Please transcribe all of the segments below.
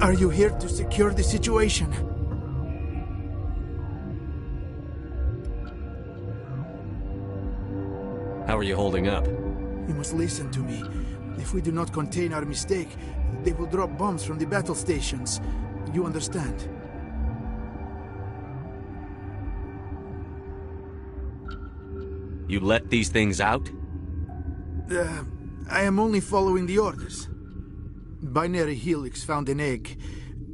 Are you here to secure the situation? How are you holding up? You must listen to me. If we do not contain our mistake, they will drop bombs from the battle stations. You understand? You let these things out? I am only following the orders. Binary Helix found an egg.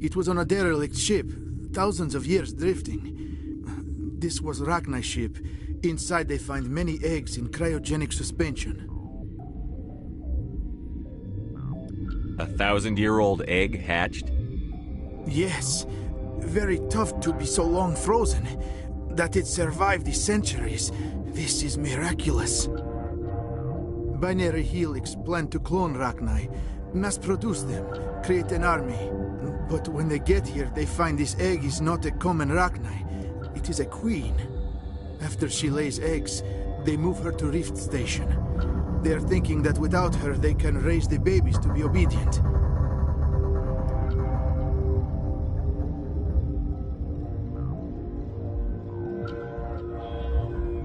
It was on a derelict ship, thousands of years drifting. This was Rachni's ship. Inside they find many eggs in cryogenic suspension. 1,000-year-old egg hatched? Yes. Very tough to be so long frozen. That it survived the centuries. This is miraculous. Binary Helix planned to clone Rachni, mass-produce them, create an army. But when they get here, they find this egg is not a common Rachni. It is a queen. After she lays eggs, they move her to Rift Station. They are thinking that without her, they can raise the babies to be obedient.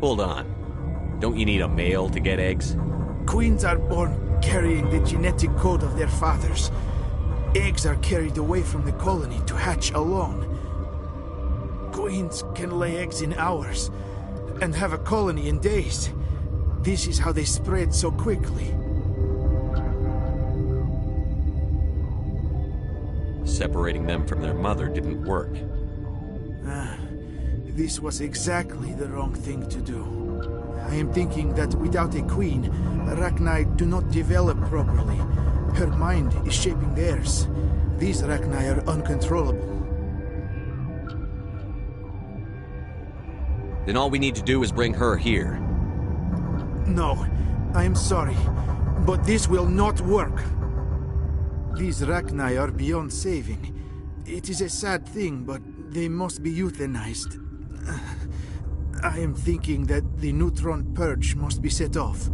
Hold on. Don't you need a male to get eggs? Queens are born carrying the genetic code of their fathers. Eggs are carried away from the colony to hatch alone. Queens can lay eggs in hours and have a colony in days. This is how they spread so quickly. Separating them from their mother didn't work. This was exactly the wrong thing to do. I am thinking that without a queen, Rachni do not develop properly. Her mind is shaping theirs. These Rachni are uncontrollable. Then all we need to do is bring her here. No, I am sorry, but this will not work. These Rachni are beyond saving. It is a sad thing, but they must be euthanized. I am thinking that the neutron purge must be set off.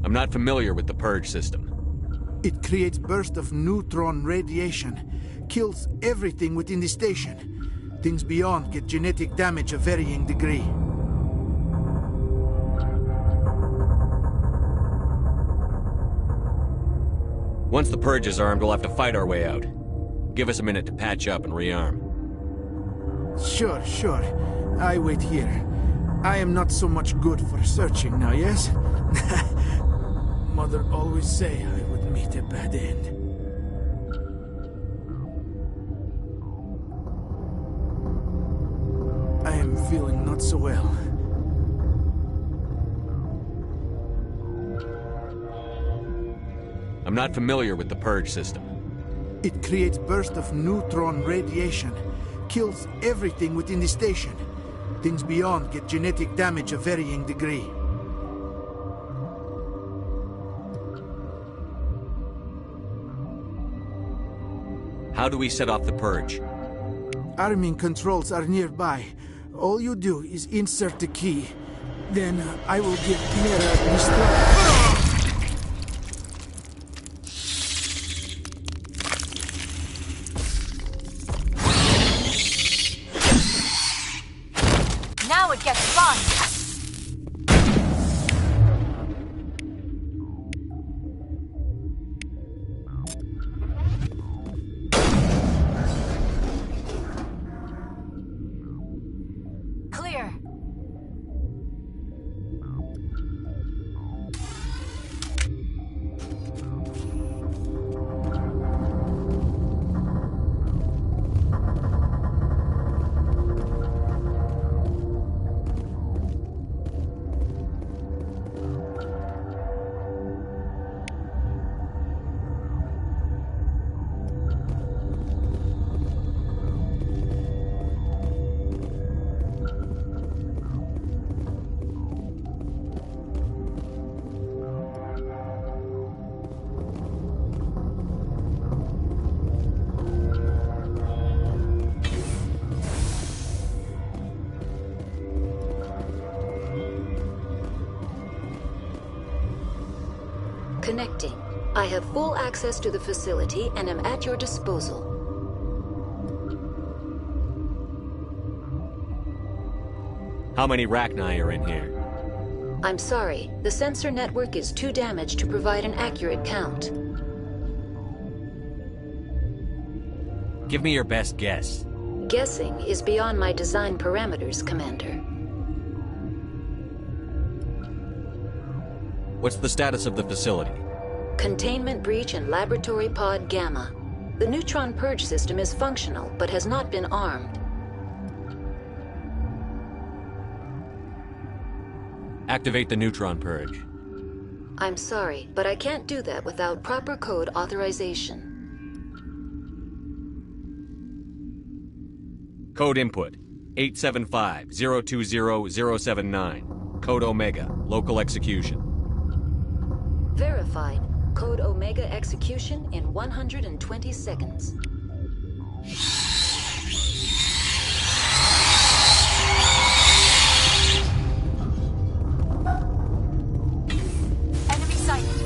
I'm not familiar with the purge system. It creates bursts of neutron radiation, kills everything within the station. Things beyond get genetic damage of varying degree. Once the purge is armed, we'll have to fight our way out. Give us a minute to patch up and rearm. Sure. I wait here. I am not so much good for searching now, yes? Mother always say I would meet a bad end. I am feeling not so well. I'm not familiar with the purge system. It creates bursts of neutron radiation, kills everything within the station. Things beyond get genetic damage of varying degree. How do we set off the purge? Arming controls are nearby. All you do is insert the key. Then I will give Mira the start. Now it gets fun! Clear. Connecting. I have full access to the facility and am at your disposal. How many Rachni are in here? I'm sorry, the sensor network is too damaged to provide an accurate count. Give me your best guess. Guessing is beyond my design parameters, Commander. What's the status of the facility? Containment breach in Laboratory Pod Gamma. The neutron purge system is functional, but has not been armed. Activate the neutron purge. I'm sorry, but I can't do that without proper code authorization. Code input 875-020-079. Code Omega. Local execution. Verified. Code Omega execution in 120 seconds. Enemy sighted.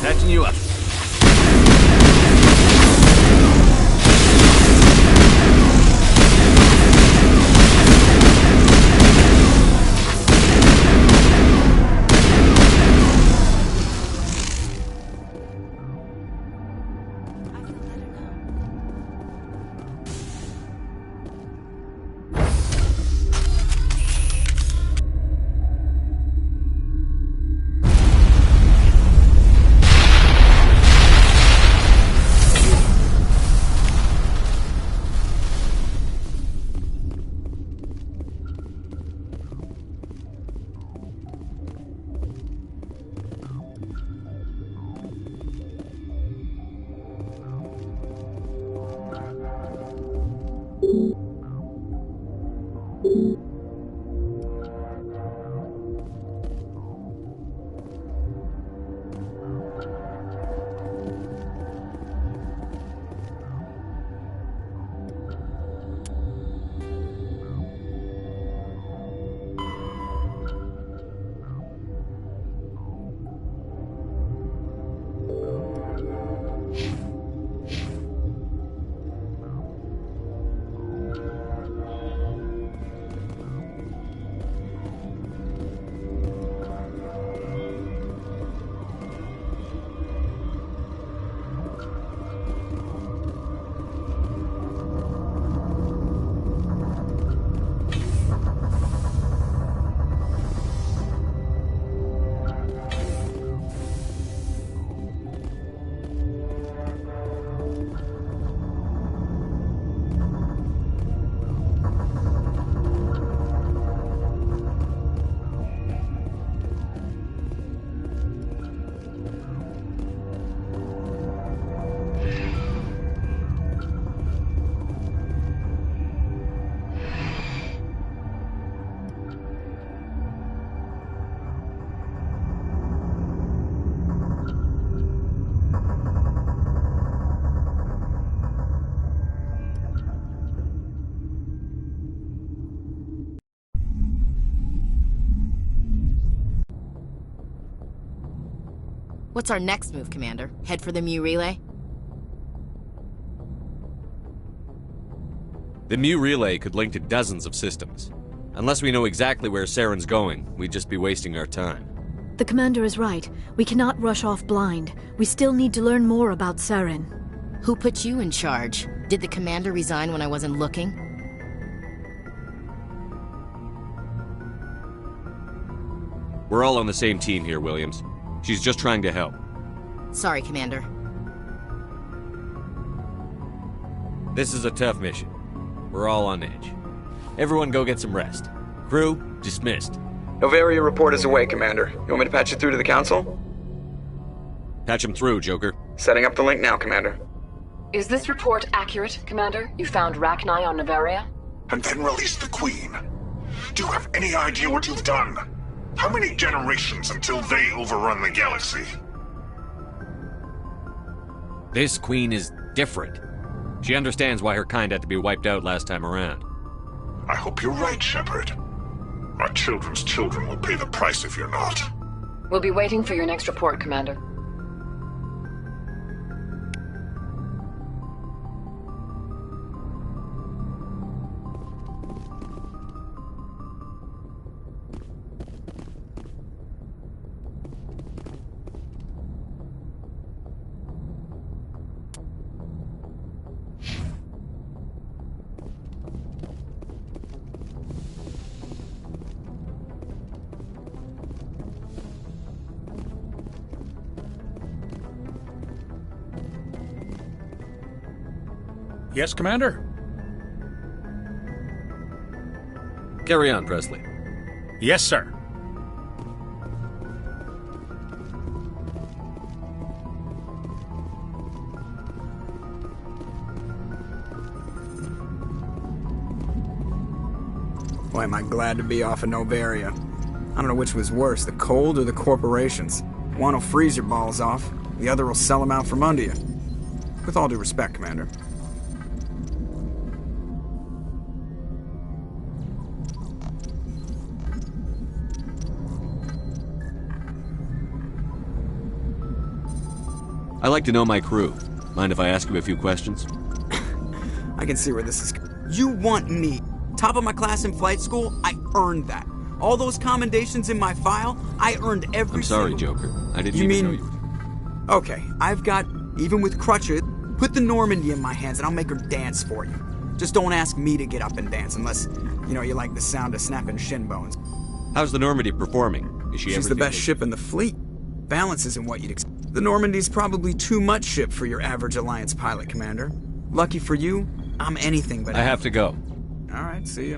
Patching you up. What's our next move, Commander? Head for the Mu Relay? The Mu Relay could link to dozens of systems. Unless we know exactly where Saren's going, we'd just be wasting our time. The Commander is right. We cannot rush off blind. We still need to learn more about Saren. Who put you in charge? Did the commander resign when I wasn't looking? We're all on the same team here, Williams. She's just trying to help. Sorry, Commander. This is a tough mission. We're all on edge. Everyone go get some rest. Crew, dismissed. Novaria report is away, Commander. You want me to patch you through to the Council? Patch him through, Joker. Setting up the link now, Commander. Is this report accurate, Commander? You found Rachni on Novaria? And then released the Queen. Do you have any idea what you've done? How many generations until they overrun the galaxy? This Queen is different. She understands why her kind had to be wiped out last time around. I hope you're right, Shepard. Our children's children will pay the price if you're not. We'll be waiting for your next report, Commander. Yes, Commander? Carry on, Presley. Yes, sir. Boy, am I glad to be off of Novaria. I don't know which was worse, the cold or the corporations. One will freeze your balls off, the other will sell them out from under you. With all due respect, Commander. I like to know my crew. Mind if I ask you a few questions? I can see where this is. You want me? Top of my class in flight school? I earned that. All those commendations in my file, I earned every I'm sorry, single... Joker. I didn't even know you. Okay, I've got, even with crutches, put the Normandy in my hands and I'll make her dance for you. Just don't ask me to get up and dance unless, you know, you like the sound of snapping shin bones. How's the Normandy performing? Is she She's the best ship in the fleet. Balance isn't what you'd expect. The Normandy's probably too much ship for your average Alliance pilot, Commander. Lucky for you, I'm anything but... I have to go. All right, see ya.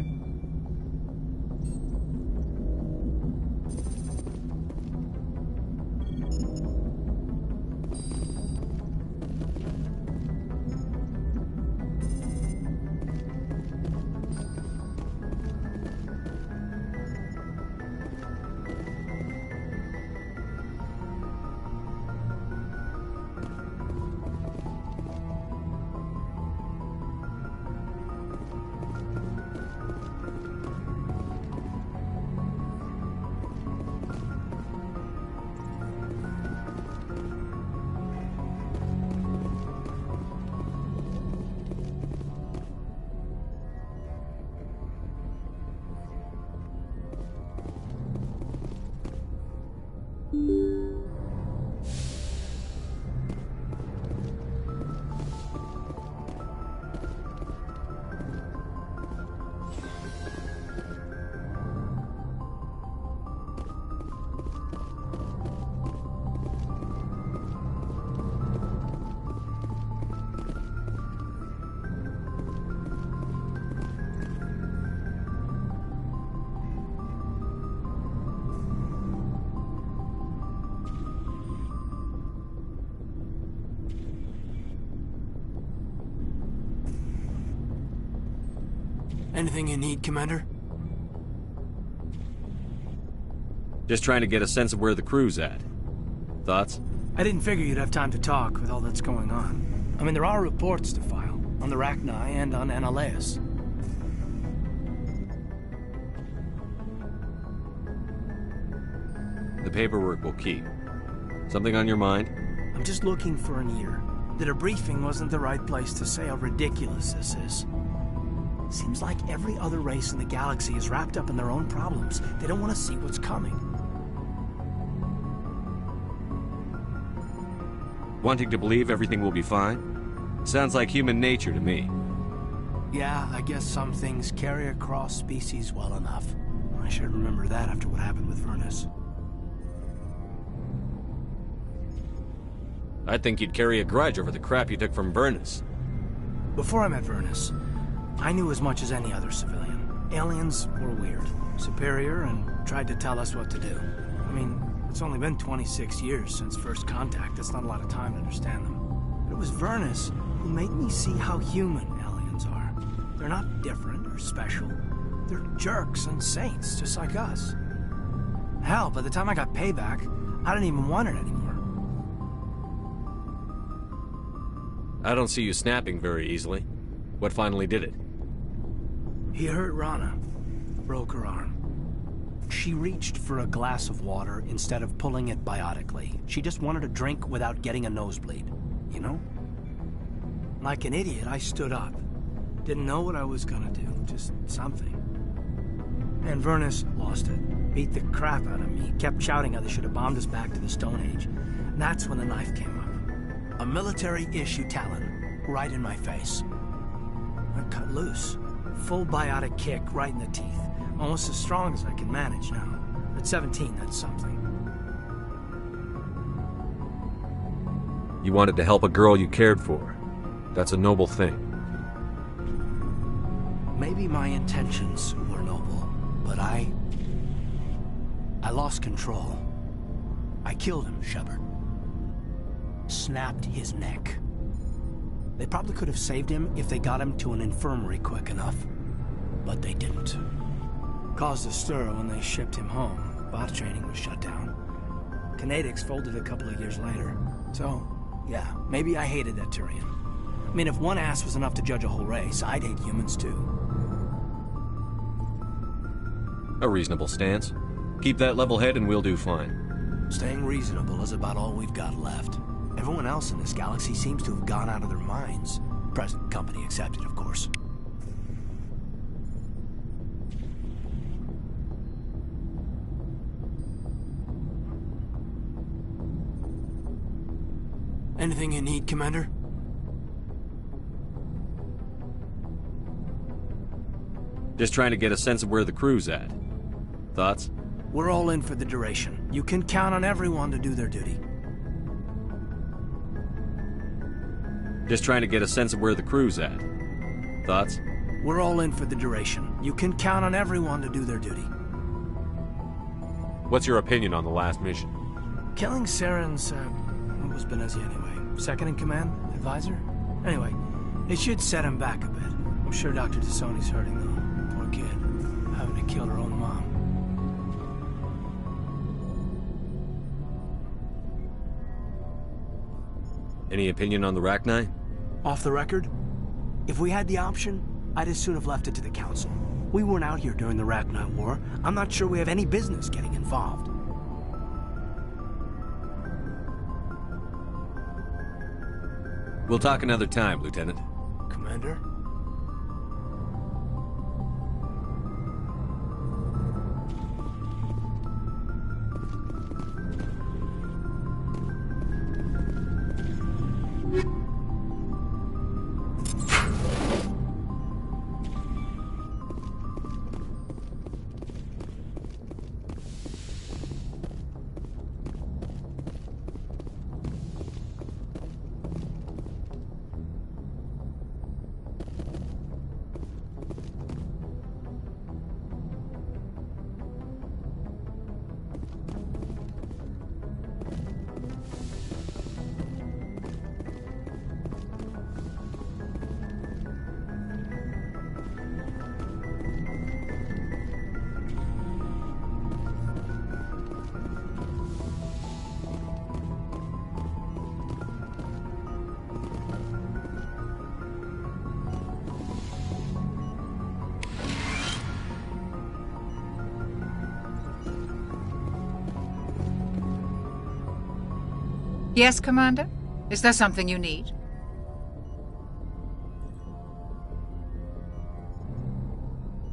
Anything you need, Commander? Just trying to get a sense of where the crew's at. Thoughts? I didn't figure you'd have time to talk with all that's going on. I mean, there are reports to file, on the Rachni and on Annaleus. The paperwork will keep. Something on your mind? I'm just looking for an ear. The debriefing wasn't the right place to say how ridiculous this is. Seems like every other race in the galaxy is wrapped up in their own problems. They don't want to see what's coming. Wanting to believe everything will be fine? Sounds like human nature to me. Yeah, I guess some things carry across species well enough. I should remember that after what happened with Vernus. I think you'd carry a grudge over the crap you took from Vernus. Before I met Vernus, I knew as much as any other civilian. Aliens were weird, superior, and tried to tell us what to do. I mean, it's only been 26 years since first contact. That's not a lot of time to understand them. But it was Vernus who made me see how human aliens are. They're not different or special. They're jerks and saints, just like us. Hell, by the time I got payback, I didn't even want it anymore. I don't see you snapping very easily. What finally did it? He hurt Rana. Broke her arm. She reached for a glass of water instead of pulling it biotically. She just wanted a drink without getting a nosebleed, you know? Like an idiot, I stood up. Didn't know what I was gonna do, just something. And Vernus lost it. Beat the crap out of me. Kept shouting how they should have bombed us back to the Stone Age. And that's when the knife came up. A military-issue talon, right in my face. I cut loose. Full biotic kick right in the teeth. Almost as strong as I can manage now. At 17, that's something. You wanted to help a girl you cared for. That's a noble thing. Maybe my intentions were noble, but I lost control. I killed him, Shepard. Snapped his neck. They probably could have saved him if they got him to an infirmary quick enough. But they didn't. Caused a stir when they shipped him home. Bot training was shut down. Kinetics folded a couple of years later. So, yeah, maybe I hated that Turian. I mean, if one ass was enough to judge a whole race, I'd hate humans too. A reasonable stance. Keep that level head and we'll do fine. Staying reasonable is about all we've got left. Everyone else in this galaxy seems to have gone out of their minds. Present company accepted, of course. Anything you need, Commander? Just trying to get a sense of where the crew's at. Thoughts? We're all in for the duration. You can count on everyone to do their duty. Just trying to get a sense of where the crew's at. Thoughts? We're all in for the duration. You can count on everyone to do their duty. What's your opinion on the last mission? Killing Saren's, what was Benezia anyway? Second in command? Advisor? Anyway, it should set him back a bit. I'm sure Dr. Tassoni's hurting though. Poor kid. Having to kill her own mom. Any opinion on the Rachni? Off the record? If we had the option, I'd as soon have left it to the Council. We weren't out here during the Rachni War. I'm not sure we have any business getting involved. We'll talk another time, Lieutenant. Commander? Yes, Commander? Is there something you need?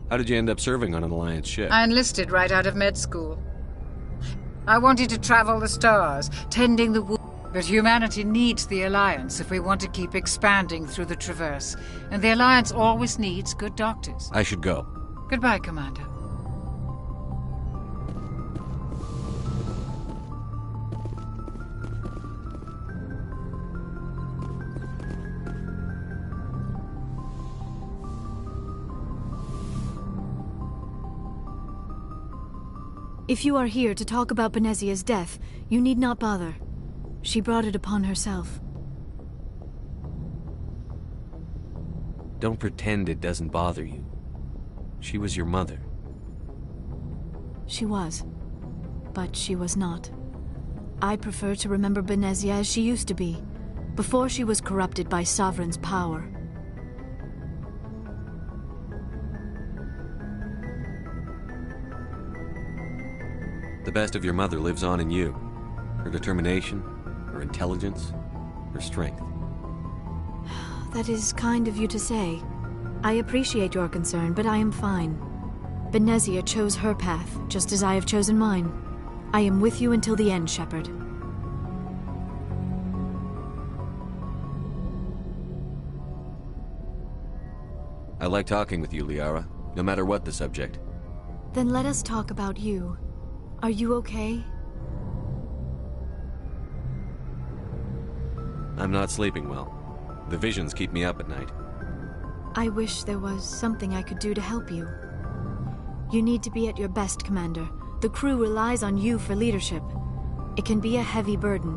How did you end up serving on an Alliance ship? I enlisted right out of med school. I wanted to travel the stars, tending the wound. But humanity needs the Alliance if we want to keep expanding through the Traverse. And the Alliance always needs good doctors. I should go. Goodbye, Commander. If you are here to talk about Benezia's death, you need not bother. She brought it upon herself. Don't pretend it doesn't bother you. She was your mother. She was. But she was not. I prefer to remember Benezia as she used to be, before she was corrupted by Sovereign's power. The best of your mother lives on in you. Her determination, her intelligence, her strength. That is kind of you to say. I appreciate your concern, but I am fine. Benezia chose her path, just as I have chosen mine. I am with you until the end, Shepard. I like talking with you, Liara, no matter what the subject. Then let us talk about you. Are you okay? I'm not sleeping well. The visions keep me up at night. I wish there was something I could do to help you. You need to be at your best, Commander. The crew relies on you for leadership. It can be a heavy burden.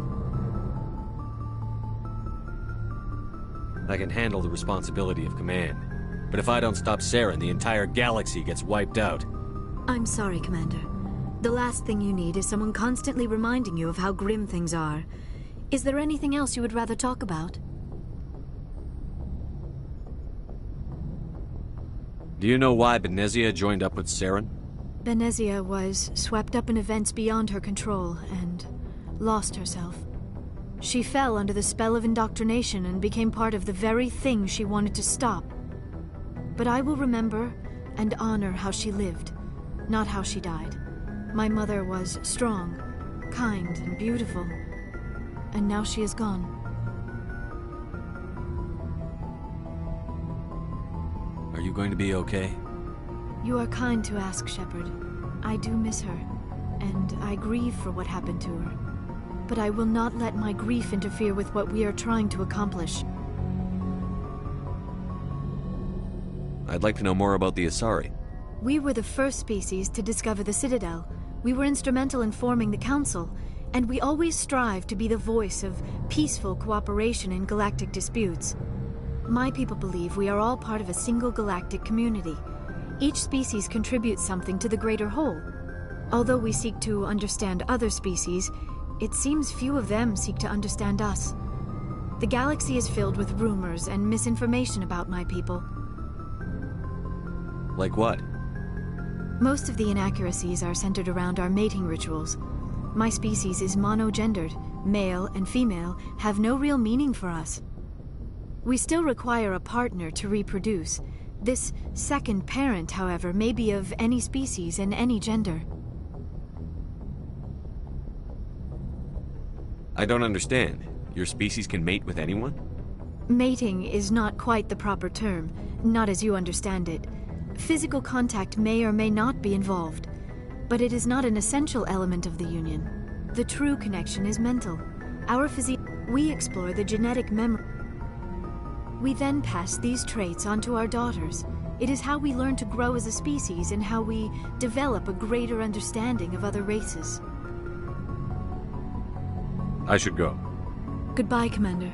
I can handle the responsibility of command. But if I don't stop Saren, the entire galaxy gets wiped out. I'm sorry, Commander. The last thing you need is someone constantly reminding you of how grim things are. Is there anything else you would rather talk about? Do you know why Benezia joined up with Saren? Benezia was swept up in events beyond her control and lost herself. She fell under the spell of indoctrination and became part of the very thing she wanted to stop. But I will remember and honor how she lived, not how she died. My mother was strong, kind, and beautiful, and now she is gone. Are you going to be okay? You are kind to ask, Shepard. I do miss her, and I grieve for what happened to her. But I will not let my grief interfere with what we are trying to accomplish. I'd like to know more about the Asari. We were the first species to discover the Citadel. We were instrumental in forming the Council, and we always strive to be the voice of peaceful cooperation in galactic disputes. My people believe we are all part of a single galactic community. Each species contributes something to the greater whole. Although we seek to understand other species, it seems few of them seek to understand us. The galaxy is filled with rumors and misinformation about my people. Like what? Most of the inaccuracies are centered around our mating rituals. My species is monogendered. Male and female have no real meaning for us. We still require a partner to reproduce. This second parent, however, may be of any species and any gender. I don't understand. Your species can mate with anyone? Mating is not quite the proper term, not as you understand it. Physical contact may or may not be involved, but it is not an essential element of the union. The true connection is mental. Our physique, we explore the genetic memory. We then pass these traits onto our daughters. It is how we learn to grow as a species and how we develop a greater understanding of other races. I should go. Goodbye, Commander.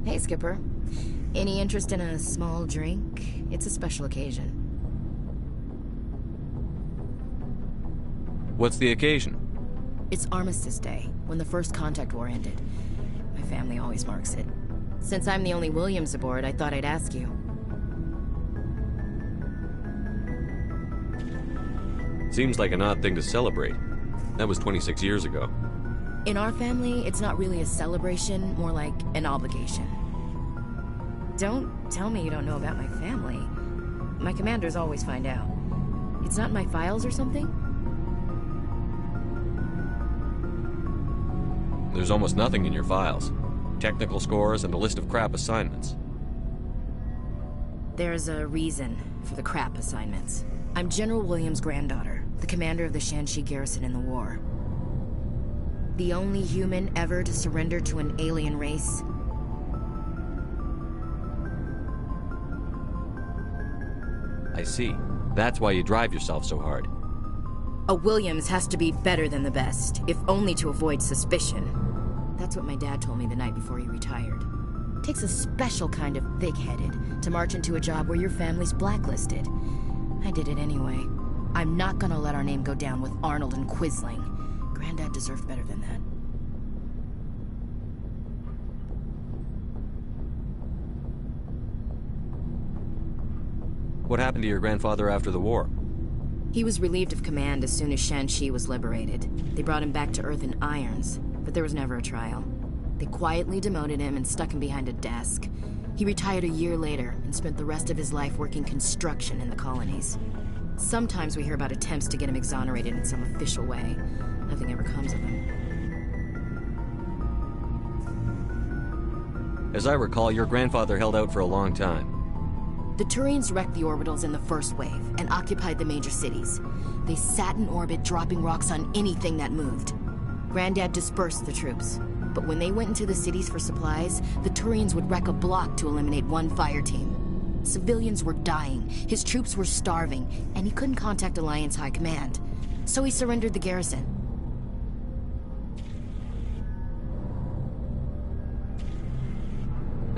Hey, Skipper. Any interest in a small drink? It's a special occasion. What's the occasion? It's Armistice Day, when the First Contact War ended. My family always marks it. Since I'm the only Williams aboard, I thought I'd ask you. Seems like an odd thing to celebrate. That was 26 years ago. In our family, it's not really a celebration, more like an obligation. Don't tell me you don't know about my family. My commanders always find out. It's not in my files or something? There's almost nothing in your files. Technical scores and a list of crap assignments. There's a reason for the crap assignments. I'm General Williams' granddaughter, the commander of the Shanxi garrison in the war. The only human ever to surrender to an alien race. I see. That's why you drive yourself so hard. A Williams has to be better than the best, if only to avoid suspicion. That's what my dad told me the night before he retired. It takes a special kind of thick-headed to march into a job where your family's blacklisted. I did it anyway. I'm not gonna let our name go down with Arnold and Quisling. Granddad deserved better than that. What happened to your grandfather after the war? He was relieved of command as soon as Shanxi was liberated. They brought him back to Earth in irons, but there was never a trial. They quietly demoted him and stuck him behind a desk. He retired a year later and spent the rest of his life working construction in the colonies. Sometimes we hear about attempts to get him exonerated in some official way. Nothing ever comes of him. As I recall, your grandfather held out for a long time. The Turians wrecked the orbitals in the first wave and occupied the major cities. They sat in orbit, dropping rocks on anything that moved. Granddad dispersed the troops, but when they went into the cities for supplies, the Turians would wreck a block to eliminate one fire team. Civilians were dying, his troops were starving, and he couldn't contact Alliance High Command. So he surrendered the garrison.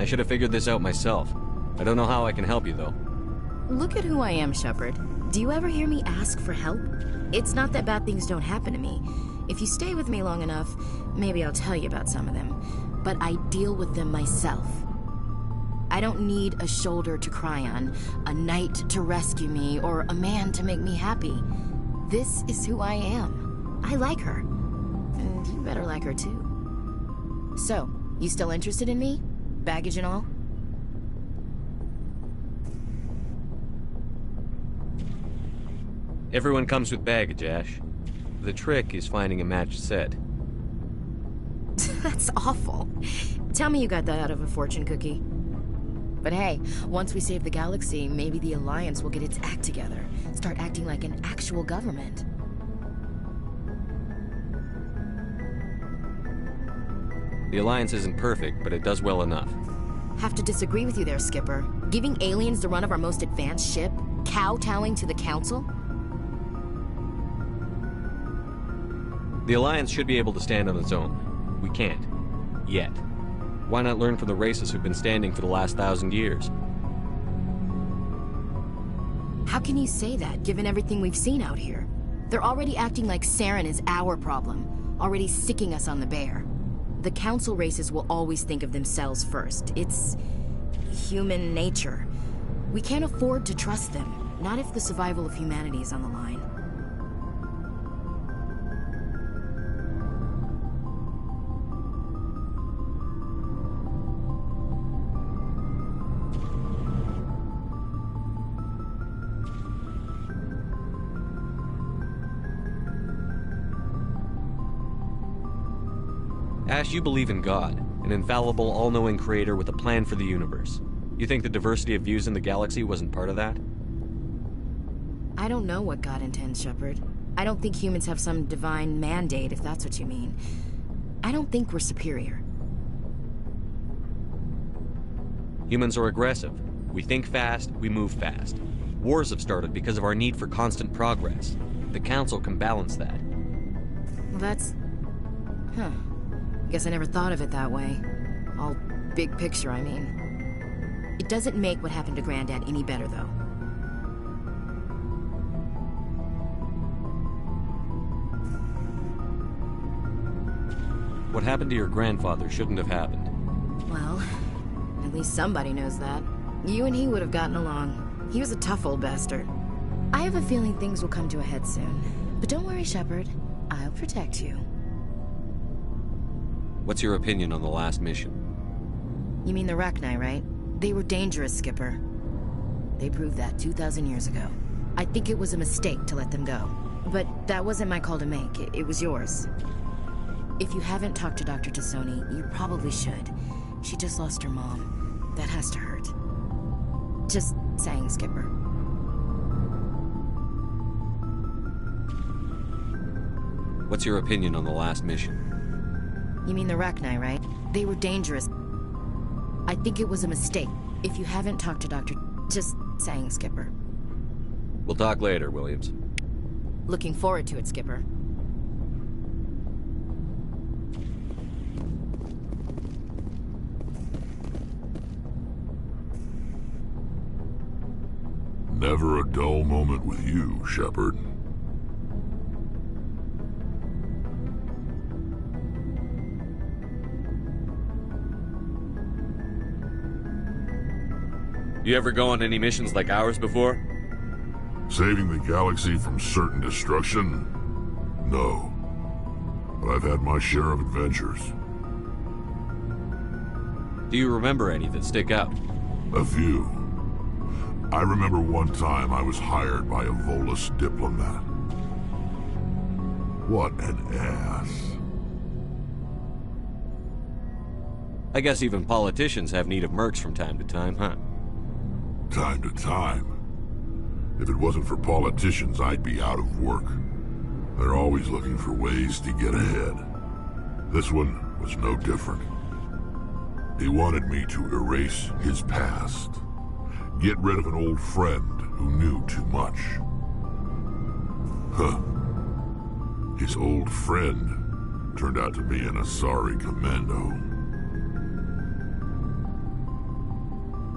I should have figured this out myself. I don't know how I can help you, though. Look at who I am, Shepard. Do you ever hear me ask for help? It's not that bad things don't happen to me. If you stay with me long enough, maybe I'll tell you about some of them. But I deal with them myself. I don't need a shoulder to cry on, a knight to rescue me, or a man to make me happy. This is who I am. I like her. And you better like her too. So, you still interested in me? Baggage and all? Everyone comes with baggage, Ash. The trick is finding a matched set. That's awful. Tell me you got that out of a fortune cookie. But hey, once we save the galaxy, maybe the Alliance will get its act together. Start acting like an actual government. The Alliance isn't perfect, but it does well enough. Have to disagree with you there, Skipper. Giving aliens the run of our most advanced ship? Kowtowing to the Council? The Alliance should be able to stand on its own. We can't. Yet. Why not learn from the races who've been standing for the last 1,000 years? How can you say that, given everything we've seen out here? They're already acting like Saren is our problem, already sicking us on the bear. The Council races will always think of themselves first. It's human nature. We can't afford to trust them, not if the survival of humanity is on the line. Ash, you believe in God, an infallible, all-knowing creator with a plan for the universe. You think the diversity of views in the galaxy wasn't part of that? I don't know what God intends, Shepard. I don't think humans have some divine mandate, if that's what you mean. I don't think we're superior. Humans are aggressive. We think fast, we move fast. Wars have started because of our need for constant progress. The Council can balance that. Well, that's... Huh. Guess I never thought of it that way. All Big picture, I mean. It doesn't make what happened to Granddad any better, though. What happened to your grandfather shouldn't have happened. Well, at least somebody knows that. You and he would have gotten along. He was a tough old bastard. I have a feeling things will come to a head soon. But don't worry, Shepard. I'll protect you. What's your opinion on the last mission? You mean the Rachni, right? They were dangerous, Skipper. They proved that 2,000 years ago. I think it was a mistake to let them go. But that wasn't my call to make. It was yours. If you haven't talked to Dr. Tassoni, you probably should. She just lost her mom. That has to hurt. Just saying, Skipper. What's your opinion on the last mission? You mean the Rachni, right? They were dangerous. I think it was a mistake. If you haven't talked to Dr. Just saying, Skipper. We'll talk later, Williams. Looking forward to it, Skipper. Never a dull moment with you, Shepard. You ever go on any missions like ours before? Saving the galaxy from certain destruction? No. But I've had my share of adventures. Do you remember any that stick out? A few. I remember one time I was hired by a Volus diplomat. What an ass. I guess even politicians have need of mercs from time to time, huh? Time to time. If it wasn't for politicians, I'd be out of work. They're always looking for ways to get ahead. This one was no different. He wanted me to erase his past. Get rid of an old friend who knew too much. Huh. His old friend turned out to be an Asari commando.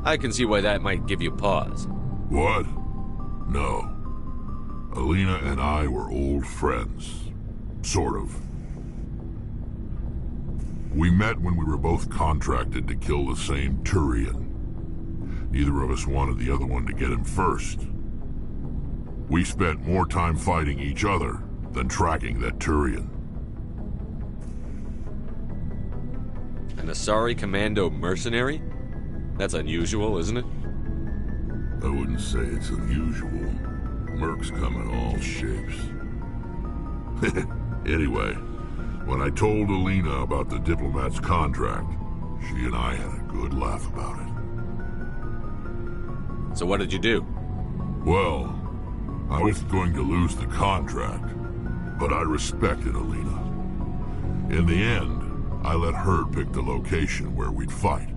I can see why that might give you pause. What? No. Alina and I were old friends. Sort of. We met when we were both contracted to kill the same Turian. Neither of us wanted the other one to get him first. We spent more time fighting each other than tracking that Turian. An Asari commando mercenary? That's unusual, isn't it? I wouldn't say it's unusual. Mercs come in all shapes. Anyway, when I told Alina about the diplomat's contract, she and I had a good laugh about it. So what did you do? Well, I was going to lose the contract, but I respected Alina. In the end, I let her pick the location where we'd fight.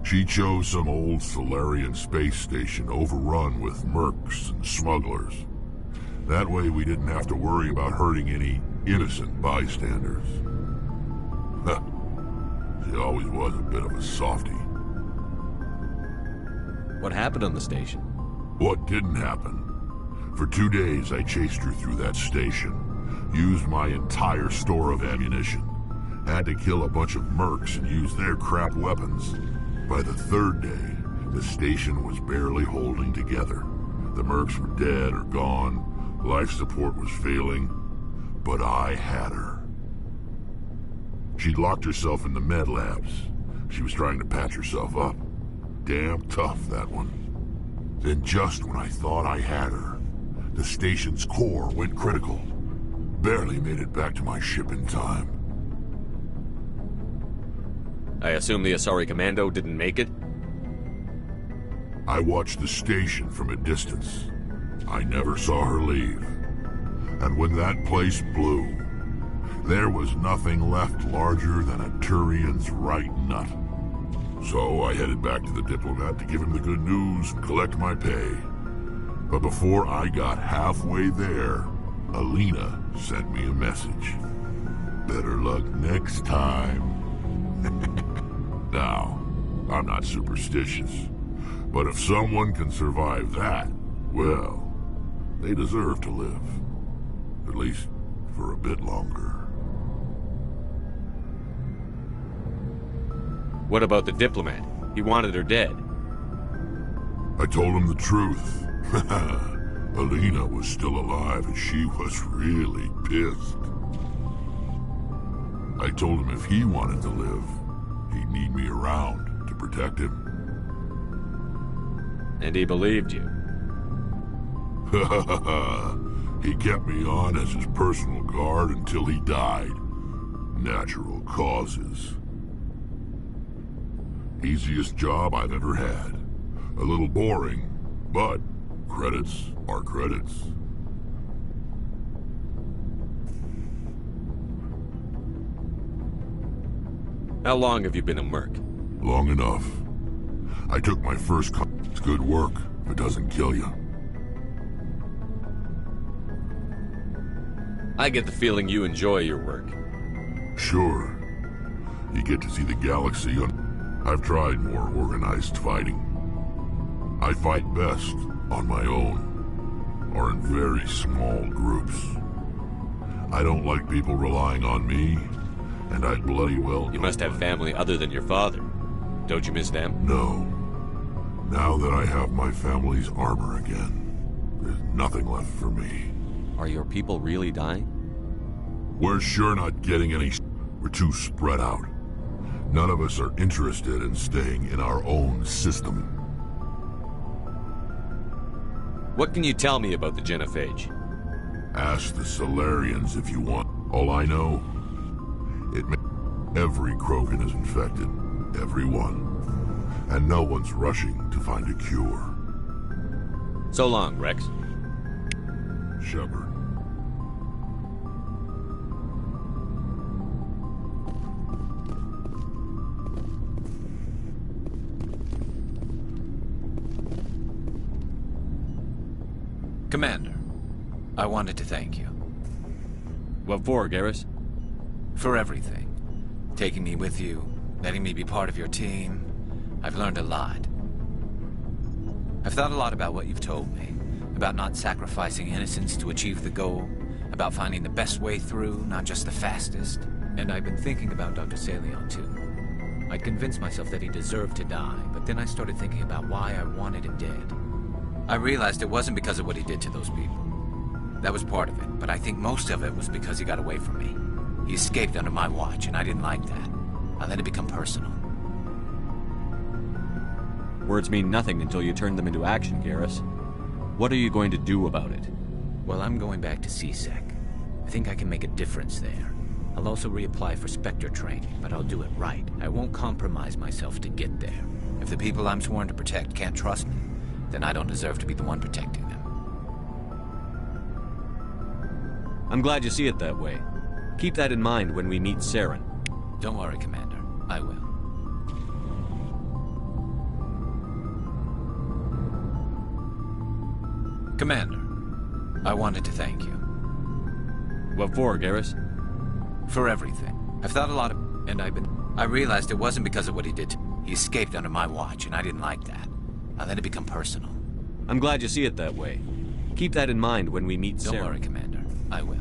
She chose some old Solarian space station overrun with mercs and smugglers. That way we didn't have to worry about hurting any innocent bystanders. She always was a bit of a softie. What happened on the station? What didn't happen? For 2 days I chased her through that station, used my entire store of ammunition, had to kill a bunch of mercs and use their crap weapons. By the 3rd day, the station was barely holding together. The mercs were dead or gone, life support was failing, but I had her. She'd locked herself in the med labs. She was trying to patch herself up. Damn tough, that one. Then just when I thought I had her, the station's core went critical. Barely made it back to my ship in time. I assume the Asari commando didn't make it? I watched the station from a distance. I never saw her leave. And when that place blew, there was nothing left larger than a Turian's right nut. So I headed back to the diplomat to give him the good news and collect my pay. But before I got halfway there, Alina sent me a message. Better luck next time. Now, I'm not superstitious, but if someone can survive that, well, they deserve to live. At least for a bit longer. What about the diplomat? He wanted her dead. I told him the truth. Alina was still alive and she was really pissed. I told him if he wanted to live, he'd need me around to protect him. And he believed you. He kept me on as his personal guard until he died. Natural causes. Easiest job I've ever had. A little boring, but credits are credits. How long have you been a merc? Long enough. I took my first It's good work if it doesn't kill you. I get the feeling you enjoy your work. Sure. You get to see the galaxy. I've tried more organized fighting. I fight best on my own, or in very small groups. I don't like people relying on me, and I'd bloody well... You must have family other than your father. Don't you miss them? No. Now that I have my family's armor again, there's nothing left for me. Are your people really dying? We're sure not getting any... We're too spread out. None of us are interested in staying in our own system. What can you tell me about the genophage? Ask the Solarians if you want. All I know, every Krogan is infected. Every one. And no one's rushing to find a cure. So long, Rex. Shepard. Commander, I wanted to thank you. What for, Garrus? For everything. Taking me with you, letting me be part of your team. I've learned a lot. I've thought a lot about what you've told me. About not sacrificing innocence to achieve the goal. About finding the best way through, not just the fastest. And I've been thinking about Dr. Salion, too. I'd convinced myself that he deserved to die, but then I started thinking about why I wanted him dead. I realized it wasn't because of what he did to those people. That was part of it, but I think most of it was because he got away from me. He escaped under my watch, and I didn't like that. I let it become personal. Words mean nothing until you turn them into action, Garrus. What are you going to do about it? Well, I'm going back to CSEC. I think I can make a difference there. I'll also reapply for Spectre training, but I'll do it right. I won't compromise myself to get there. If the people I'm sworn to protect can't trust me, then I don't deserve to be the one protecting them. I'm glad you see it that way. Keep that in mind when we meet Saren. Don't worry, Commander. I will. Commander, I wanted to thank you. What for, Garrus? For everything. I've thought a lot of... and I realized it wasn't because of what he did. He escaped under my watch, and I didn't like that. I let it become personal. I'm glad you see it that way. Keep that in mind when we meet Saren. Don't worry, Commander. I will.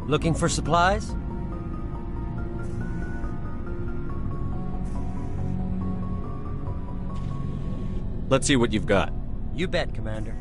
Looking for supplies? Let's see what you've got. You bet, Commander.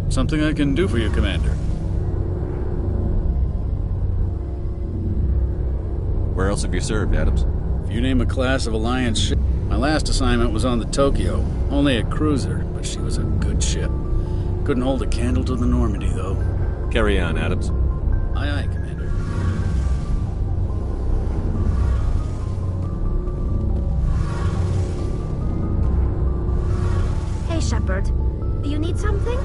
Something I can do for you, Commander. Where else have you served, Adams? If you name a class of Alliance ship, my last assignment was on the Tokyo. Only a cruiser, but she was a good ship. Couldn't hold a candle to the Normandy, though. Carry on, Adams. Aye, aye, Commander. Hey, Shepard. You need something?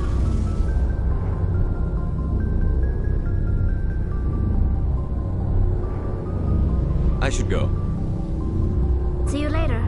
I should go. See you later.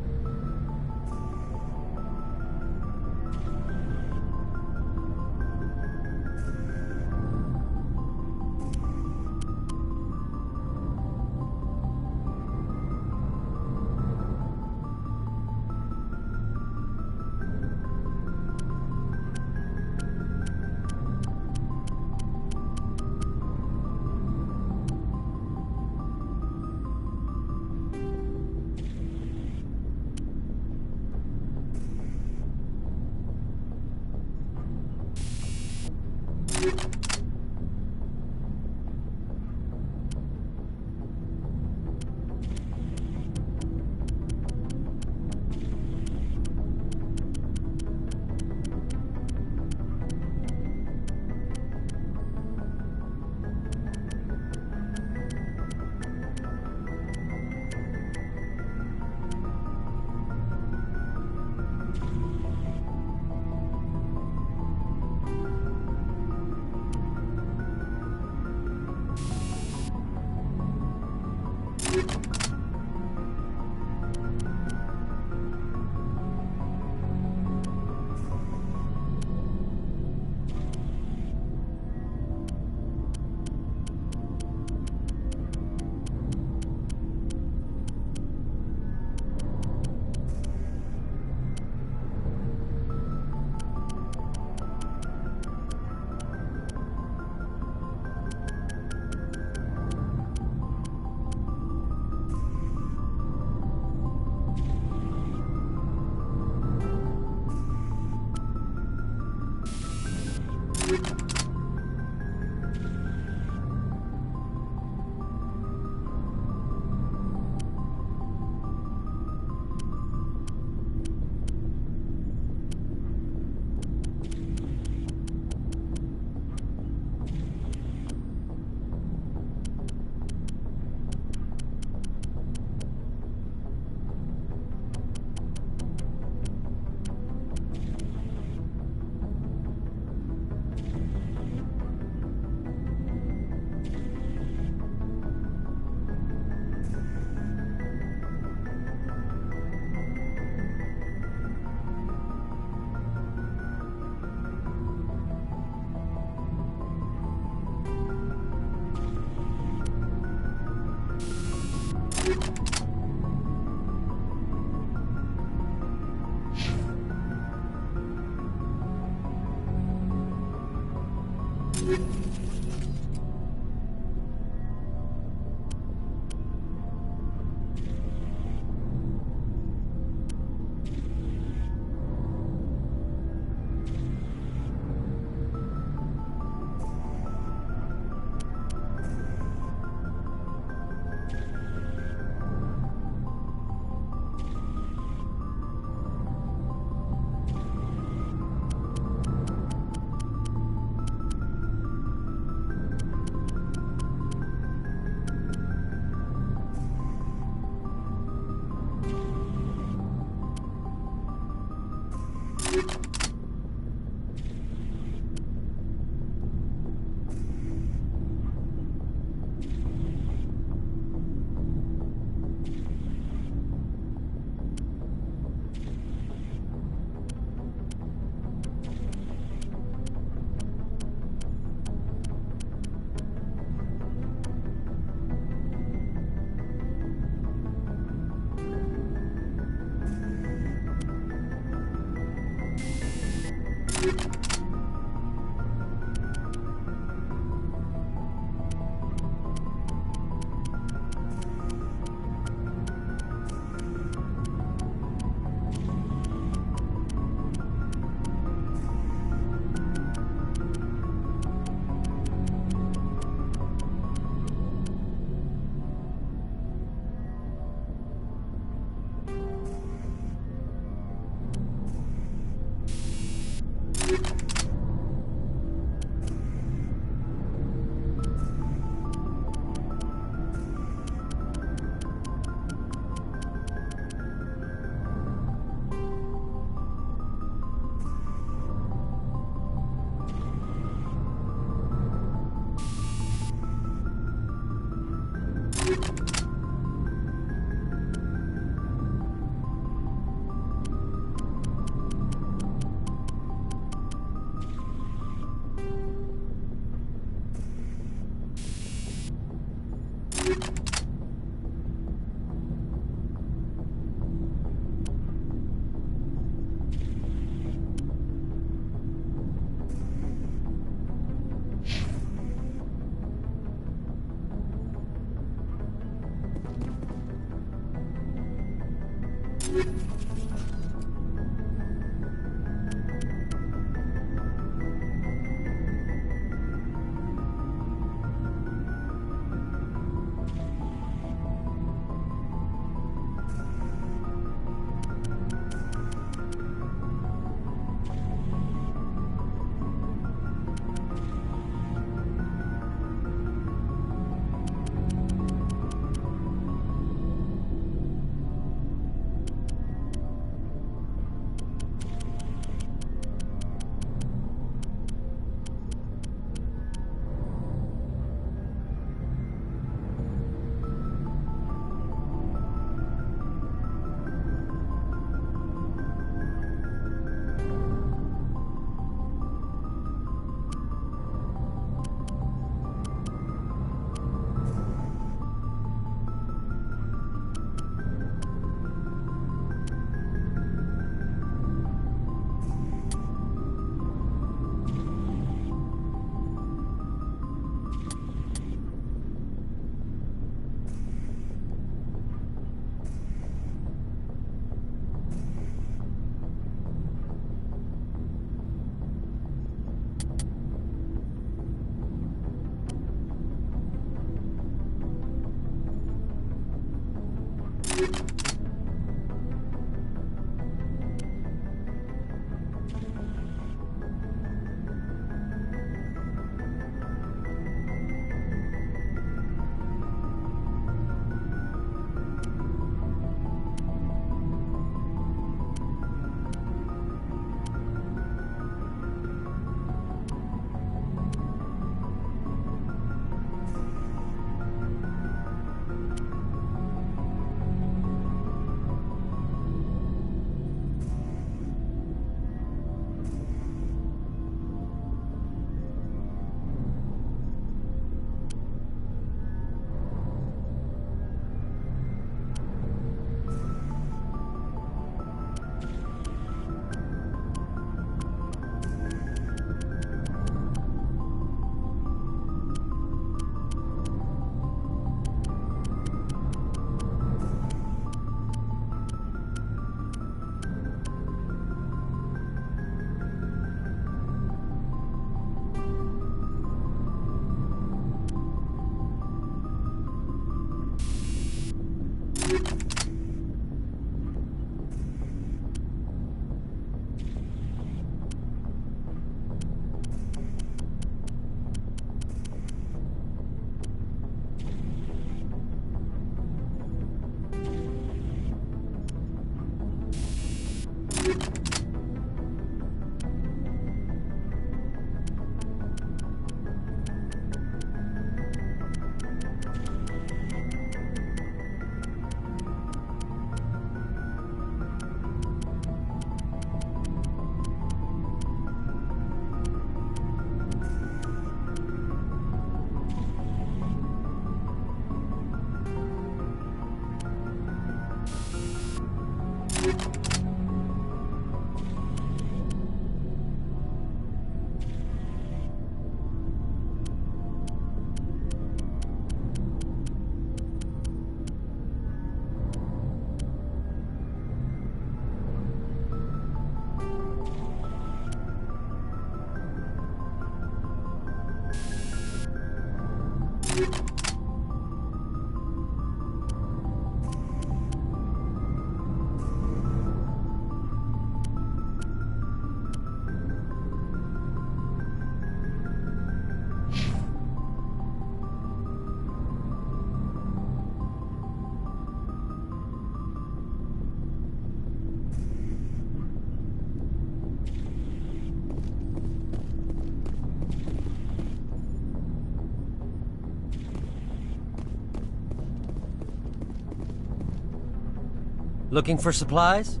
Looking for supplies?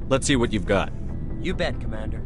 Let's see what you've got. You bet, Commander.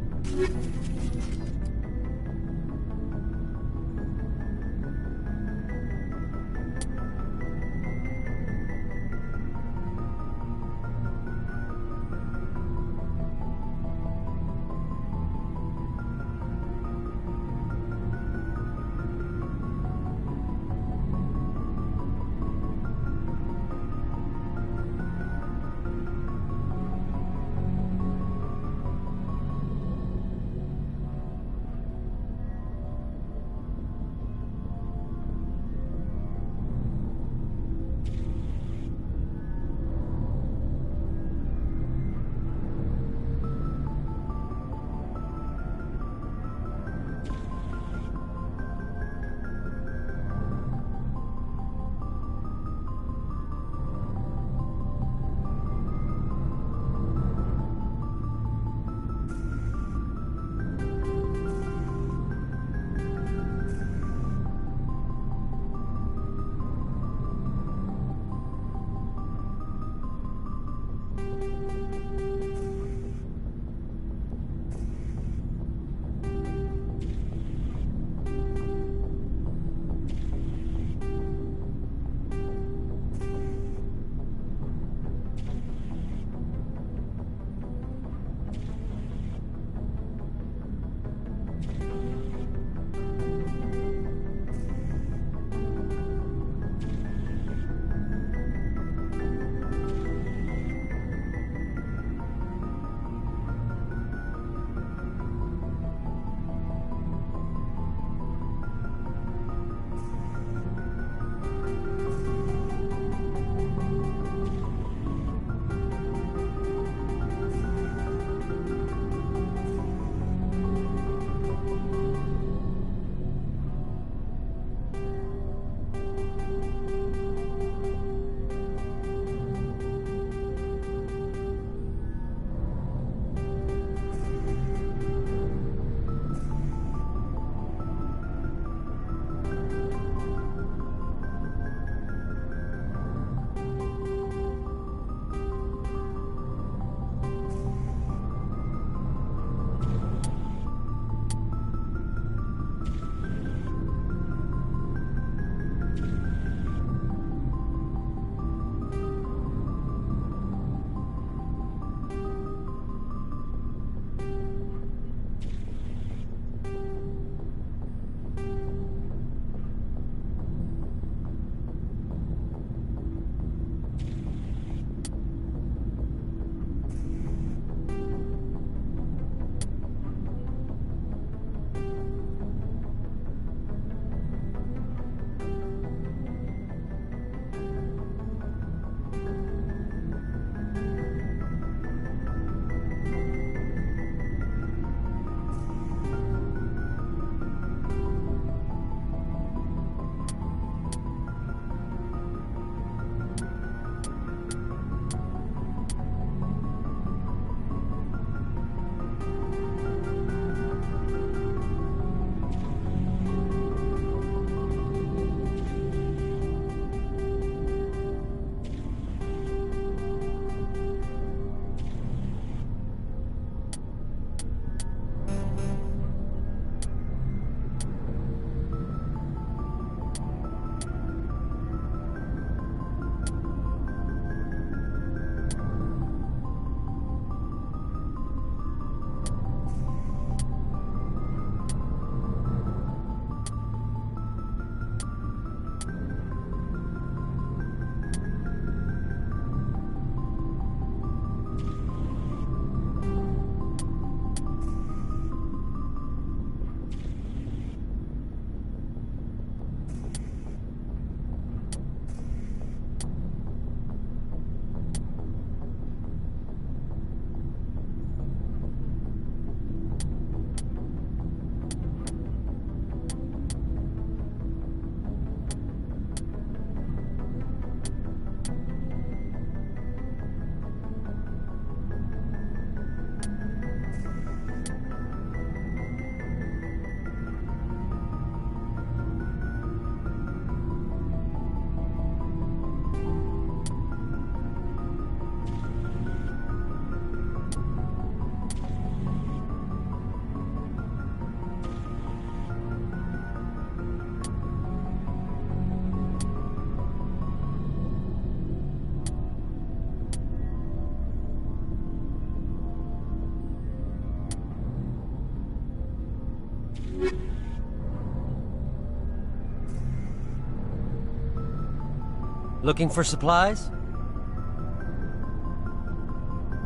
Looking for supplies?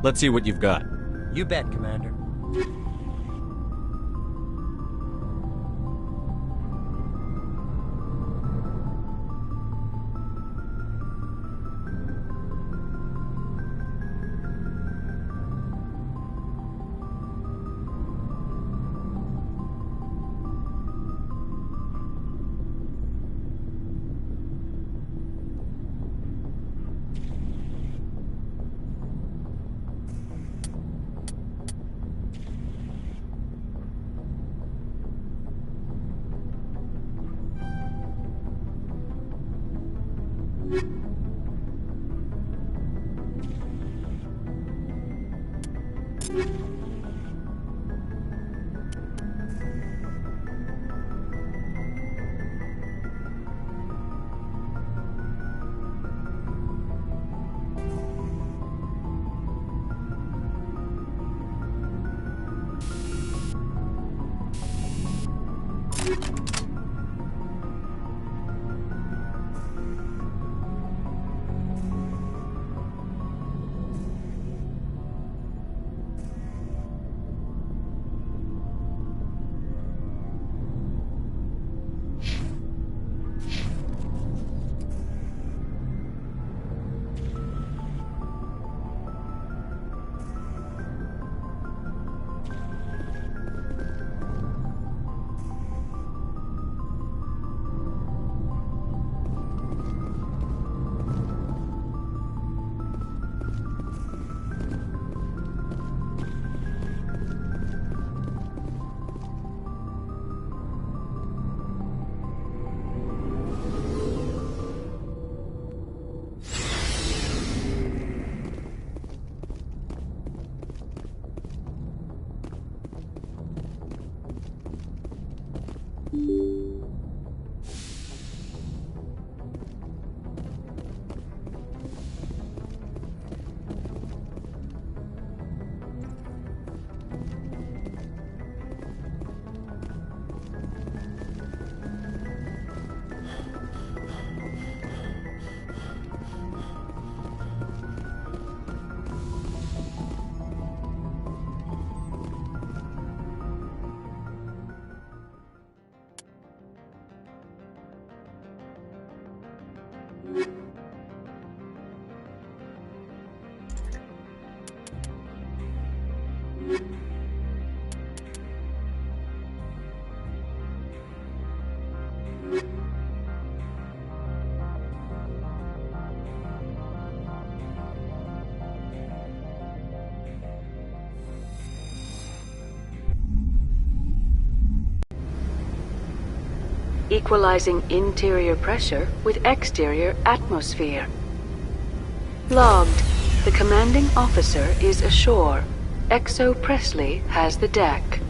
Let's see what you've got. You bet, Commander. Equalizing interior pressure with exterior atmosphere. Logged. The commanding officer is ashore. Exo Presley has the deck.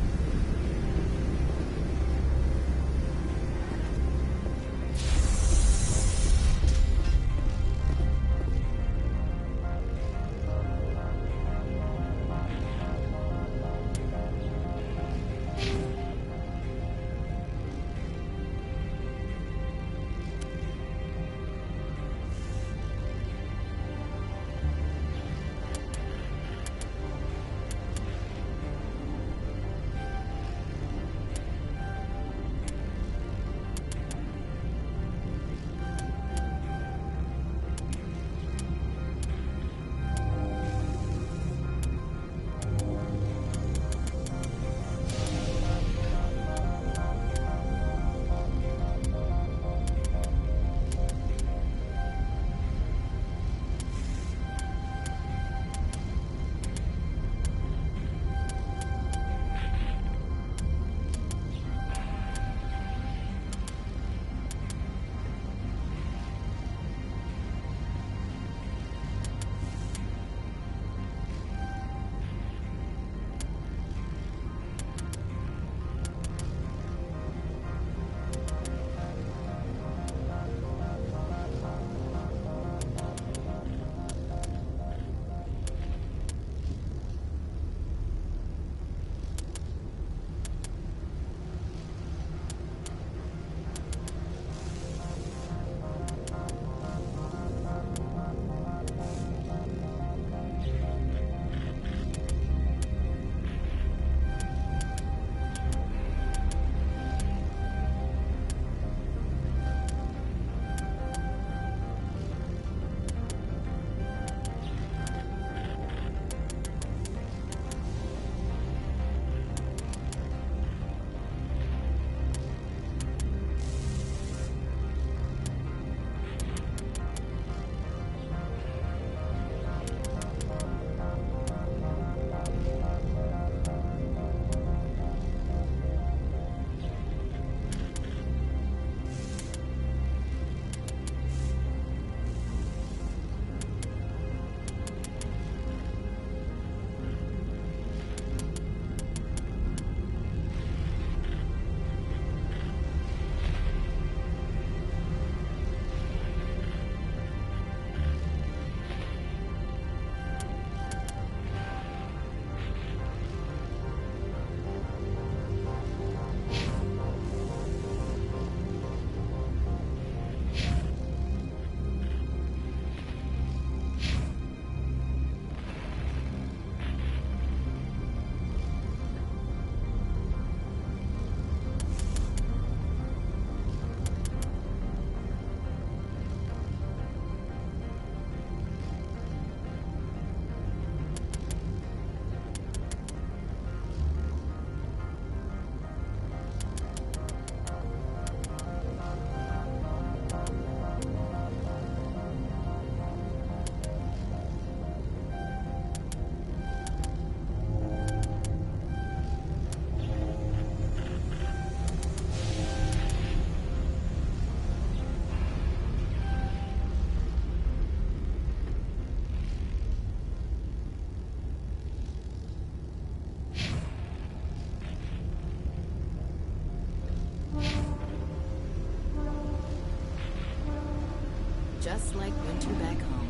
just like winter back home.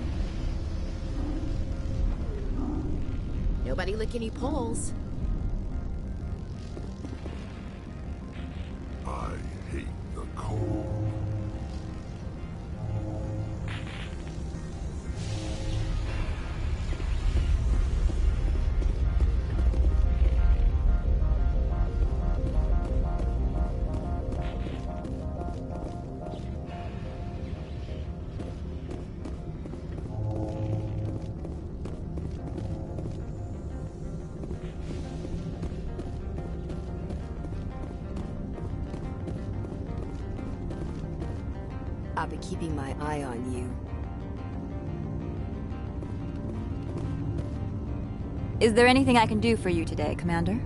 Nobody lick any poles. I hate the cold. I'll be keeping my eye on you. Is there anything I can do for you today, Commander?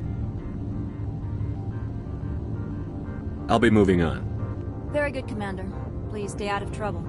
I'll be moving on. Very good, Commander. Please stay out of trouble.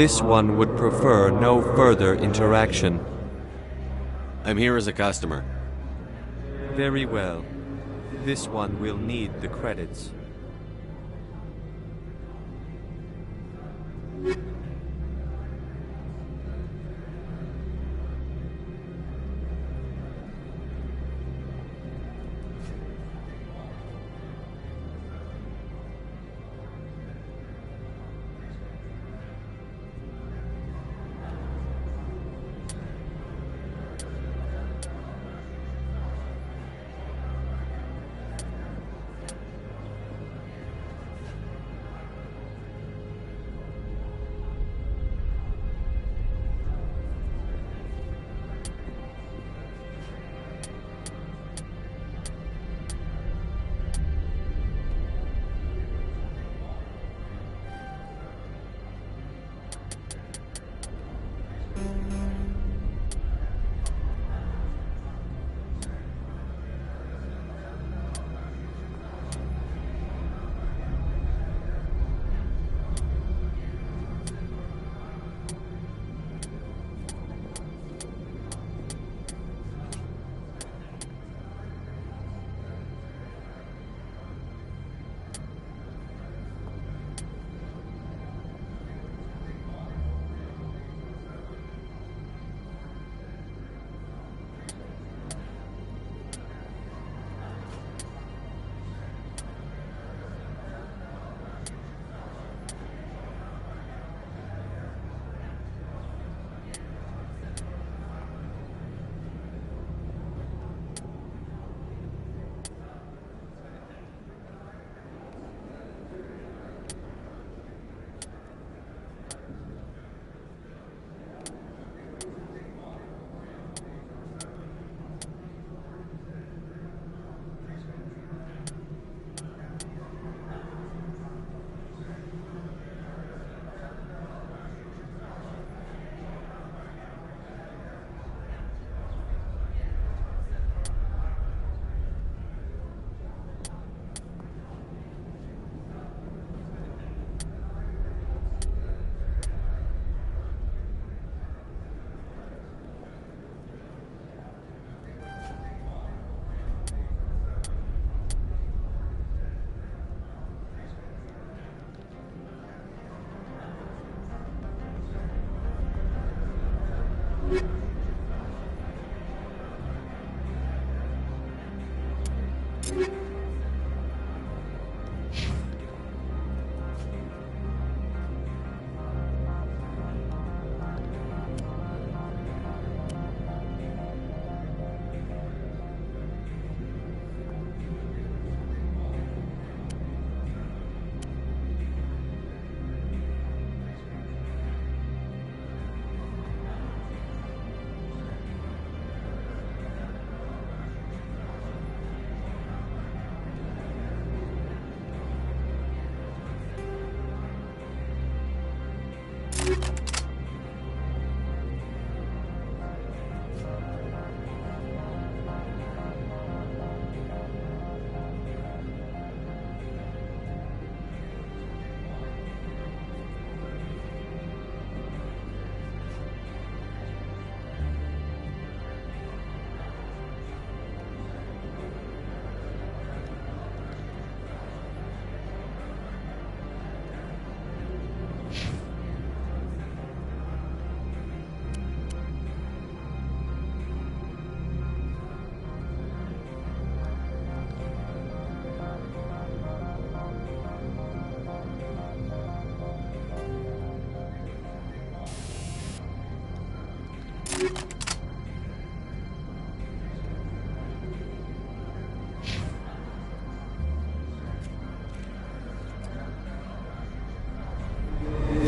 This one would prefer no further interaction. I'm here as a customer. Very well. This one will need the credits.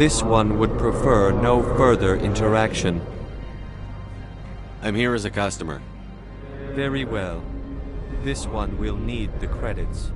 This one would prefer no further interaction. I'm here as a customer. Very well. This one will need the credits.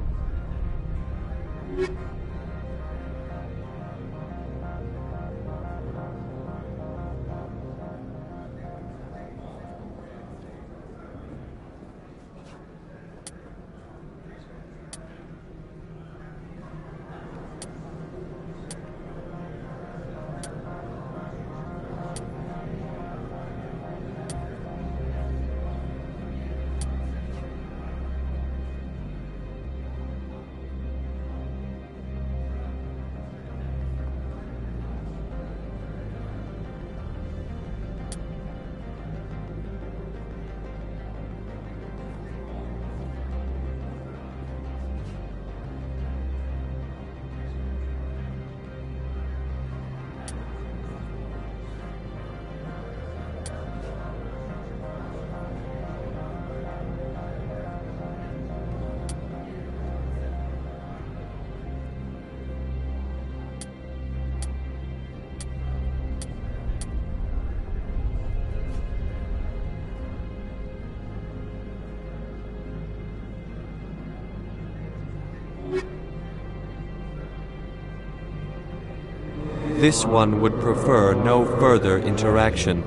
This one would prefer no further interaction.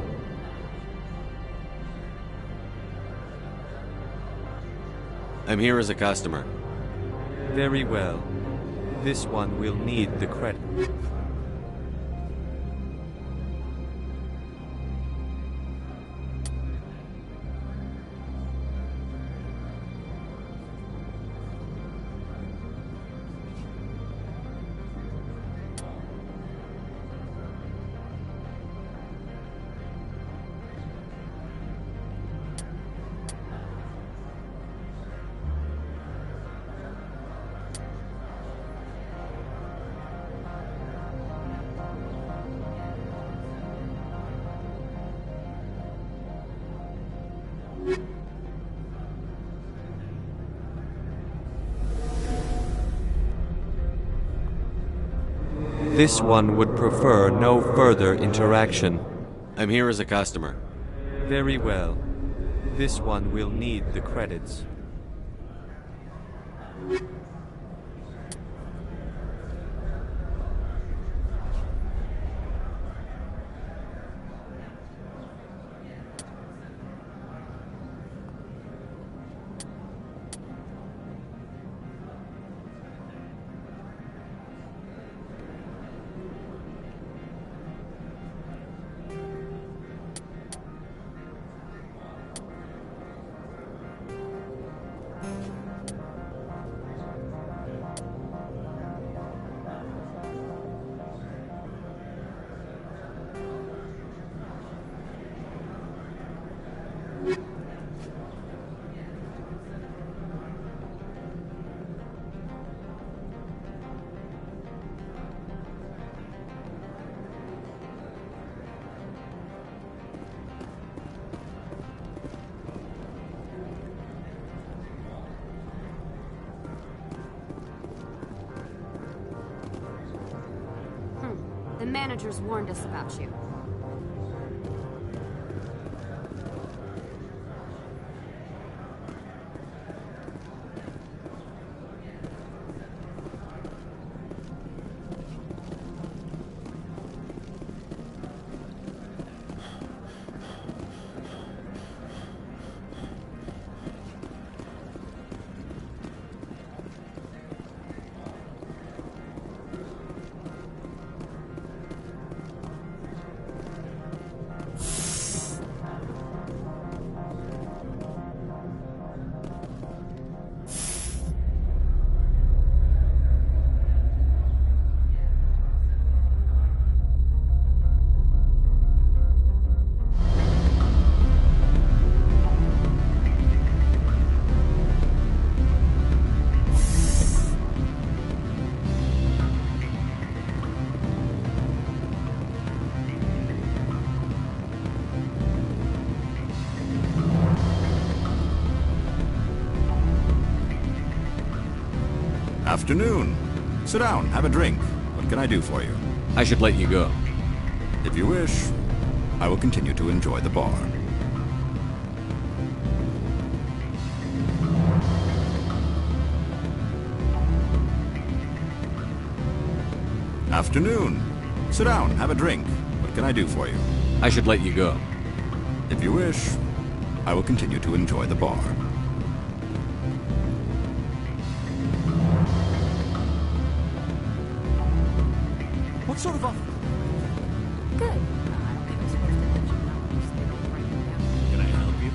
I'm here as a customer. Very well. This one will need the credit. This one would prefer no further interaction. I'm here as a customer. Very well. This one will need the credits. The managers warned us about you. Afternoon. Sit down, have a drink. What can I do for you? I should let you go. If you wish, I will continue to enjoy the bar. Afternoon. Sit down, have a drink. What can I do for you? I should let you go. If you wish, I will continue to enjoy the bar. What sort of offer? Good. Can I help you?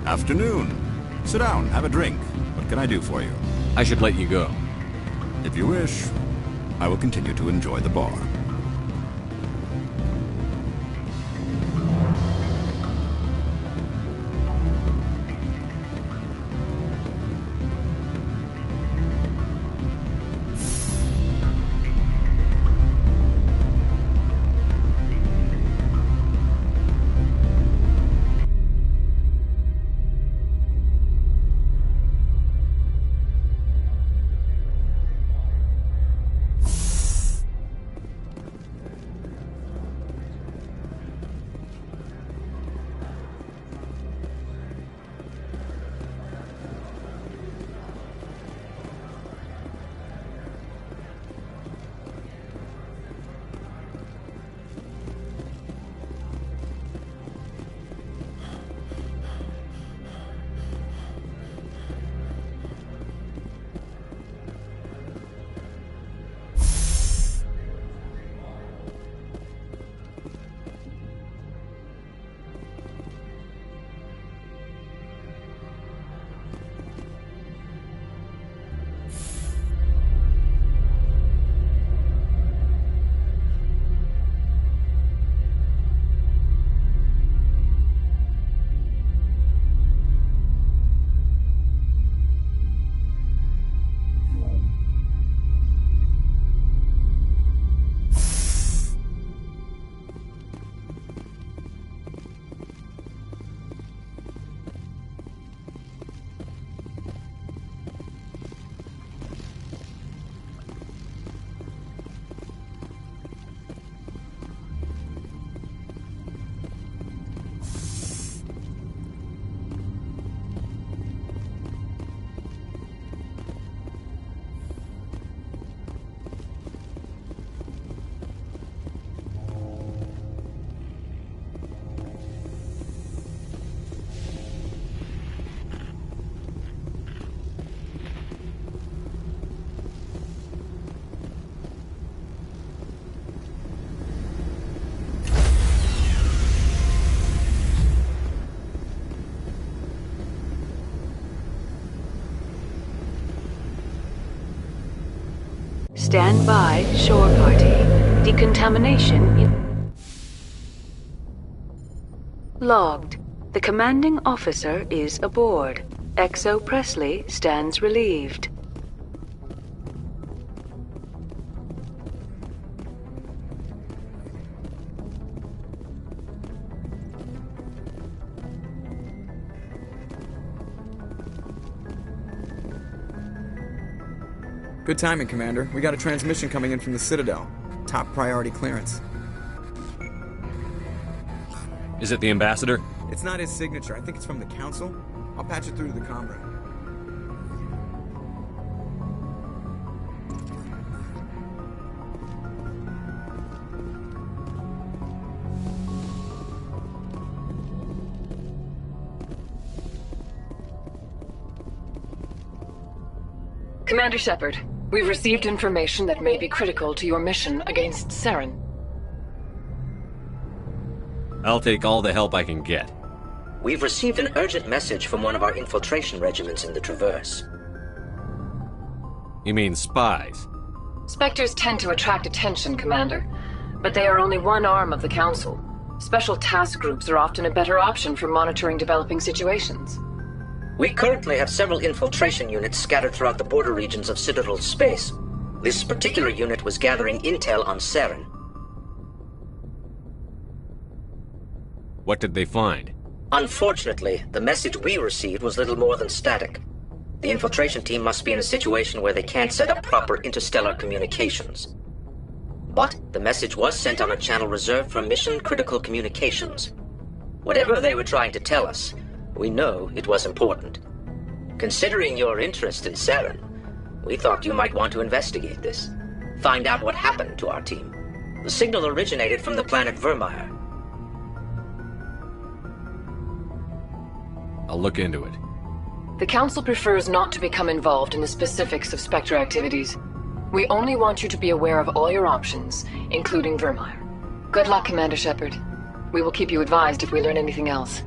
Afternoon. Sit down, have a drink. What can I do for you? I should let you go. If you wish, I will continue to enjoy the bar. Stand by, shore party. Decontamination logged. The commanding officer is aboard. XO Presley stands relieved. Good timing, Commander. We got a transmission coming in from the Citadel. Top priority clearance. Is it the ambassador? It's not his signature. I think it's from the Council. I'll patch it through to the comm room. Commander Shepard, we've received information that may be critical to your mission against Saren. I'll take all the help I can get. We've received an urgent message from one of our infiltration regiments in the Traverse. You mean spies? Spectres tend to attract attention, Commander, but they are only one arm of the Council. Special task groups are often a better option for monitoring developing situations. We currently have several infiltration units scattered throughout the border regions of Citadel space. This particular unit was gathering intel on Saren. What did they find? Unfortunately, the message we received was little more than static. The infiltration team must be in a situation where they can't set up proper interstellar communications. But the message was sent on a channel reserved for mission-critical communications. Whatever they were trying to tell us, we know it was important. Considering your interest in Saren, we thought you might want to investigate this. Find out what happened to our team. The signal originated from the planet Vermeer. I'll look into it. The Council prefers not to become involved in the specifics of Spectre activities. We only want you to be aware of all your options, including Vermeer. Good luck, Commander Shepard. We will keep you advised if we learn anything else.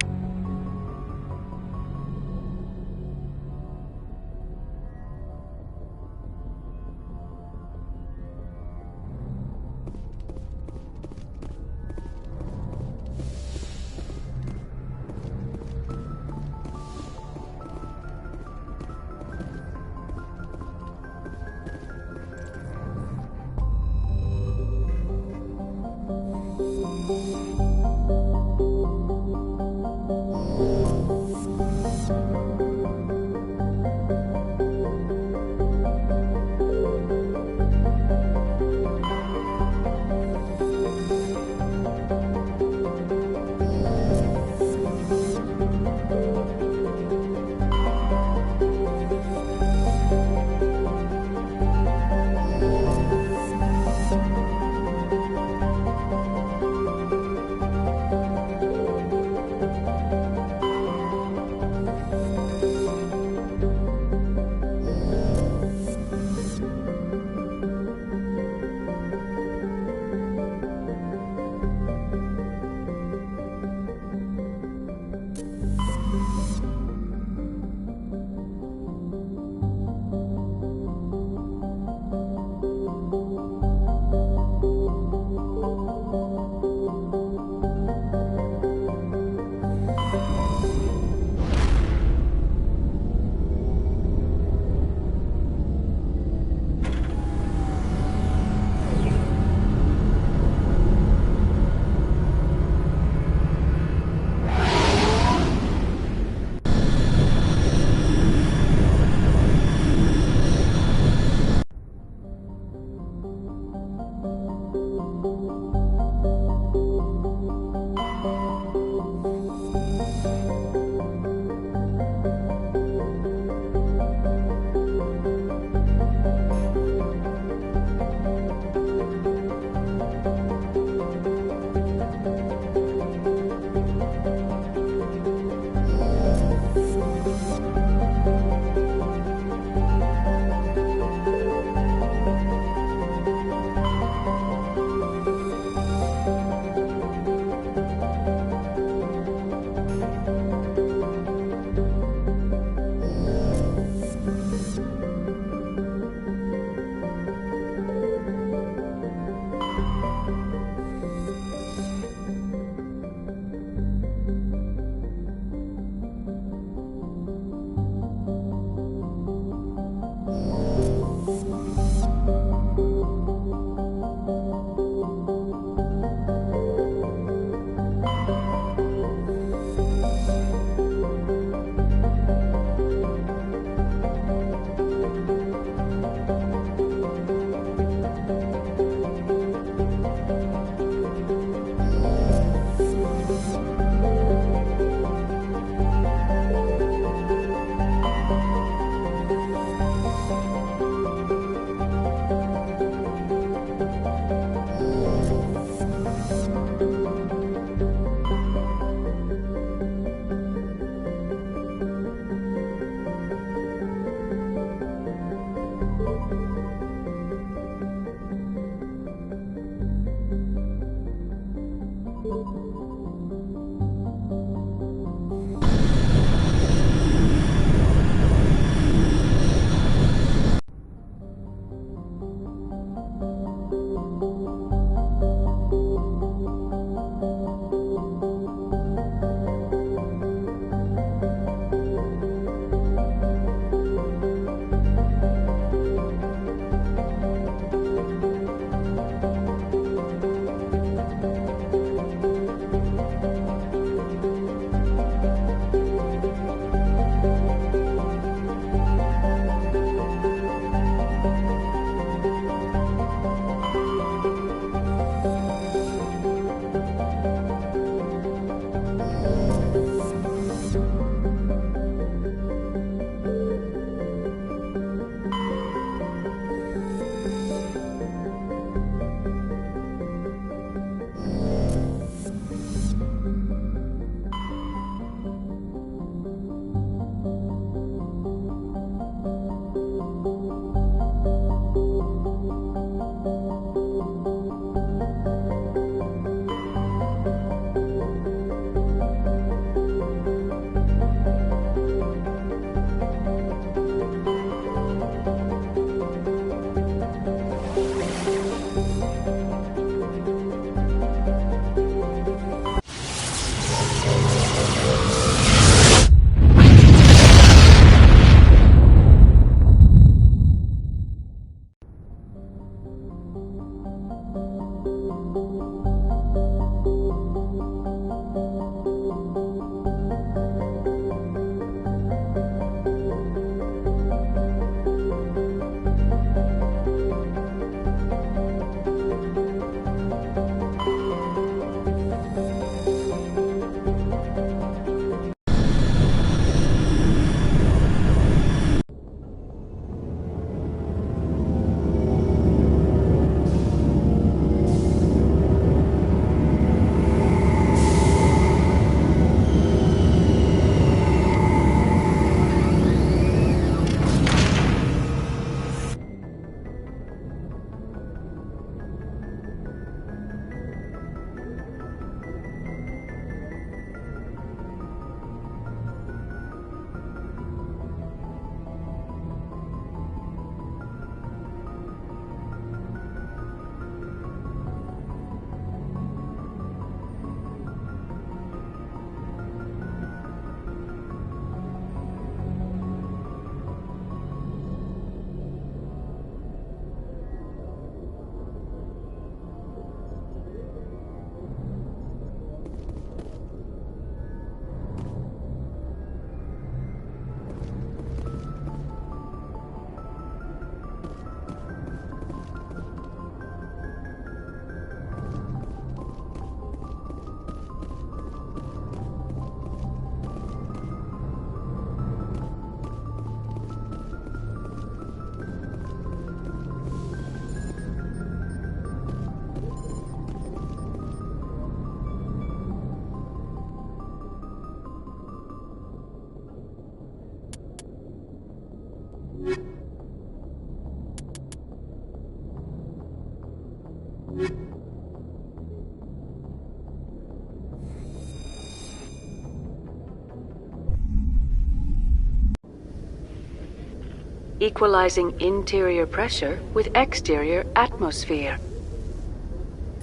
equalizing interior pressure with exterior atmosphere.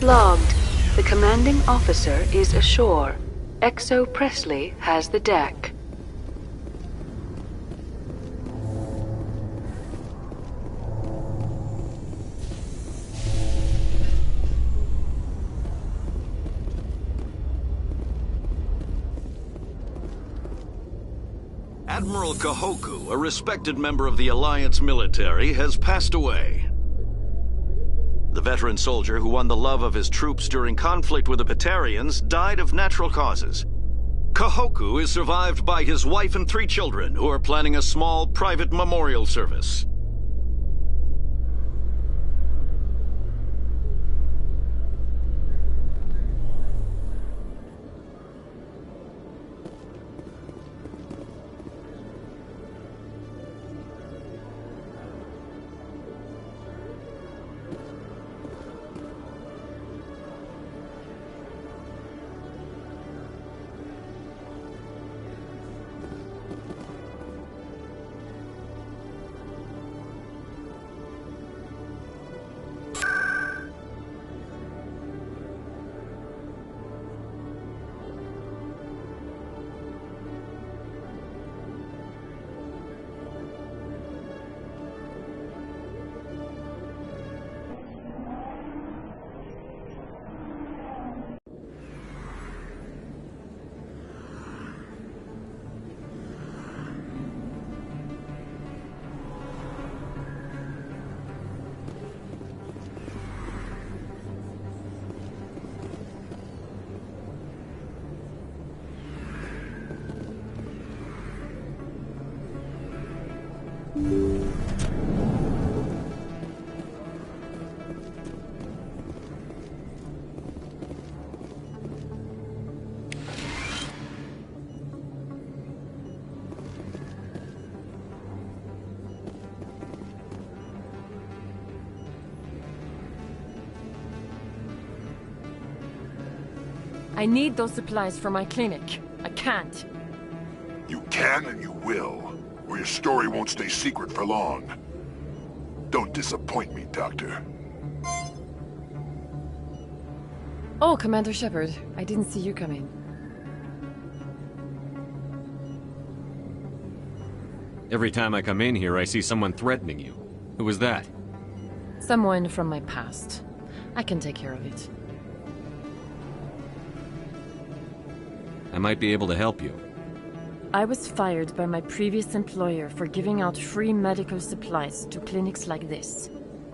Logged. The commanding officer is ashore. Exo Presley has the deck. Admiral Kahoku, a respected member of the Alliance military, has passed away. The veteran soldier who won the love of his troops during conflict with the Batarians died of natural causes. Kahoku is survived by his wife and 3 children, who are planning a small private memorial service. I need those supplies for my clinic. I can't. You can and you will, or your story won't stay secret for long. Don't disappoint me, Doctor. Oh, Commander Shepard. I didn't see you come in. Every time I come in here, I see someone threatening you. Who was that? Someone from my past. I can take care of it. I might be able to help you. I was fired by my previous employer for giving out free medical supplies to clinics like this.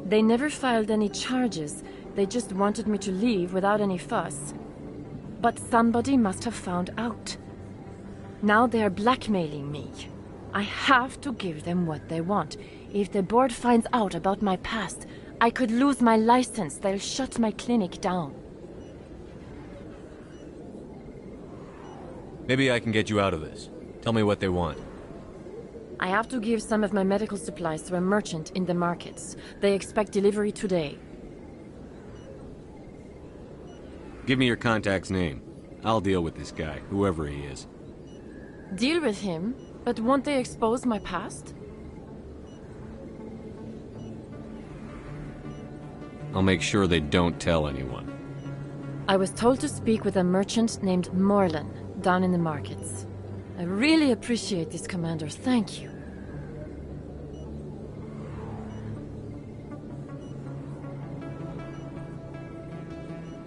They never filed any charges, they just wanted me to leave without any fuss. But somebody must have found out. Now they are blackmailing me. I have to give them what they want. If the board finds out about my past, I could lose my license. They'll shut my clinic down. Maybe I can get you out of this. Tell me what they want. I have to give some of my medical supplies to a merchant in the markets. They expect delivery today. Give me your contact's name. I'll deal with this guy, whoever he is. Deal with him? But won't they expose my past? I'll make sure they don't tell anyone. I was told to speak with a merchant named Morlan, down in the markets. I really appreciate this, Commander. Thank you.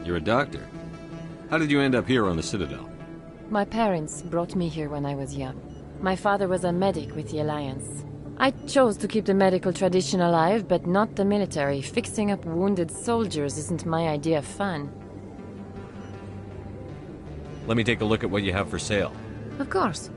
You're a doctor. How did you end up here on the Citadel? My parents brought me here when I was young. My father was a medic with the Alliance. I chose to keep the medical tradition alive, but not the military. Fixing up wounded soldiers isn't my idea of fun. Let me take a look at what you have for sale. Of course.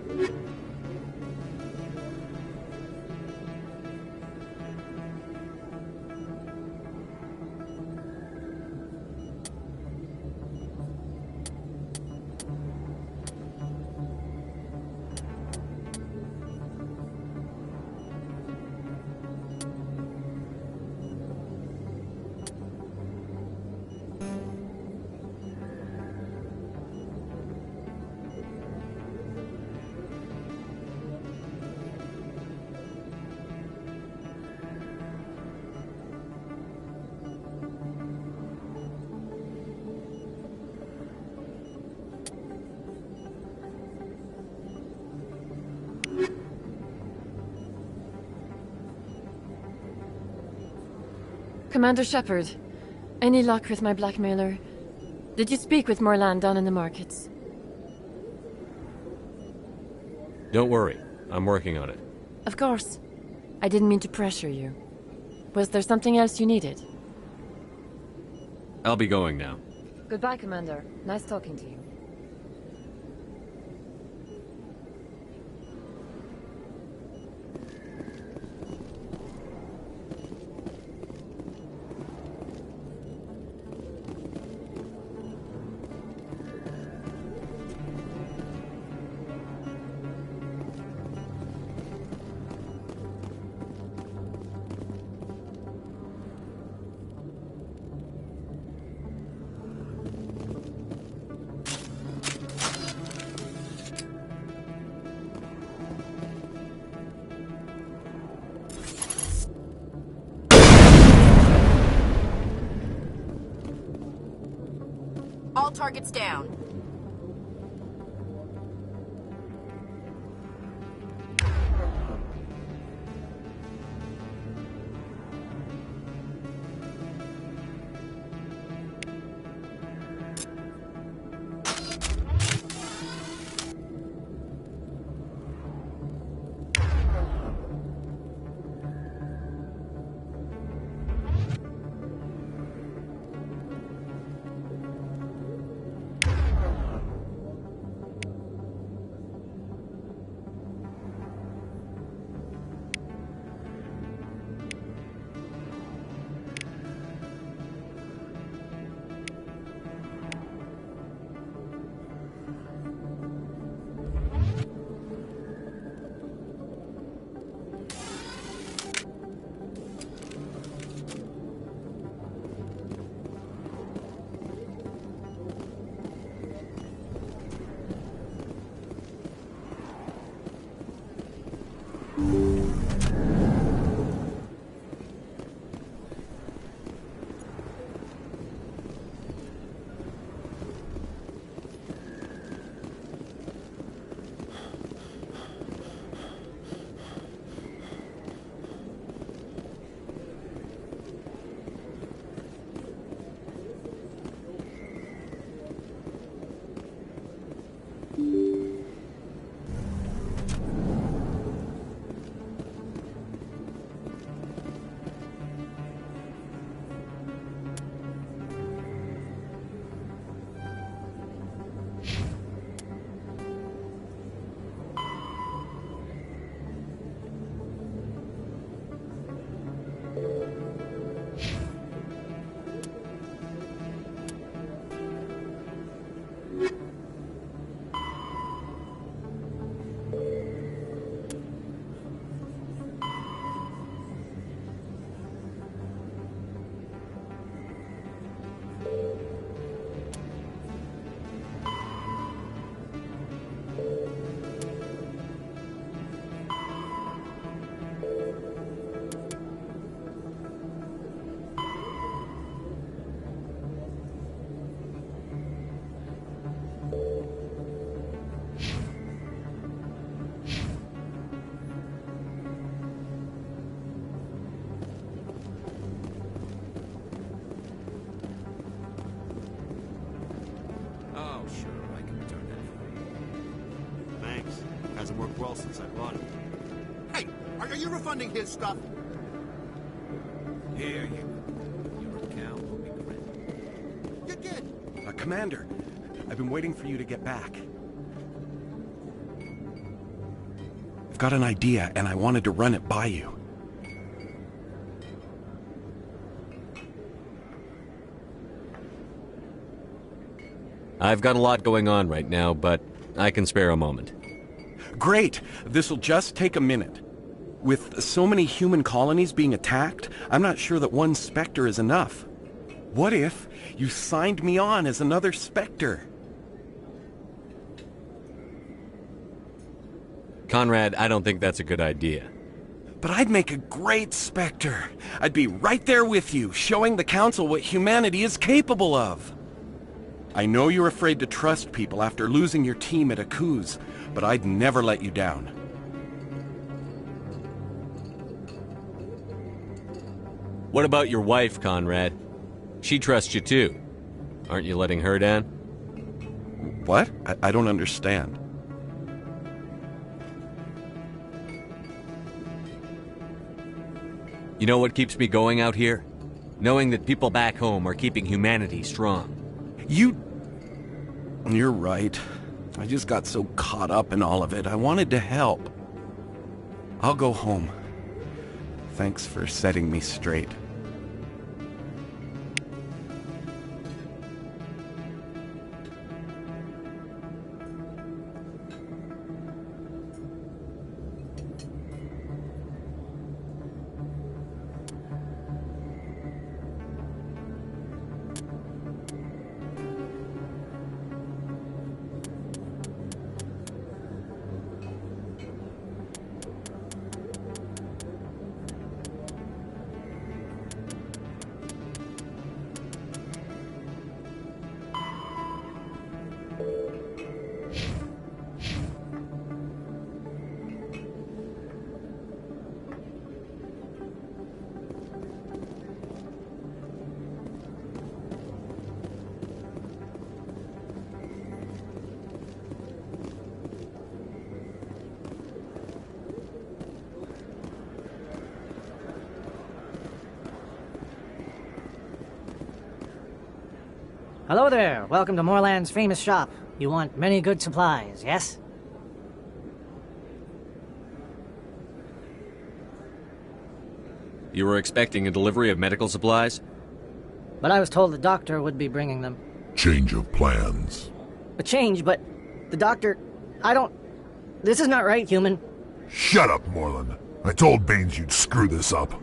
Commander Shepard, any luck with my blackmailer? Did you speak with Morlan down in the markets? Don't worry. I'm working on it. Of course. I didn't mean to pressure you. Was there something else you needed? I'll be going now. Goodbye, Commander. Nice talking to you. All targets down. Hasn't worked well since I bought it. Hey, are you refunding his stuff? Here, your account will be credited. You did? Commander, I've been waiting for you to get back. I've got an idea, and I wanted to run it by you. I've got a lot going on right now, but I can spare a moment. Great! This'll just take a minute. With so many human colonies being attacked, I'm not sure that one Spectre is enough. What if you signed me on as another Spectre? Conrad, I don't think that's a good idea. But I'd make a great Spectre. I'd be right there with you, showing the Council what humanity is capable of. I know you're afraid to trust people after losing your team at Akuz, but I'd never let you down. What about your wife, Conrad? She trusts you too. Aren't you letting her down? What? I don't understand. You know what keeps me going out here? Knowing that people back home are keeping humanity strong. You're right. I just got so caught up in all of it. I wanted to help. I'll go home. Thanks for setting me straight. Hello there. Welcome to Moorland's famous shop. You want many good supplies, yes? You were expecting a delivery of medical supplies? But I was told the doctor would be bringing them. Change of plans. A change, but the doctor... This is not right, human. Shut up, Moorland. I told Baines you'd screw this up.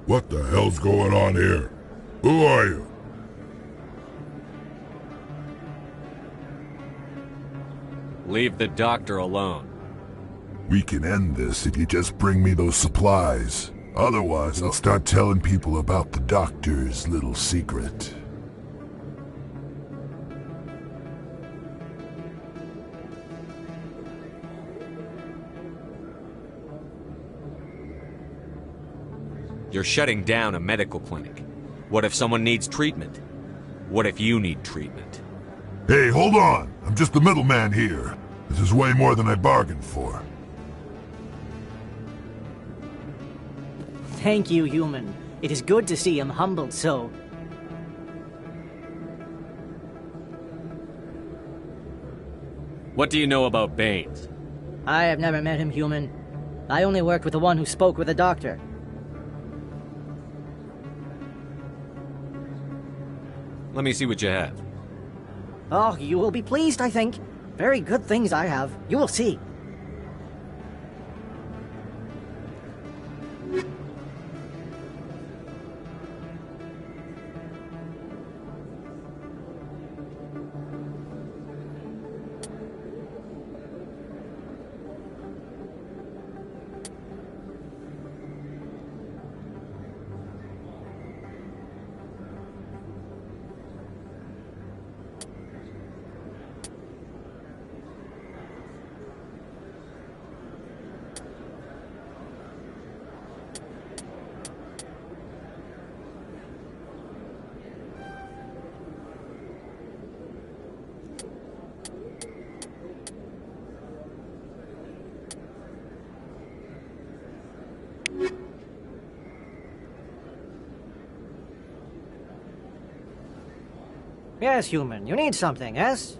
What the hell's going on here? Who are you? Leave the doctor alone. We can end this if you just bring me those supplies. Otherwise, I'll start telling people about the doctor's little secret. You're shutting down a medical clinic. What if someone needs treatment? What if you need treatment? Hey, hold on! I'm just the middleman here. This is way more than I bargained for. Thank you, human. It is good to see him humbled so. What do you know about Baines? I have never met him, human. I only worked with the one who spoke with the doctor. Let me see what you have. Oh, you will be pleased, I think. Very good things I have. You will see. Yes, human. You need something, yes?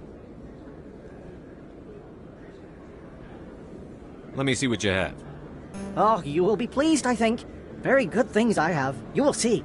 Let me see what you have. Oh, you will be pleased, I think. Very good things I have. You will see.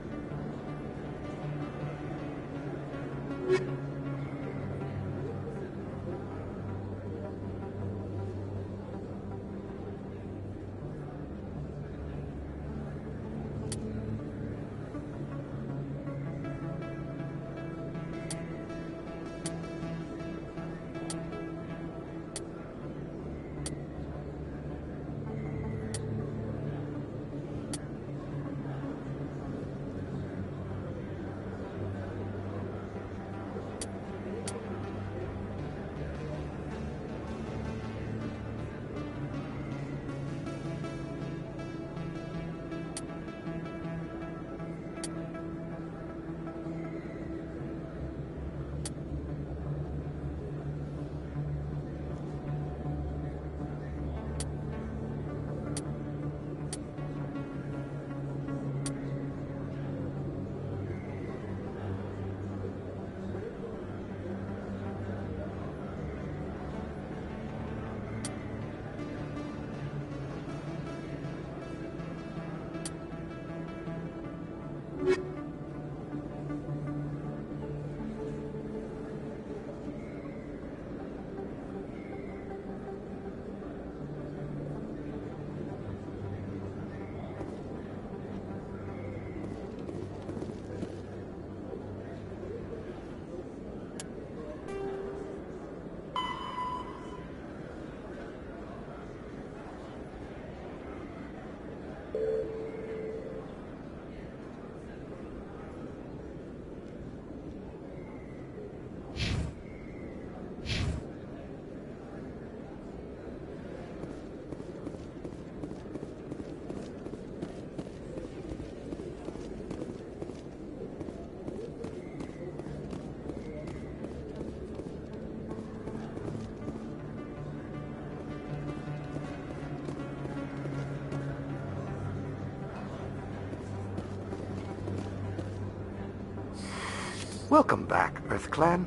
Welcome back, EarthClan.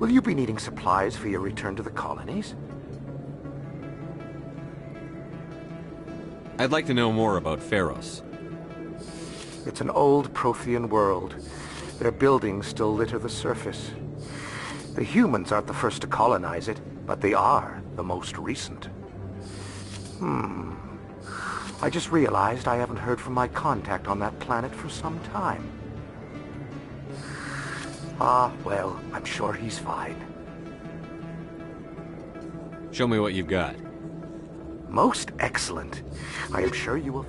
Will you be needing supplies for your return to the colonies? I'd like to know more about Pharos. It's an old Prothean world. Their buildings still litter the surface. The humans aren't the first to colonize it, but they are the most recent. I just realized I haven't heard from my contact on that planet for some time. Well, I'm sure he's fine. Show me what you've got. Most excellent. I am sure you will...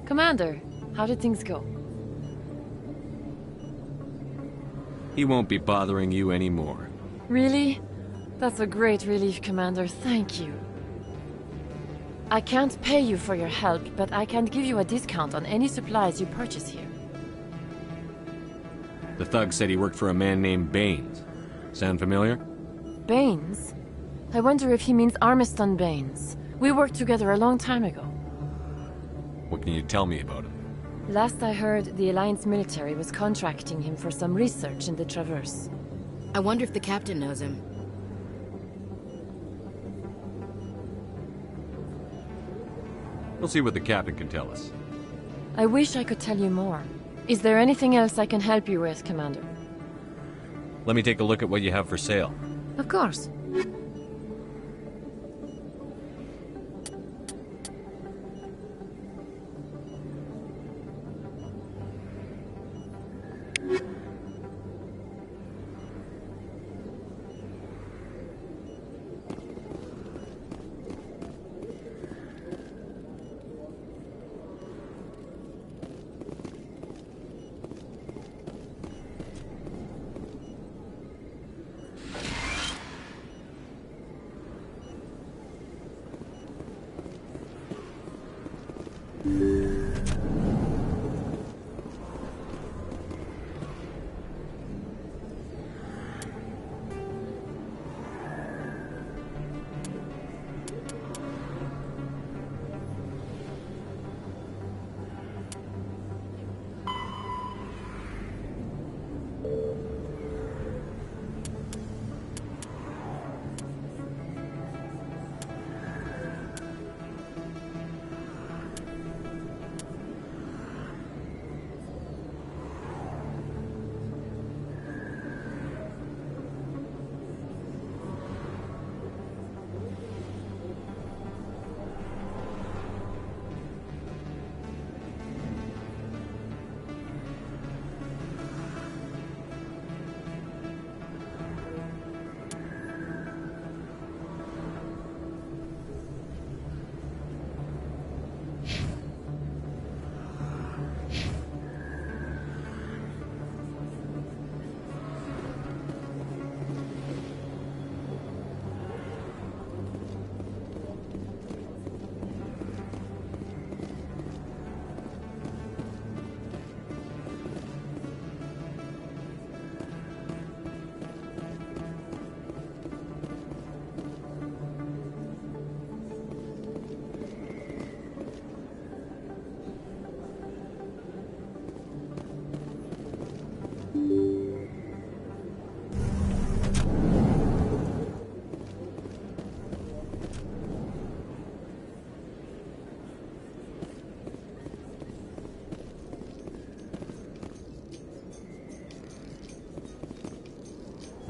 Commander, how did things go? He won't be bothering you anymore. Really? That's a great relief, Commander. Thank you. I can't pay you for your help, but I can give you a discount on any supplies you purchase here. The thug said he worked for a man named Baines. Sound familiar? Baines? I wonder if he means Armiston Baines. We worked together a long time ago. What can you tell me about him? Last I heard, the Alliance military was contracting him for some research in the Traverse. I wonder if the captain knows him. We'll see what the captain can tell us. I wish I could tell you more. Is there anything else I can help you with, Commander? Let me take a look at what you have for sale. Of course.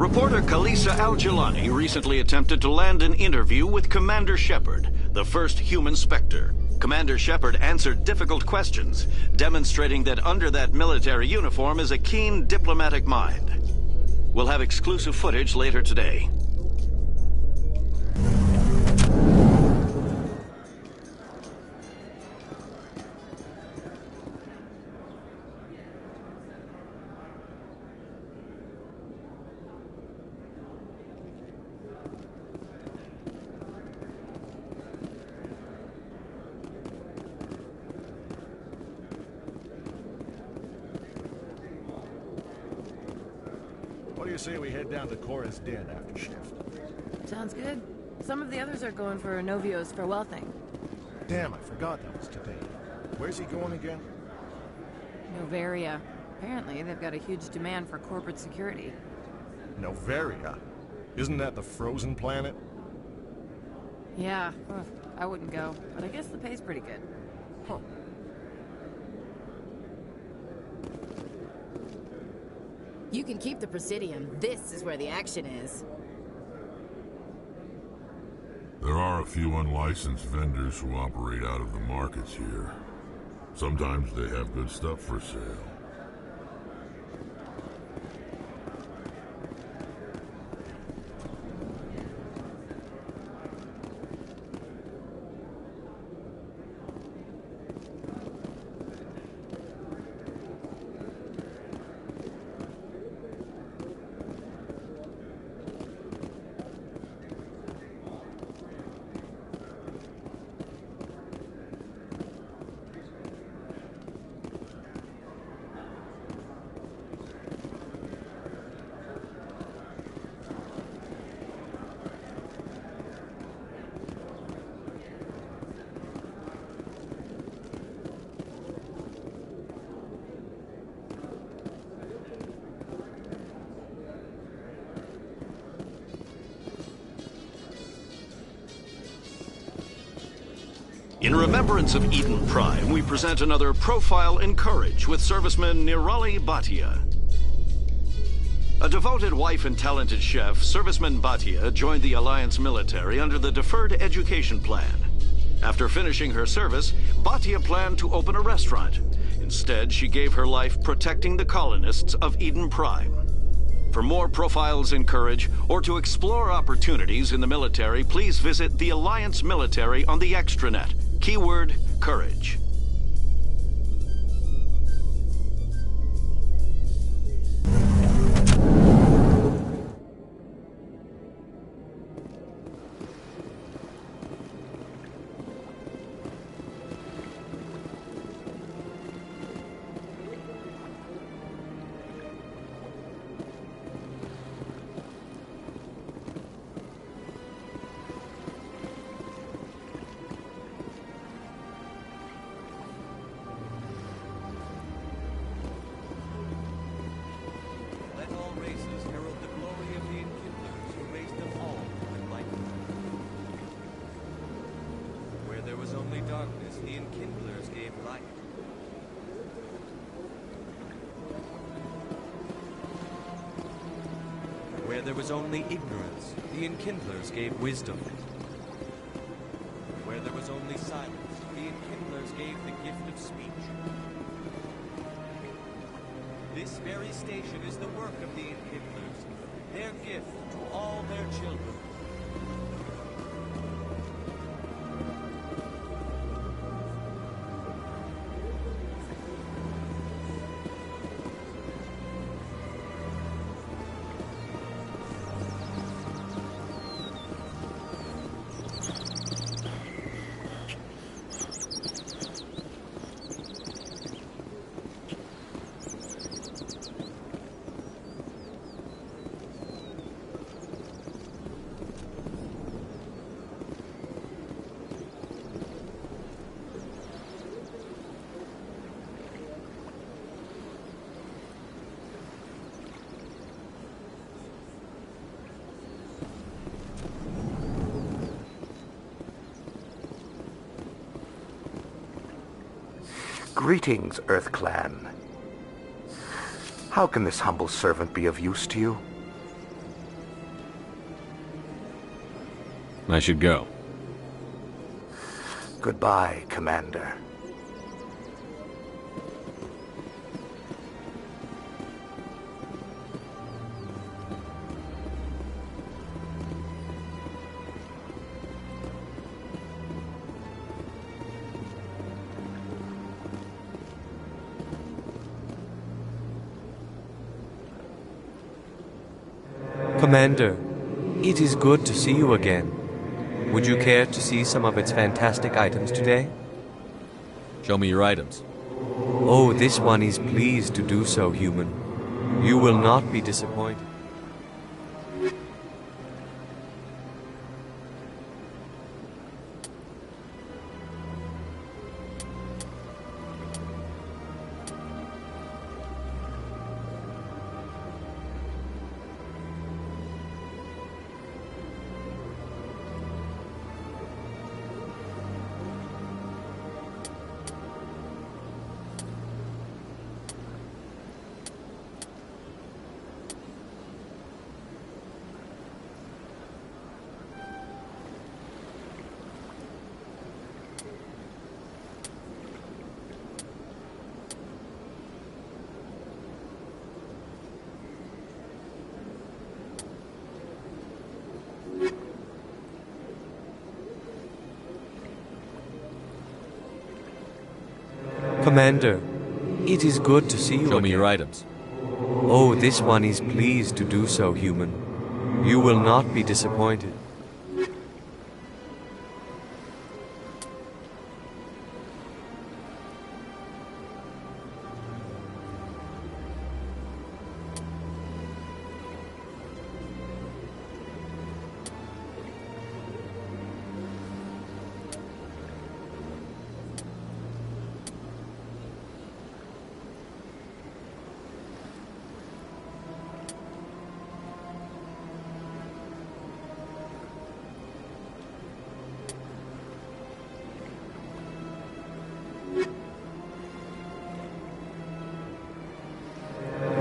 Reporter Kalisa Al-Jilani recently attempted to land an interview with Commander Shepard, the first human Spectre. Commander Shepard answered difficult questions, demonstrating that under that military uniform is a keen diplomatic mind. We'll have exclusive footage later today. What do you say we head down to Cora's Den after shift? Sounds good. Some of the others are going for Novio's farewell thing. Damn, I forgot that was today. Where's he going again? Novaria. Apparently, they've got a huge demand for corporate security. Novaria? Isn't that the frozen planet? Yeah, ugh, I wouldn't go, but I guess the pay's pretty good. Huh. You can keep the Presidium. This is where the action is. There are a few unlicensed vendors who operate out of the markets here. Sometimes they have good stuff for sale. In remembrance of Eden Prime, we present another Profile in Courage with serviceman Nirali Bhatia. A devoted wife and talented chef, serviceman Bhatia joined the Alliance military under the Deferred Education Plan. After finishing her service, Bhatia planned to open a restaurant. Instead, she gave her life protecting the colonists of Eden Prime. For more Profiles in Courage, or to explore opportunities in the military, please visit the Alliance military on the extranet. Keyword, Courage. Where there was only ignorance, the Enkindlers gave wisdom. Where there was only silence, the Enkindlers gave the gift of speech. This very station is the work of the Enkindlers, their gift to all their children. Greetings, Earth Clan. How can this humble servant be of use to you? I should go. Goodbye, Commander. Commander, it is good to see you again. Would you care to see some of its fantastic items today? Show me your items. Oh, this one is pleased to do so, human. You will not be disappointed. Commander, it is good to see you again. Show me your items. Oh, this one is pleased to do so, human. You will not be disappointed.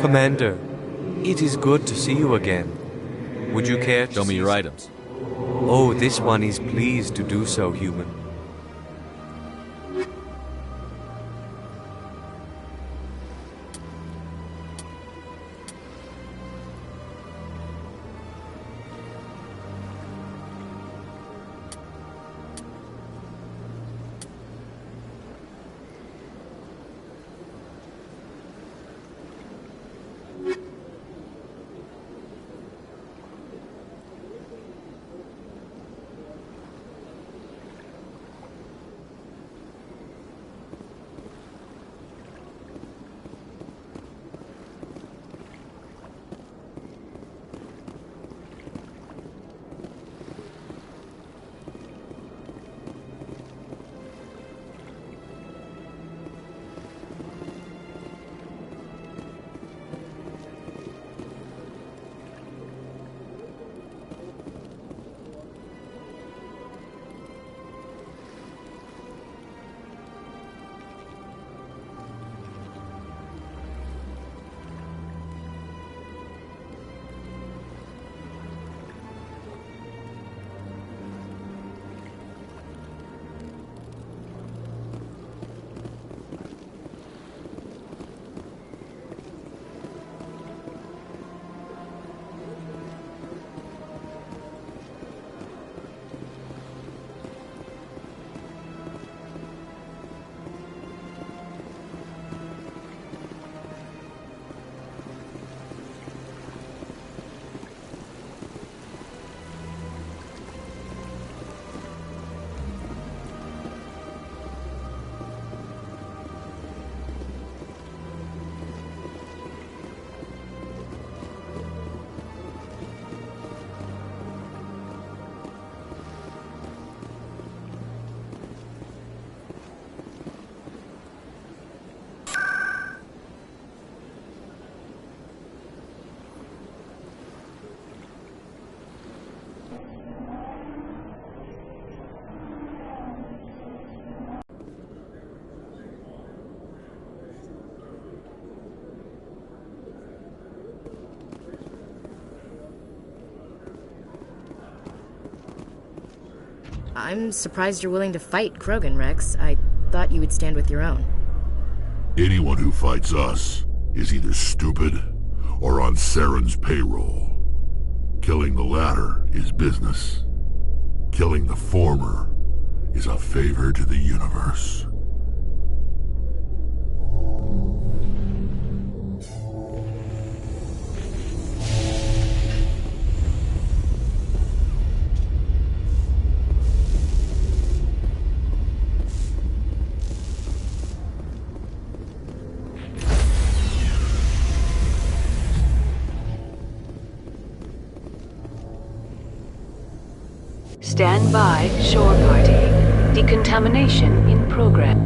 Commander, it is good to see you again. Would you care to show me your items? Oh, this one is pleased to do so, human. I'm surprised you're willing to fight Krogan, Rex. I thought you would stand with your own. Anyone who fights us is either stupid or on Saren's payroll. Killing the latter is business. Killing the former is a favor to the universe. Stand by, shore party. Decontamination in progress.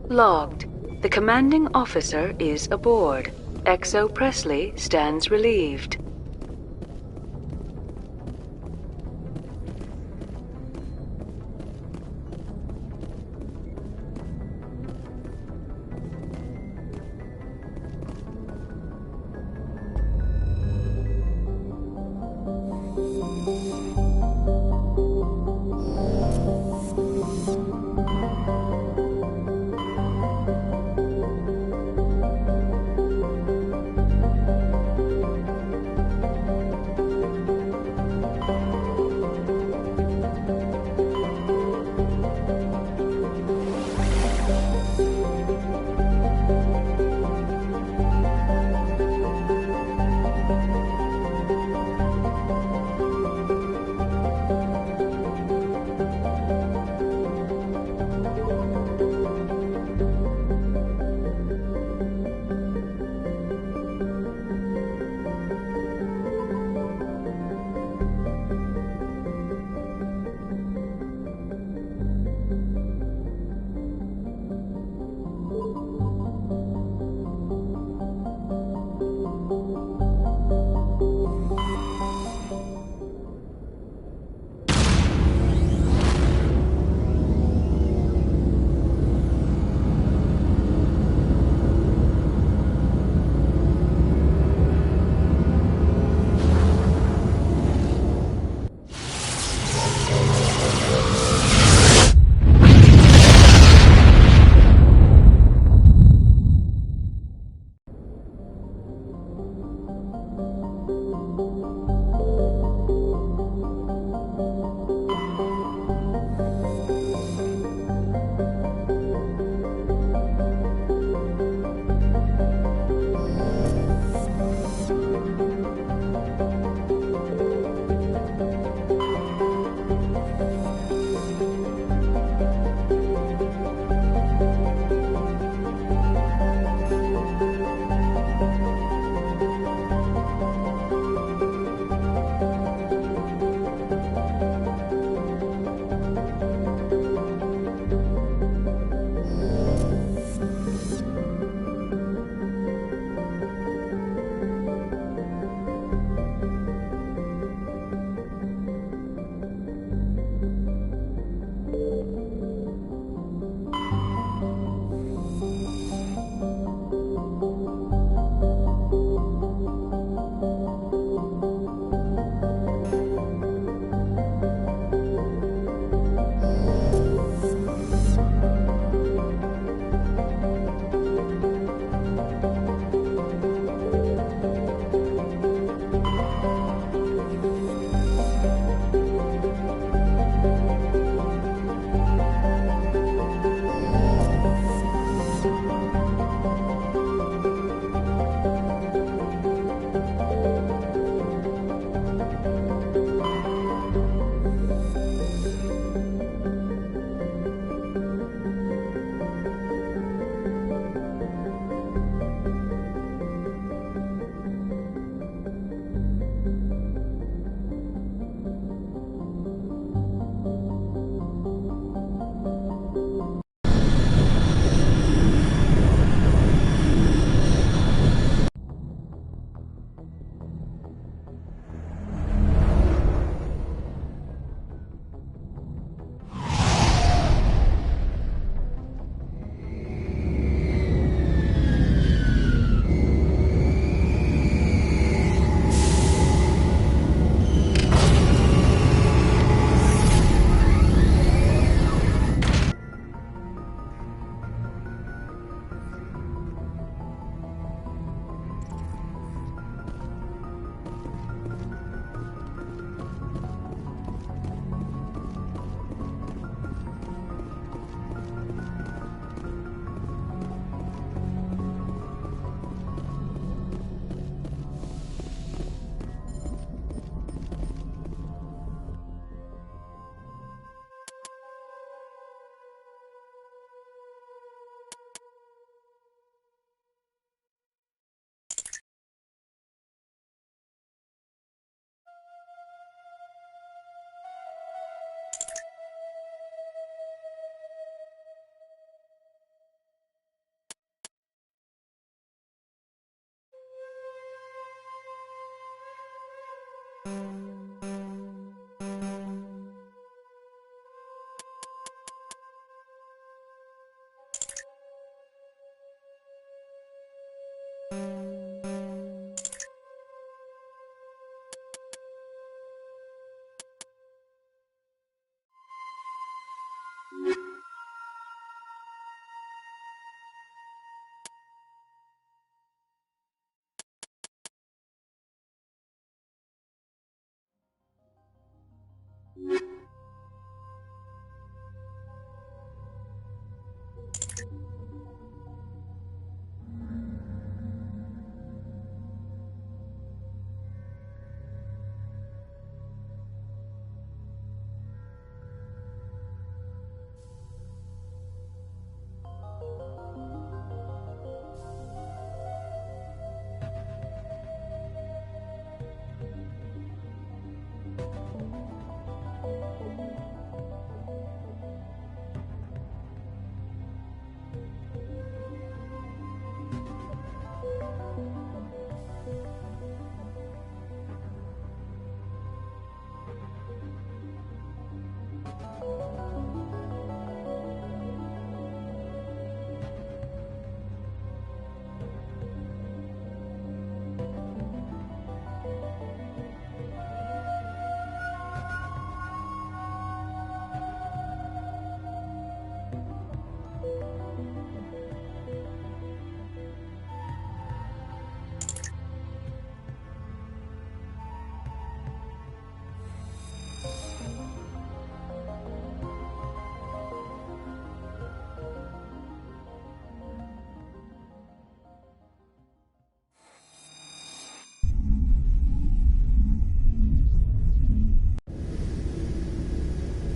Logged. The commanding officer is aboard. XO Presley stands relieved.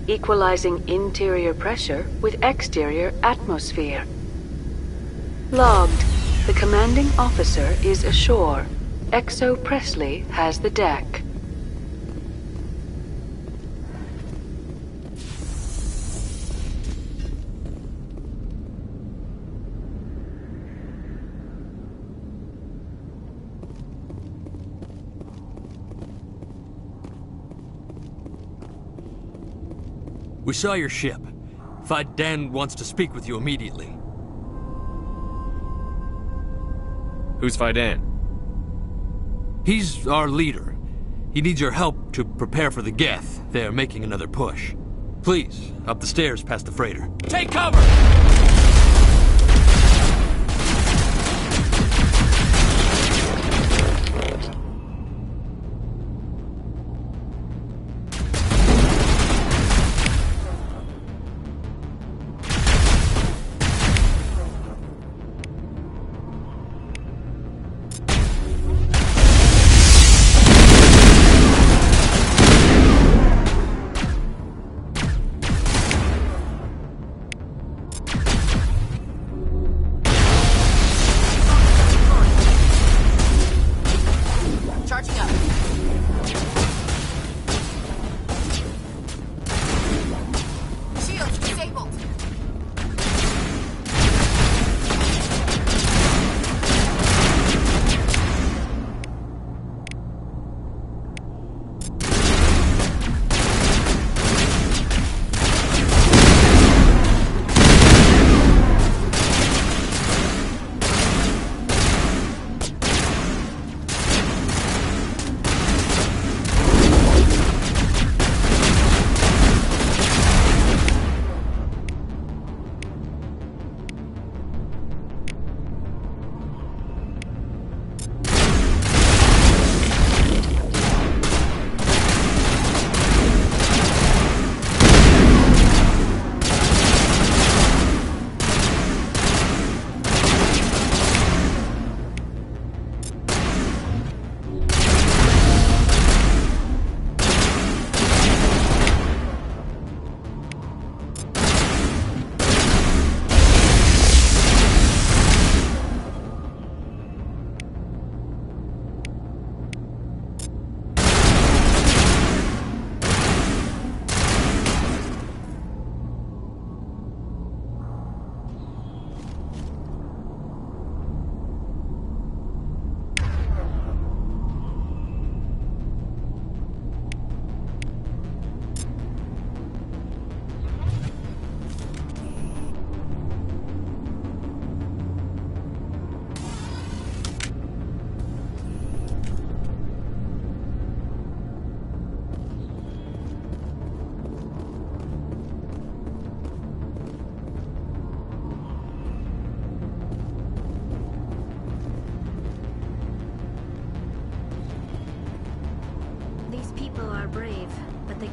Equalizing interior pressure with exterior atmosphere. Logged. The commanding officer is ashore. XO Presley has the deck. We saw your ship. Dan wants to speak with you immediately. Who's Dan? He's our leader. He needs your help to prepare for the Geth. They're making another push. Please, up the stairs past the freighter. Take cover!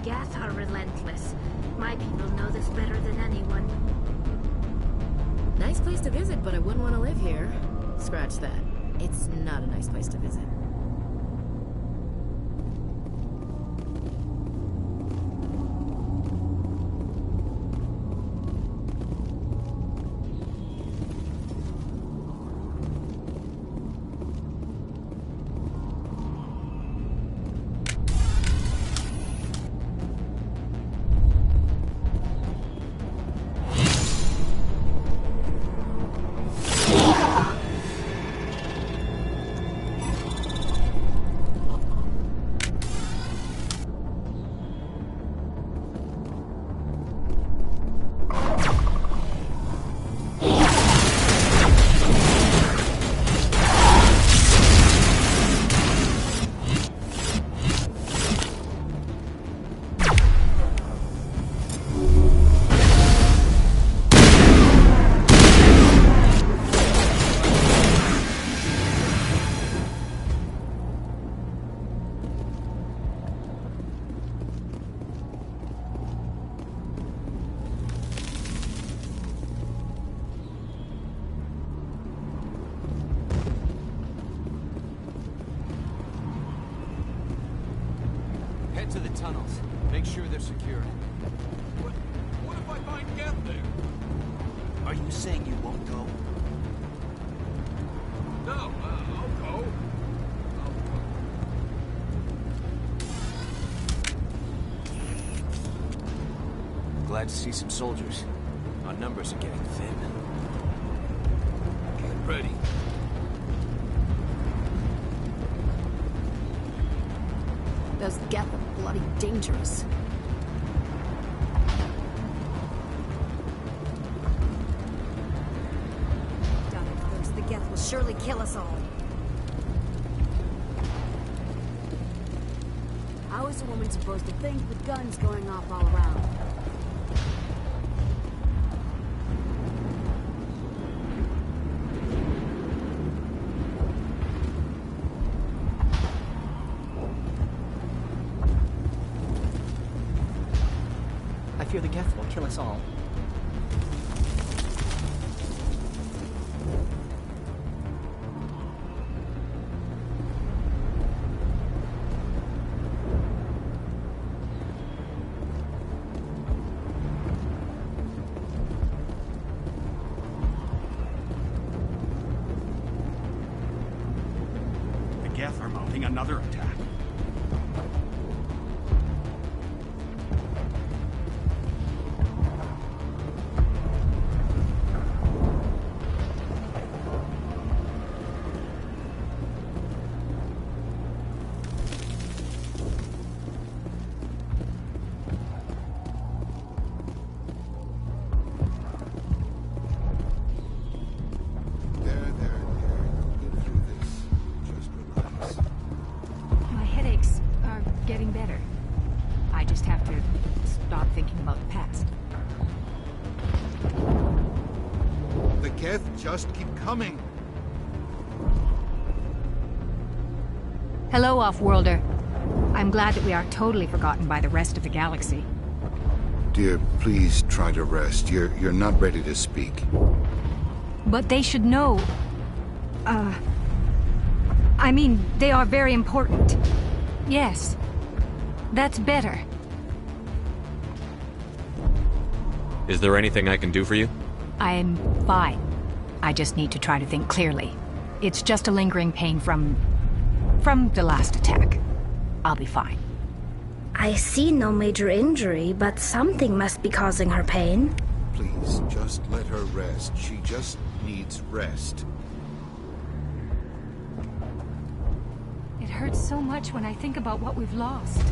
Geth are relentless. My people know this better than anyone. Nice place to visit, but I wouldn't want to live here. Scratch that. It's not a nice place to visit. To the tunnels. Make sure they're secure. What if I find Geth there? Are you saying you won't go? No, I'll go. Glad to see some soldiers. Our numbers are getting thin. Get ready. Those Geth are bloody dangerous. The Geth will surely kill us all. How is a woman supposed to think with guns going off all around? I fear the Geth will kill us all. The Geth are mounting another attack. My headaches are getting better. I just have to stop thinking about the past. The Geth just keep coming. Hello, Off-Worlder. I'm glad that we aren't totally forgotten by the rest of the galaxy. Dear, please try to rest. You're not ready to speak. But they should know... I mean, they are very important. Yes. That's better. Is there anything I can do for you? I'm fine. I just need to try to think clearly. It's just a lingering pain from the last attack. I'll be fine. I see no major injury, but something must be causing her pain. Please, just let her rest. She just needs rest. It hurts so much when I think about what we've lost.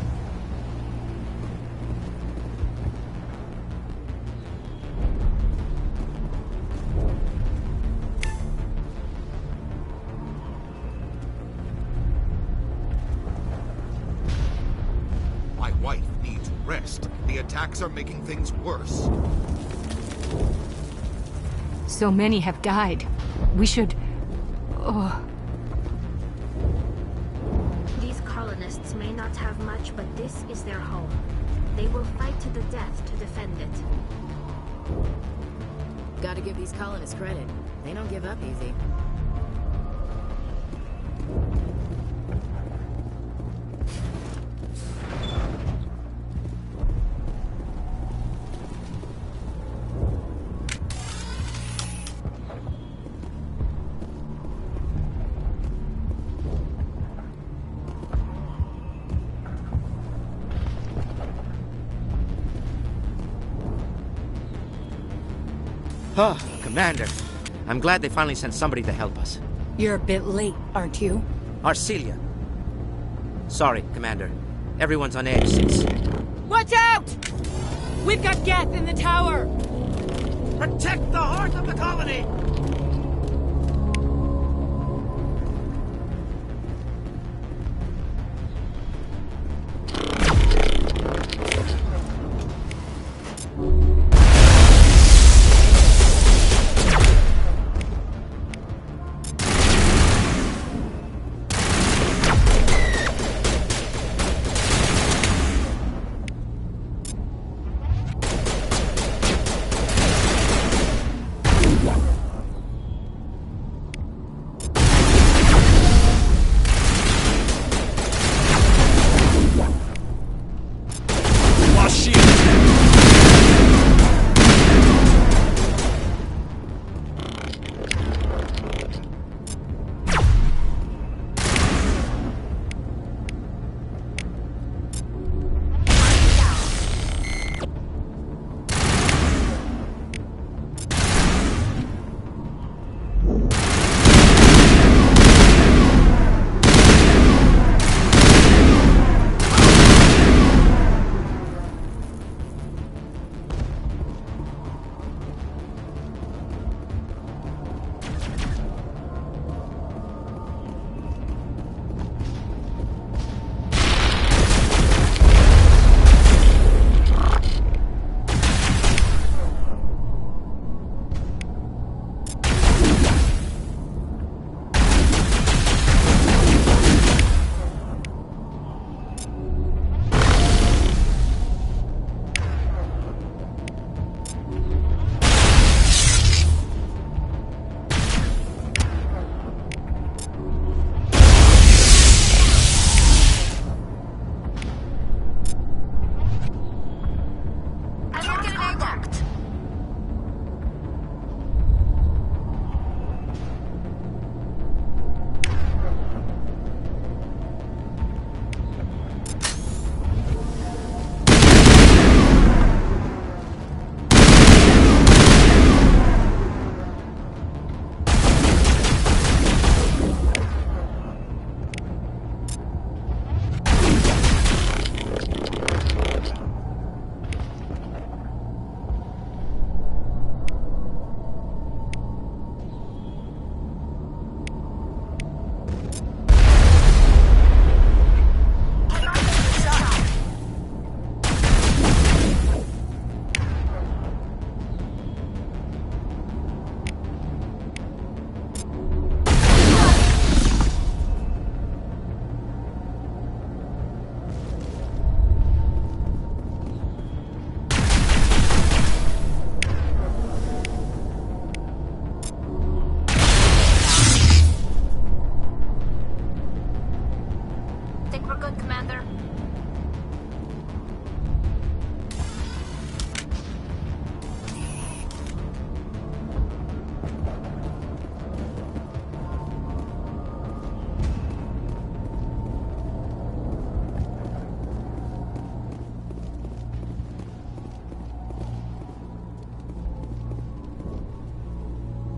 My wife needs rest. The attacks are making things worse. So many have died. We should... Oh... These colonists may not have much, but this is their home. They will fight to the death to defend it. Gotta give these colonists credit. They don't give up easy. Oh, Commander. I'm glad they finally sent somebody to help us. You're a bit late, aren't you? Arcelia. Sorry, Commander. Everyone's on edge since... Watch out! We've got Geth in the tower! Protect the heart of the colony!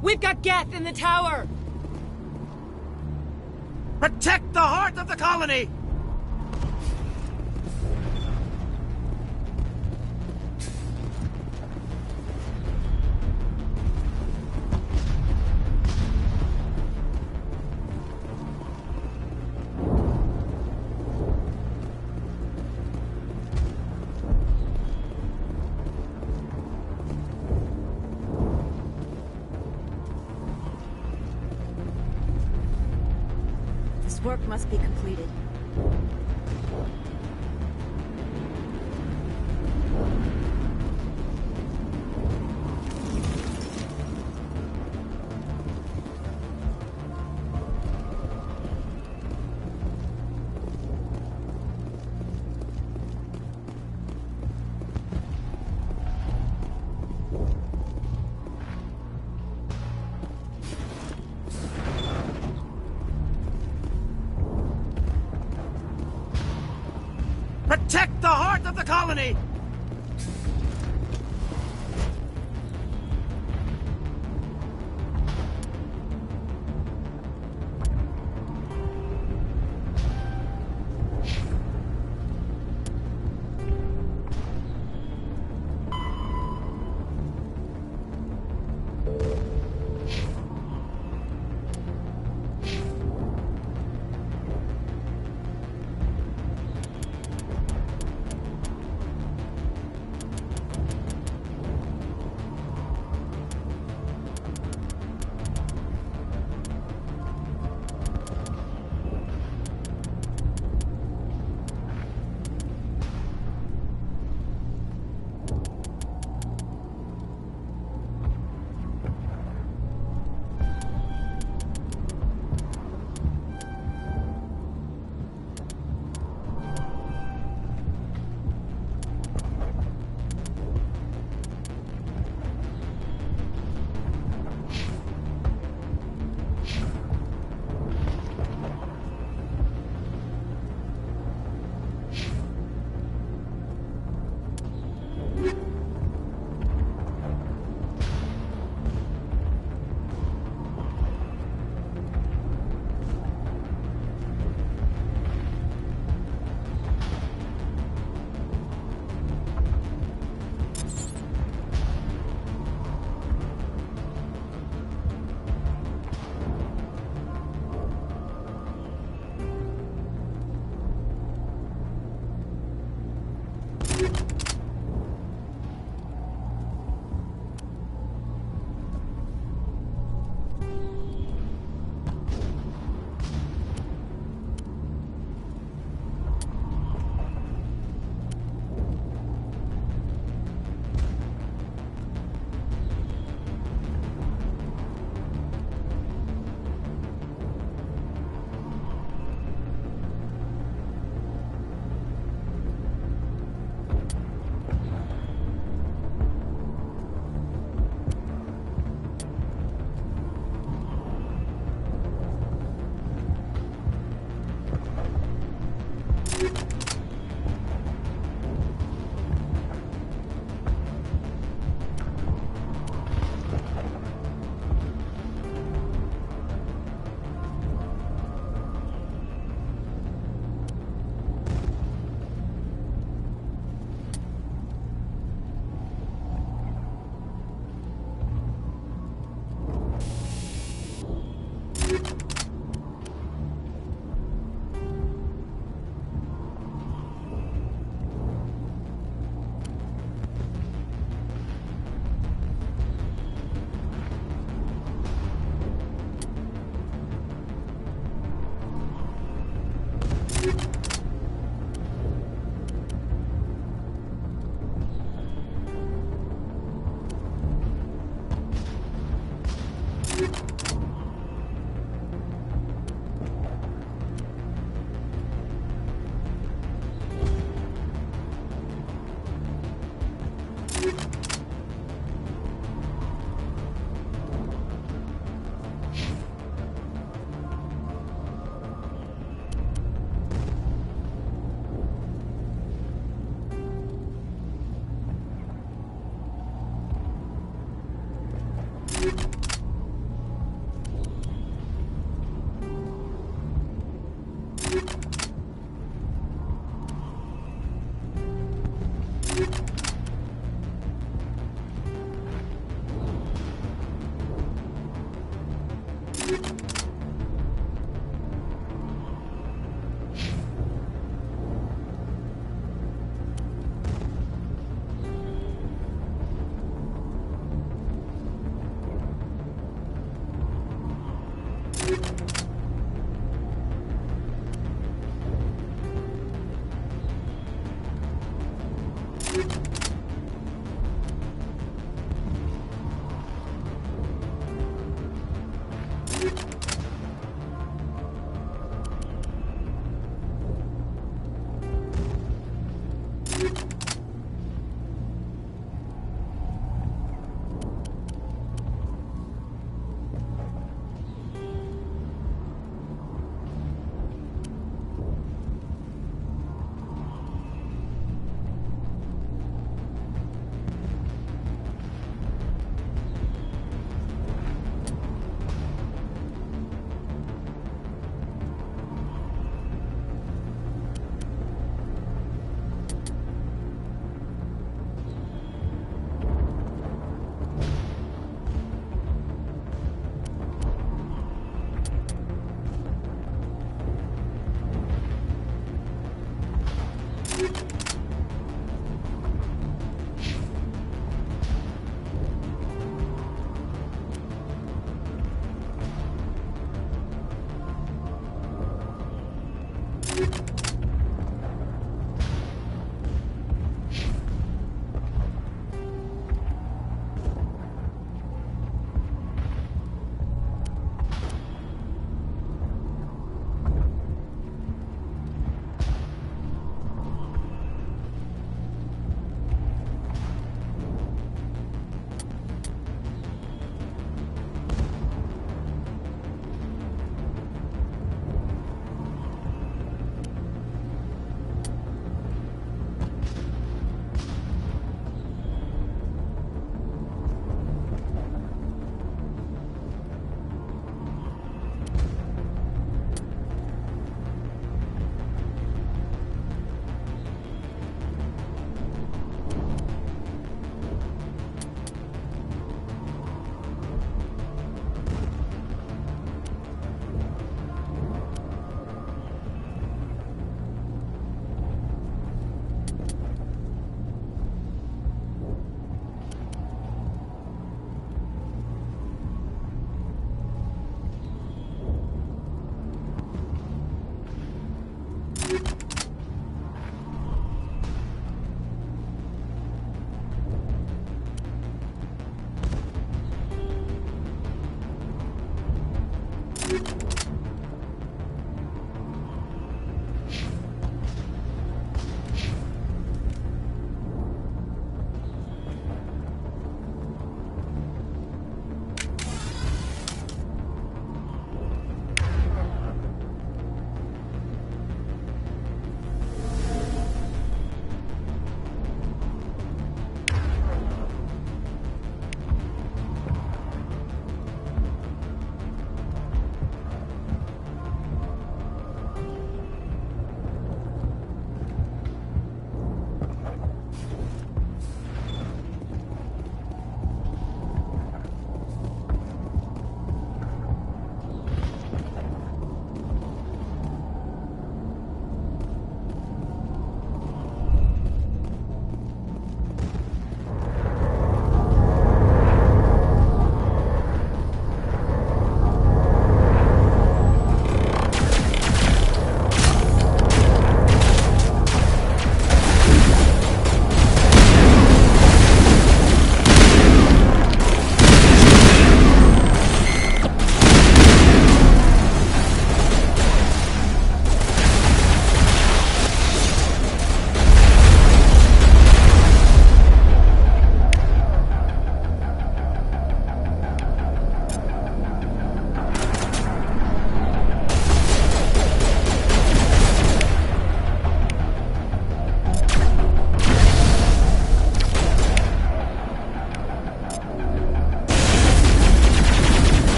We've got Geth in the tower! Protect the heart of the colony! This work must be completed. Protect the heart of the colony!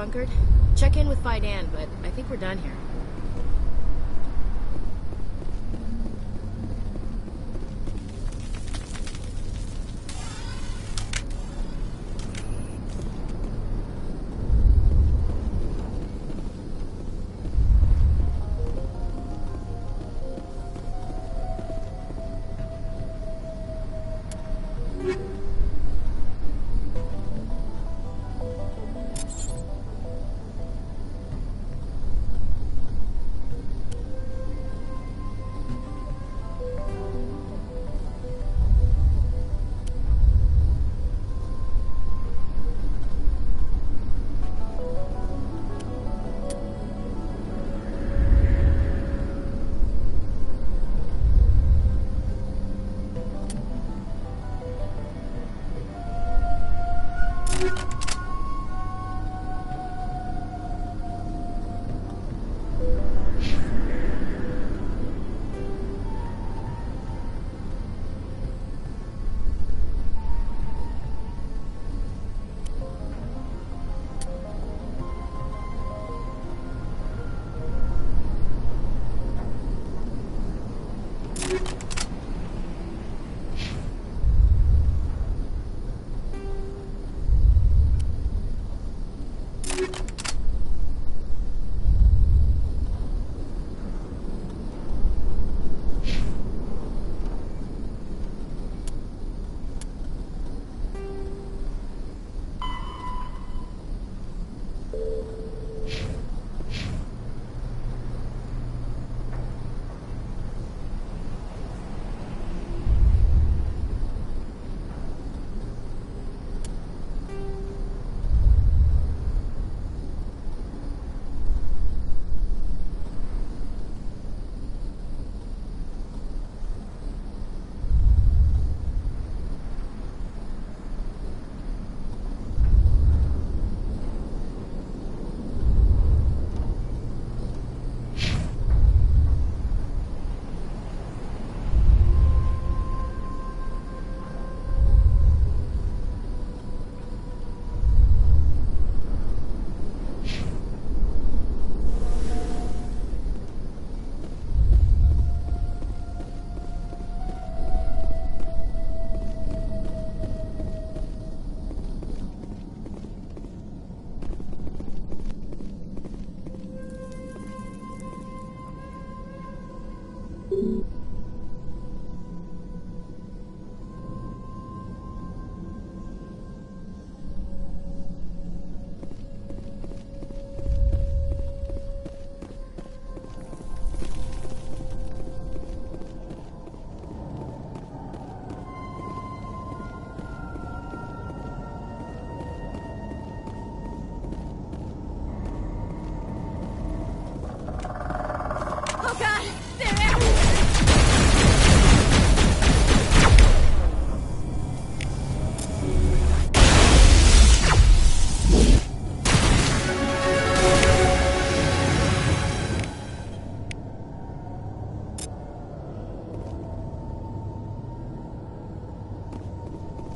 bunkered? Check in with Fidan, but I think we're done here.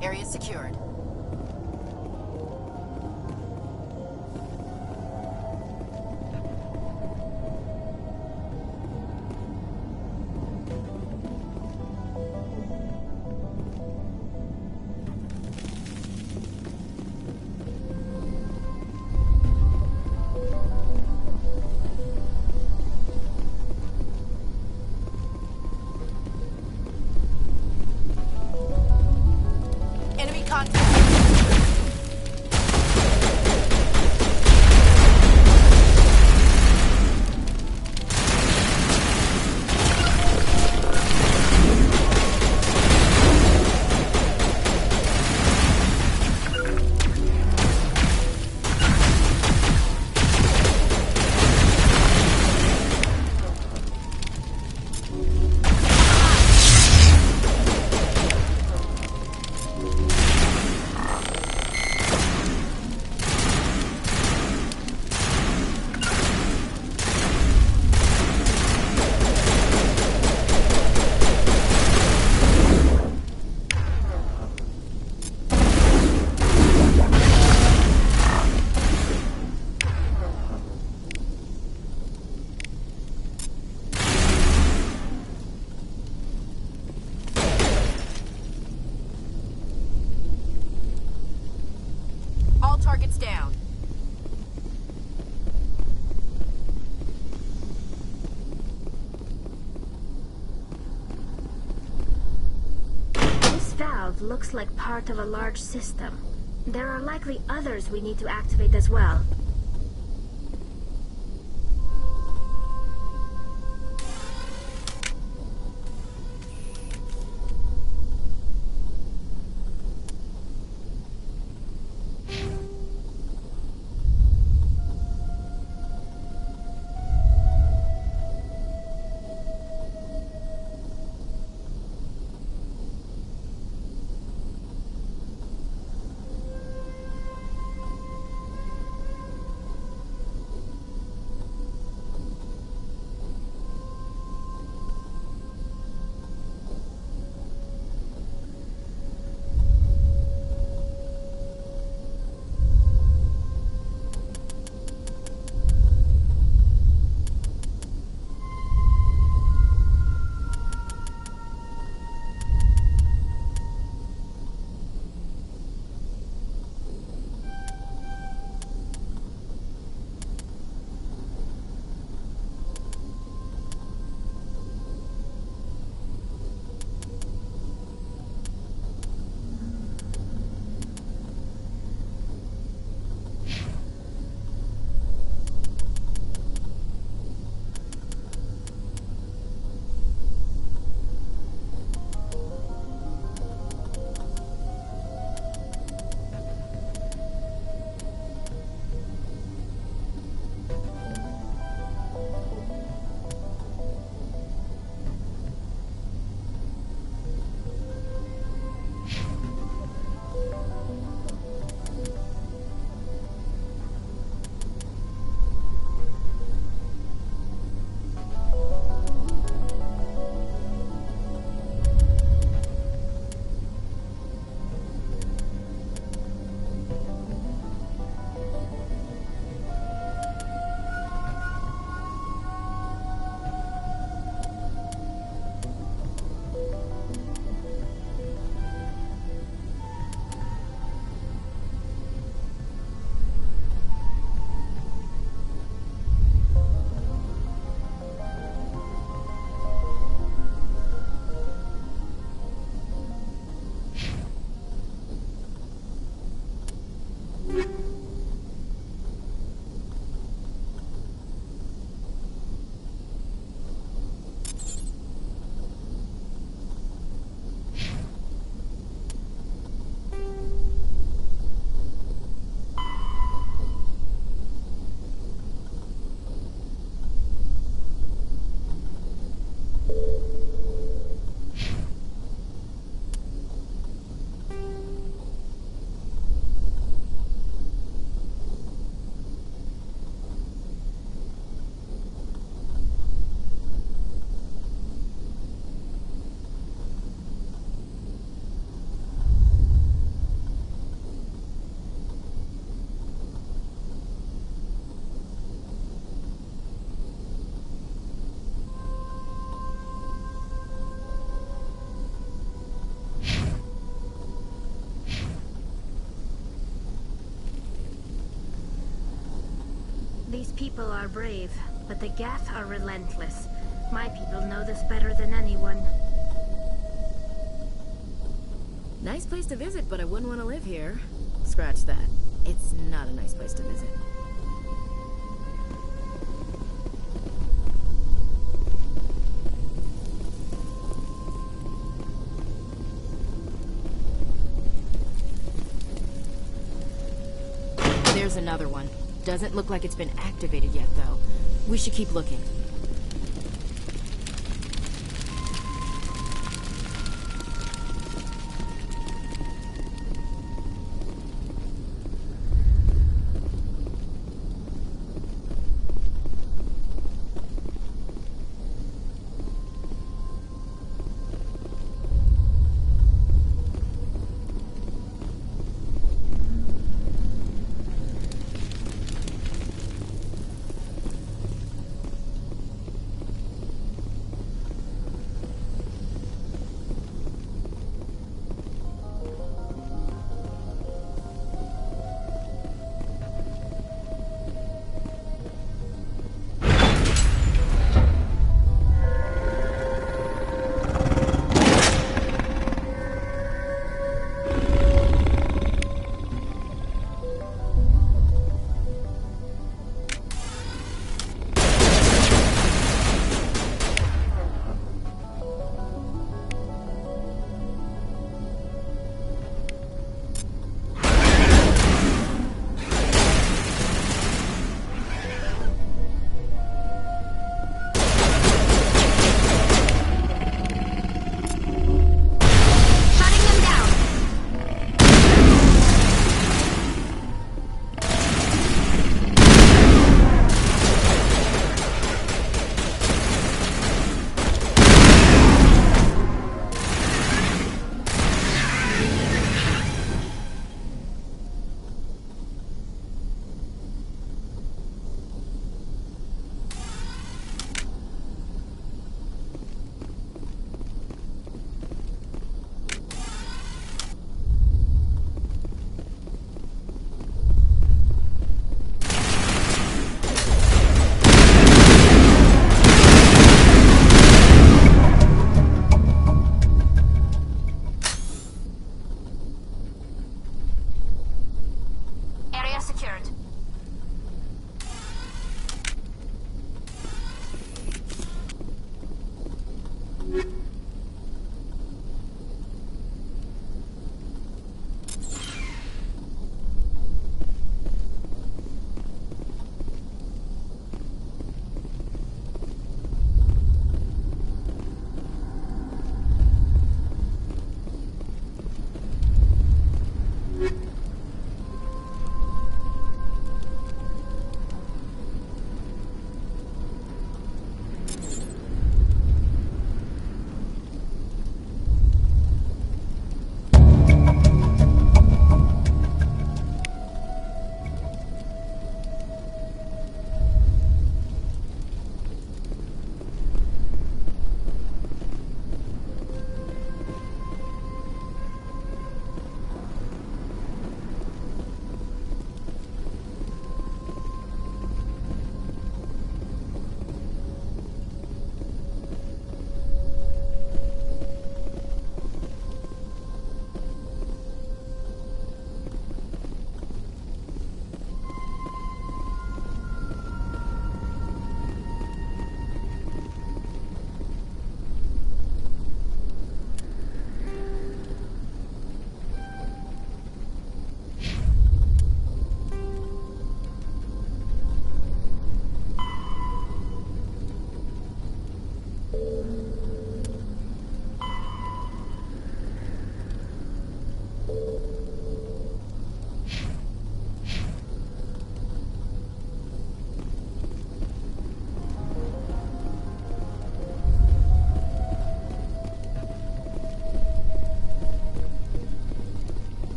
Area secured. Enemy contact. All targets down. This valve looks like part of a large system. There are likely others we need to activate as well. These people are brave, but the Geth are relentless. My people know this better than anyone. Nice place to visit, but I wouldn't want to live here. Scratch that. It's not a nice place to visit. There's another one. Doesn't look like it's been activated yet, though. We should keep looking.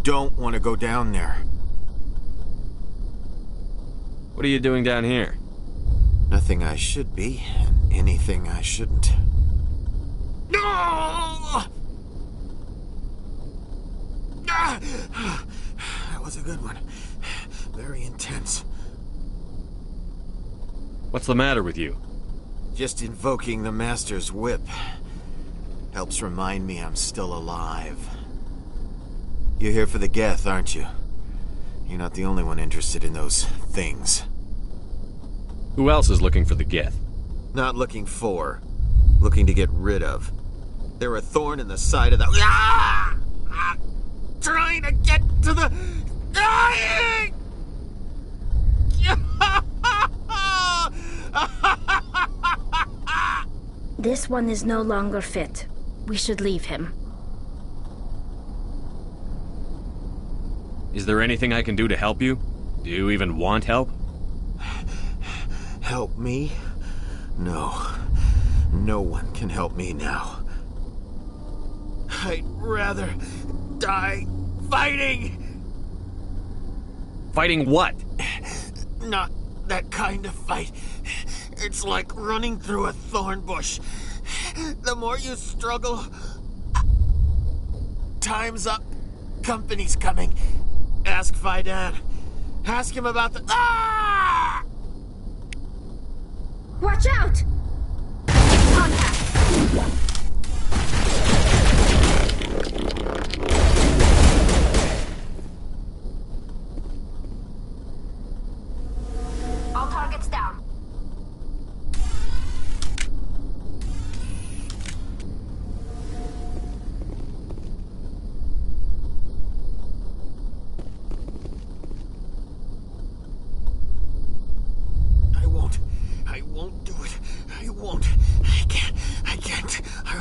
don't want to go down there. What are you doing down here? Nothing I should be, and anything I shouldn't. No! That was a good one. Very intense. What's the matter with you? Just invoking the Master's whip helps remind me I'm still alive. You're here for the Geth, aren't you? You're not the only one interested in those things. Who else is looking for the Geth? Not looking for. Looking to get rid of. They're a thorn in the side of the... Ah! Trying to get to the... Dying! This one is no longer fit. We should leave him. Is there anything I can do to help you? Do you even want help? Help me? No. No one can help me now. I'd rather die fighting! Fighting what? Not that kind of fight. It's like running through a thorn bush. The more you struggle... Time's up. Company's coming. Ask Faidan. Ask him about the... Ah! Watch out! Contact! All targets down. I won't do it. I won't. I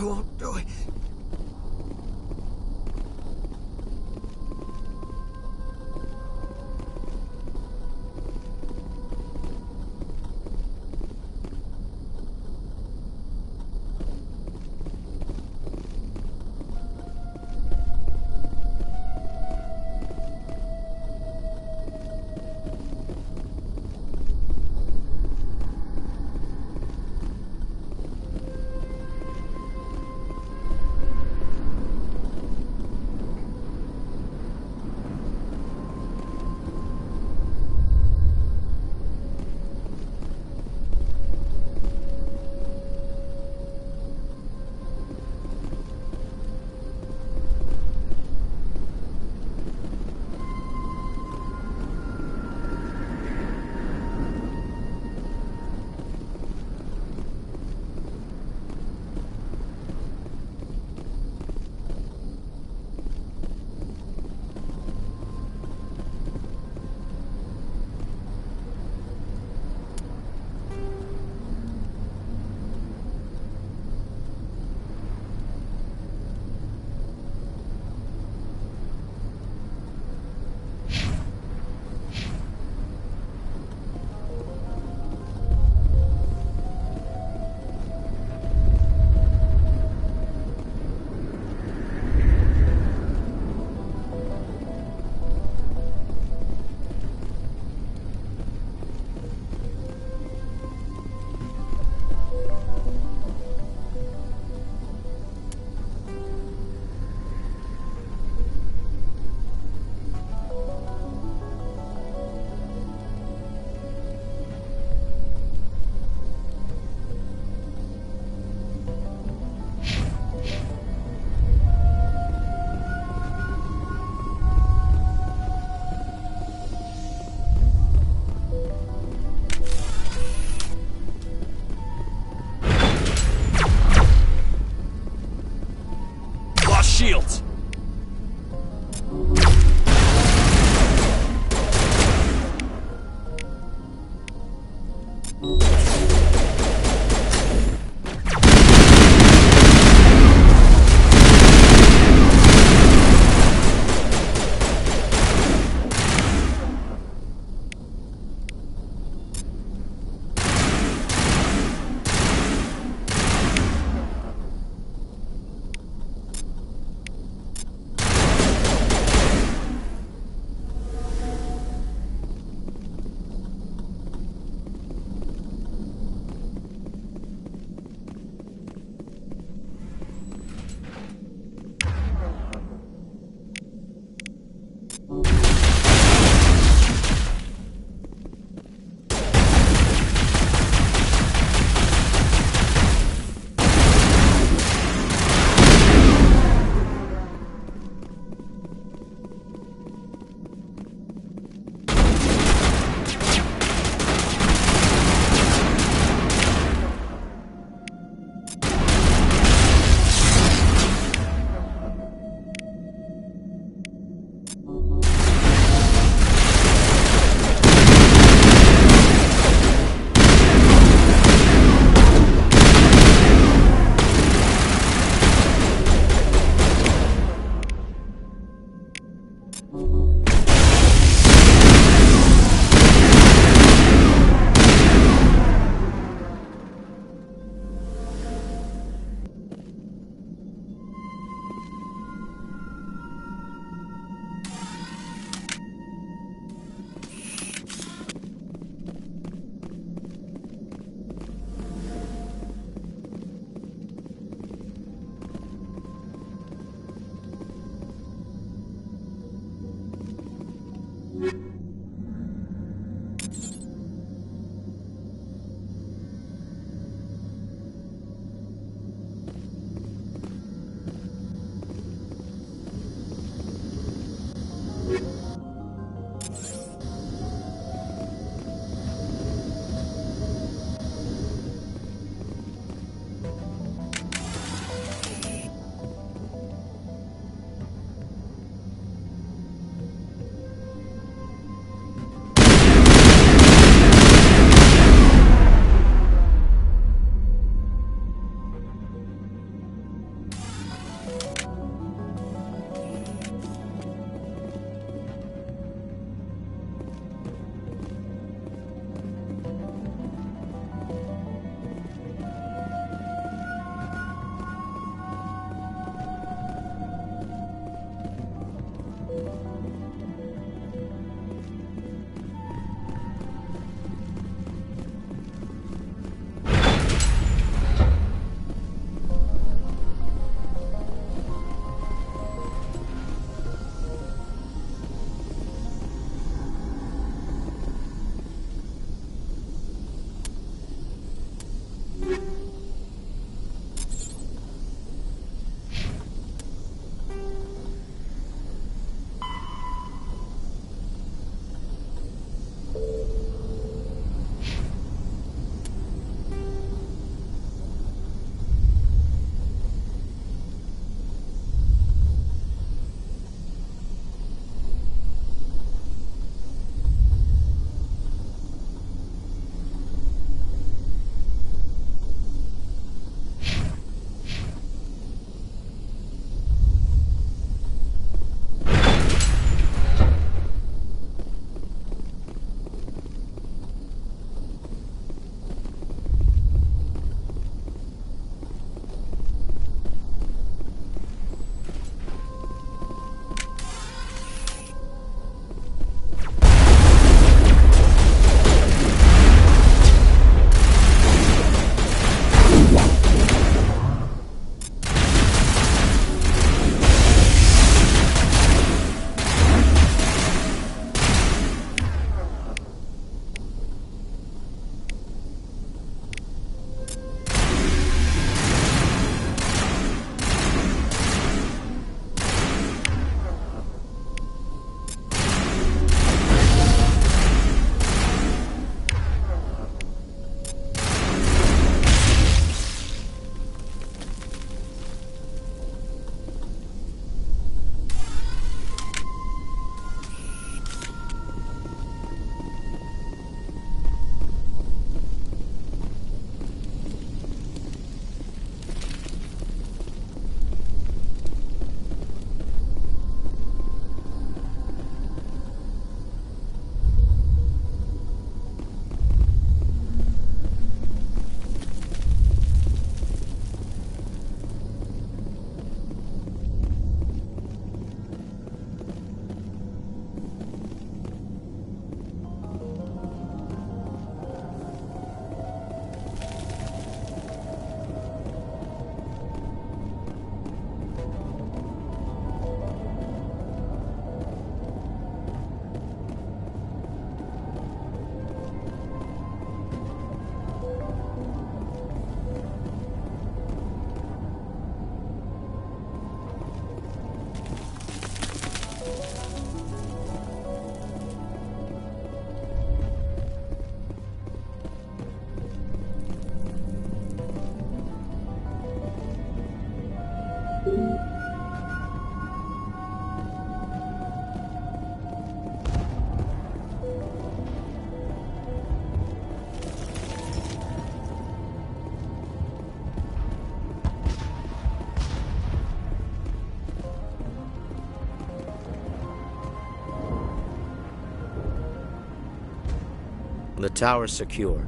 The tower's secure.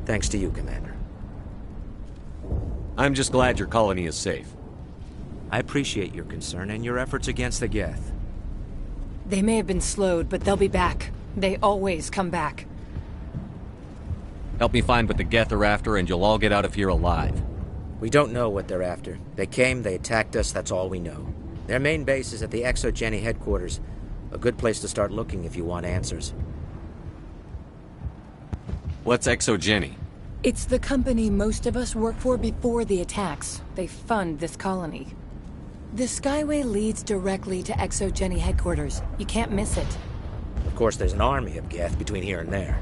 Thanks to you, Commander. I'm just glad your colony is safe. I appreciate your concern and your efforts against the Geth. They may have been slowed, but they'll be back. They always come back. Help me find what the Geth are after, and you'll all get out of here alive. We don't know what they're after. They came, they attacked us, that's all we know. Their main base is at the ExoGeni headquarters. A good place to start looking if you want answers. What's ExoGeni? It's the company most of us work for before the attacks. They fund this colony. The Skyway leads directly to ExoGeni headquarters. You can't miss it. Of course, there's an army of Geth between here and there.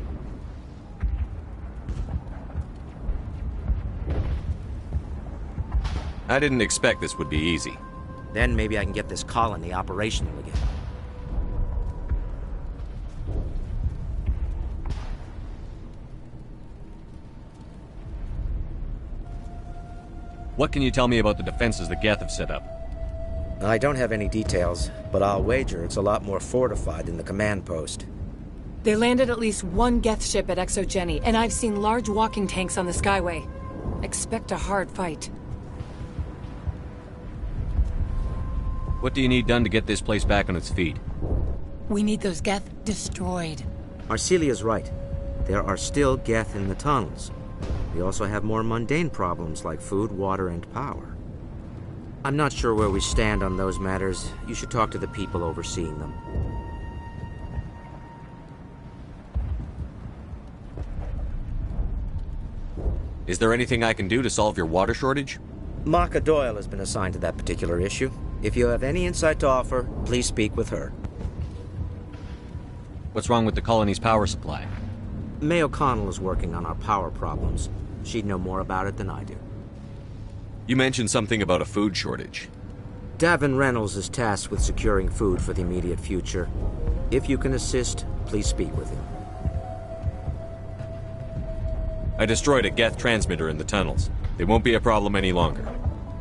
I didn't expect this would be easy. Then maybe I can get this colony operational again. What can you tell me about the defenses the Geth have set up? I don't have any details, but I'll wager it's a lot more fortified than the command post. They landed at least one Geth ship at ExoGeni, and I've seen large walking tanks on the Skyway. Expect a hard fight. What do you need done to get this place back on its feet? We need those Geth destroyed. Arcelia's right. There are still Geth in the tunnels. We also have more mundane problems like food, water, and power. I'm not sure where we stand on those matters. You should talk to the people overseeing them. Is there anything I can do to solve your water shortage? Maka Doyle has been assigned to that particular issue. If you have any insight to offer, please speak with her. What's wrong with the colony's power supply? May O'Connell is working on our power problems. She'd know more about it than I do. You mentioned something about a food shortage. Davin Reynolds is tasked with securing food for the immediate future. If you can assist, please speak with him. I destroyed a Geth transmitter in the tunnels. It won't be a problem any longer.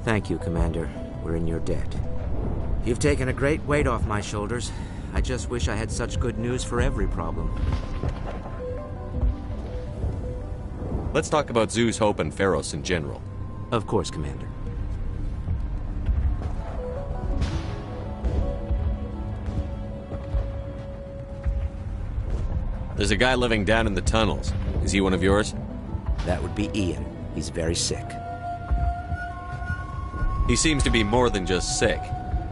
Thank you, Commander. We're in your debt. You've taken a great weight off my shoulders. I just wish I had such good news for every problem. Let's talk about Zoo's Hope and Pharos in general. Of course, Commander. There's a guy living down in the tunnels. Is he one of yours? That would be Ian. He's very sick. He seems to be more than just sick.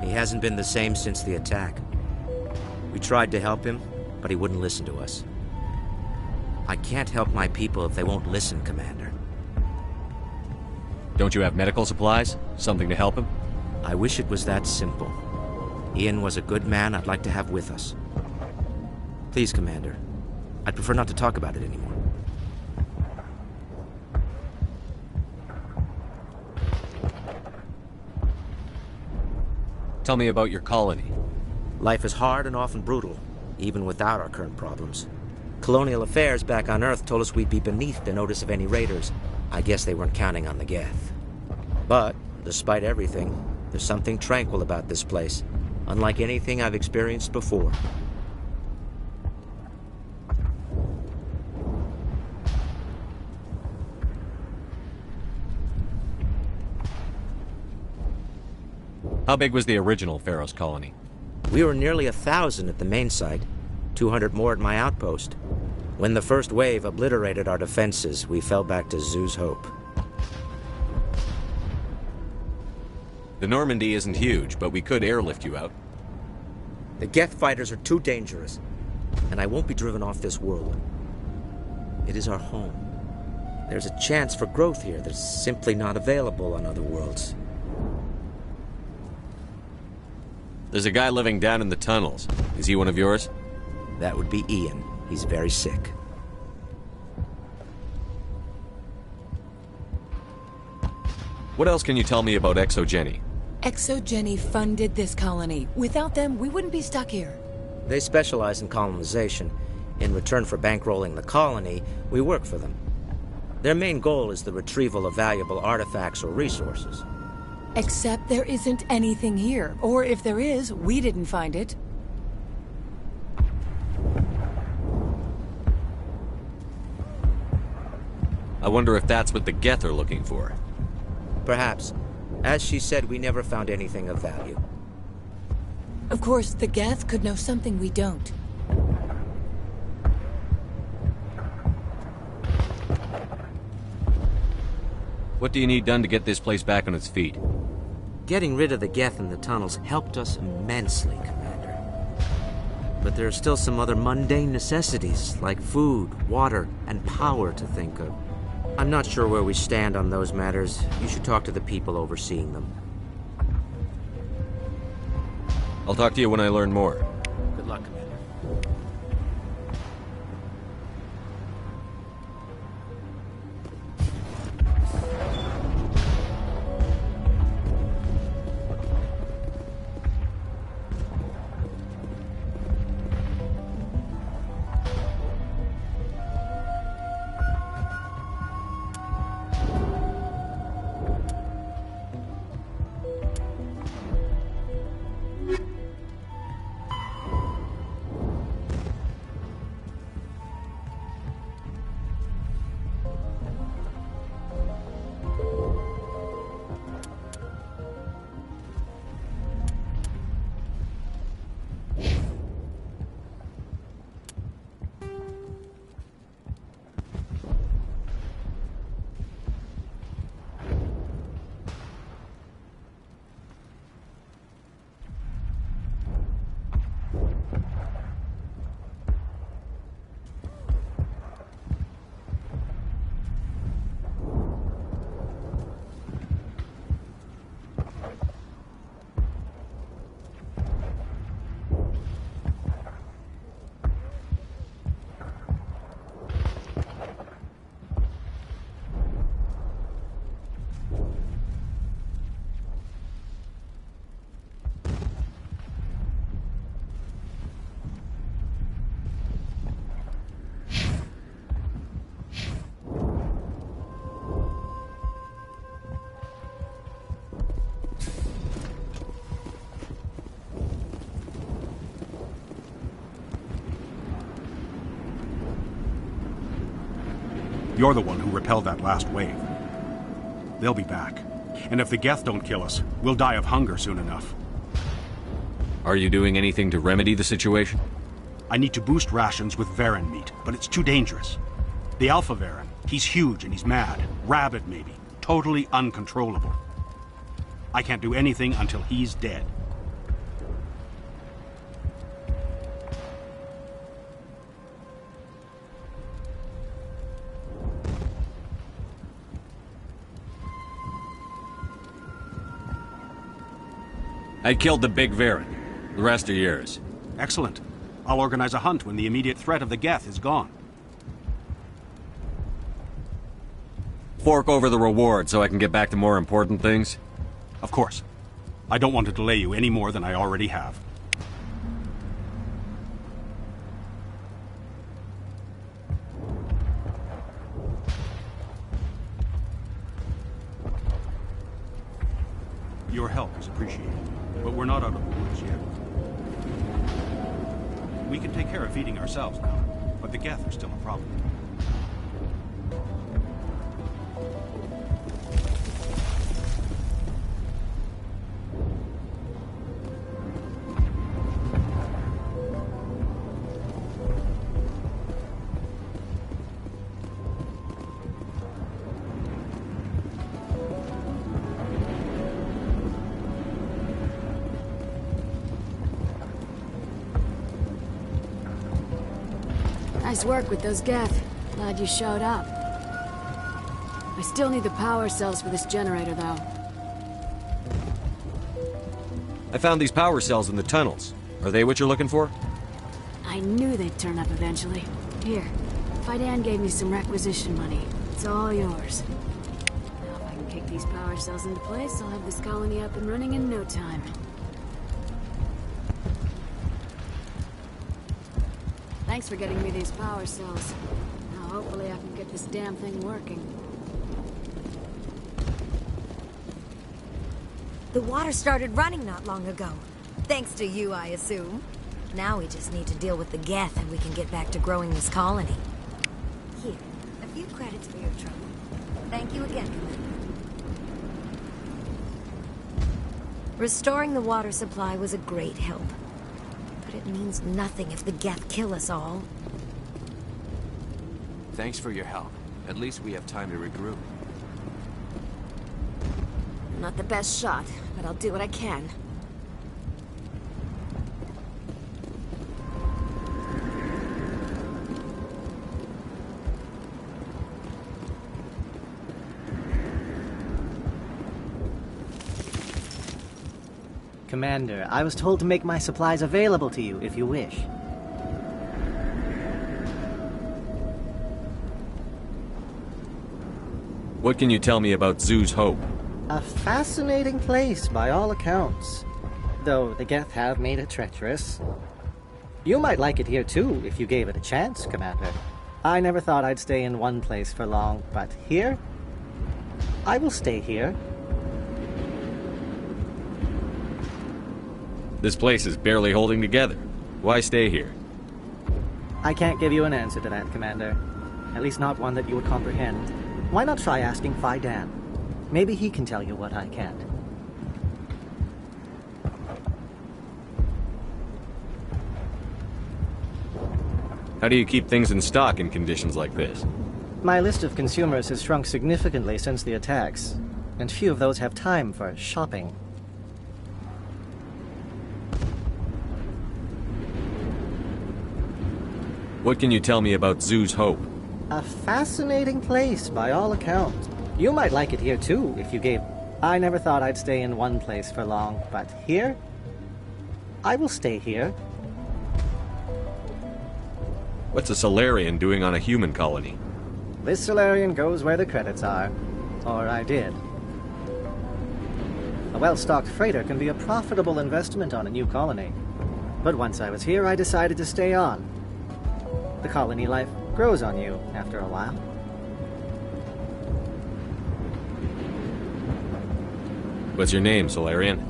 He hasn't been the same since the attack. We tried to help him, but he wouldn't listen to us. I can't help my people if they won't listen, Commander. Don't you have medical supplies? Something to help him? I wish it was that simple. Ian was a good man I'd like to have with us. Please, Commander. I'd prefer not to talk about it anymore. Tell me about your colony. Life is hard and often brutal, even without our current problems. Colonial Affairs back on Earth told us we'd be beneath the notice of any raiders. I guess they weren't counting on the Geth. But, despite everything, there's something tranquil about this place, unlike anything I've experienced before. How big was the original Pharos colony? We were nearly 1,000 at the main site, 200 more at my outpost. When the first wave obliterated our defenses, we fell back to Zoo's Hope. The Normandy isn't huge, but we could airlift you out. The Geth fighters are too dangerous, and I won't be driven off this world. It is our home. There's a chance for growth here that's simply not available on other worlds. There's a guy living down in the tunnels. Is he one of yours? That would be Ian. He's very sick. What else can you tell me about ExoGeni? ExoGeni funded this colony. Without them, we wouldn't be stuck here. They specialize in colonization. In return for bankrolling the colony, we work for them. Their main goal is the retrieval of valuable artifacts or resources. Except there isn't anything here. Or if there is, we didn't find it. I wonder if that's what the Geth are looking for. Perhaps. As she said, we never found anything of value. Of course, the Geth could know something we don't. What do you need done to get this place back on its feet? Getting rid of the Geth in the tunnels helped us immensely, Commander. But there are still some other mundane necessities, like food, water, and power to think of. I'm not sure where we stand on those matters. You should talk to the people overseeing them. I'll talk to you when I learn more. Good luck, Commander. You're the one who repelled that last wave. They'll be back. And if the Geth don't kill us, we'll die of hunger soon enough. Are you doing anything to remedy the situation? I need to boost rations with Varen meat, but it's too dangerous. The Alpha Varen, he's huge and he's mad. Rabid, maybe. Totally uncontrollable. I can't do anything until he's dead. I killed the big Varen. The rest are yours. Excellent. I'll organize a hunt when the immediate threat of the Geth is gone. Fork over the reward so I can get back to more important things? Of course. I don't want to delay you any more than I already have. Your help is appreciated, but we're not out of the woods yet. We can take care of feeding ourselves now, but the Geth are still a problem. Nice work with those Geth. Glad you showed up. I still need the power cells for this generator, though. I found these power cells in the tunnels. Are they what you're looking for? I knew they'd turn up eventually. Here, Fidan gave me some requisition money. It's all yours. Now if I can kick these power cells into place, I'll have this colony up and running in no time. Thanks for getting me these power cells. Now hopefully I can get this damn thing working. The water started running not long ago. Thanks to you, I assume. Now we just need to deal with the Geth and we can get back to growing this colony. Here, a few credits for your trouble. Thank you again, Commander. Restoring the water supply was a great help. But it means nothing if the Geth kill us all. Thanks for your help. At least we have time to regroup. Not the best shot, but I'll do what I can. Commander, I was told to make my supplies available to you if you wish. What can you tell me about Zoo's Hope? A fascinating place by all accounts. Though the Geth have made it treacherous. You might like it here too if you gave it a chance, Commander. I never thought I'd stay in one place for long, but here? I will stay here. This place is barely holding together. Why stay here? I can't give you an answer to that, Commander. At least not one that you would comprehend. Why not try asking Fidan? Maybe he can tell you what I can't. How do you keep things in stock in conditions like this? My list of consumers has shrunk significantly since the attacks, and few of those have time for shopping. What can you tell me about Zoo's Hope? A fascinating place by all accounts. You might like it here too if you gave... I never thought I'd stay in one place for long, but here? I will stay here. What's a Solarian doing on a human colony? This Solarian goes where the credits are. Or I did. A well-stocked freighter can be a profitable investment on a new colony. But once I was here, I decided to stay on. The colony life grows on you after a while. What's your name, Solarian?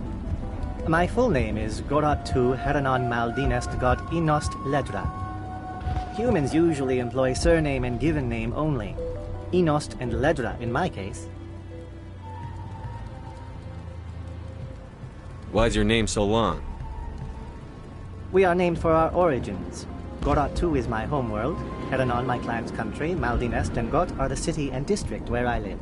My full name is Goratu Heranon Maldinest God Inost Ledra. Humans usually employ surname and given name only. Inost and Ledra in my case. Why's your name so long? We are named for our origins. Goratu is my homeworld, Heranon my clan's country, Maldinest and Got are the city and district where I live.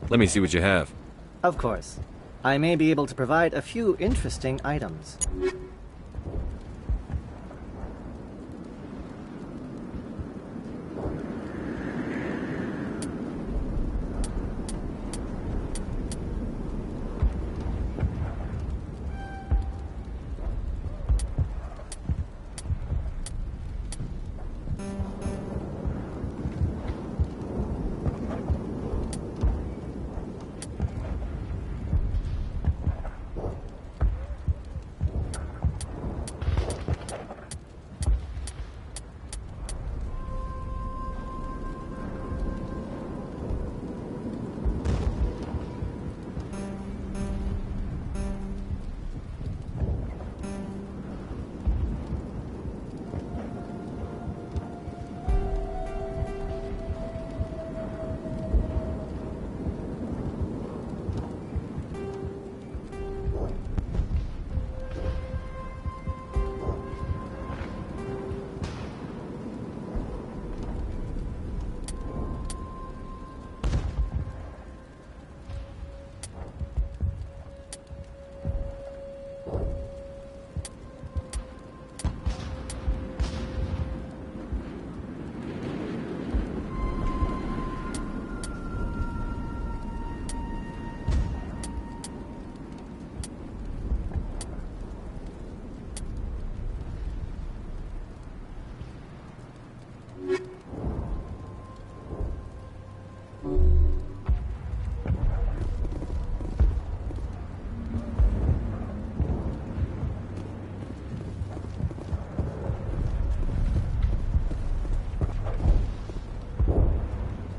Let me see what you have. Of course. I may be able to provide a few interesting items.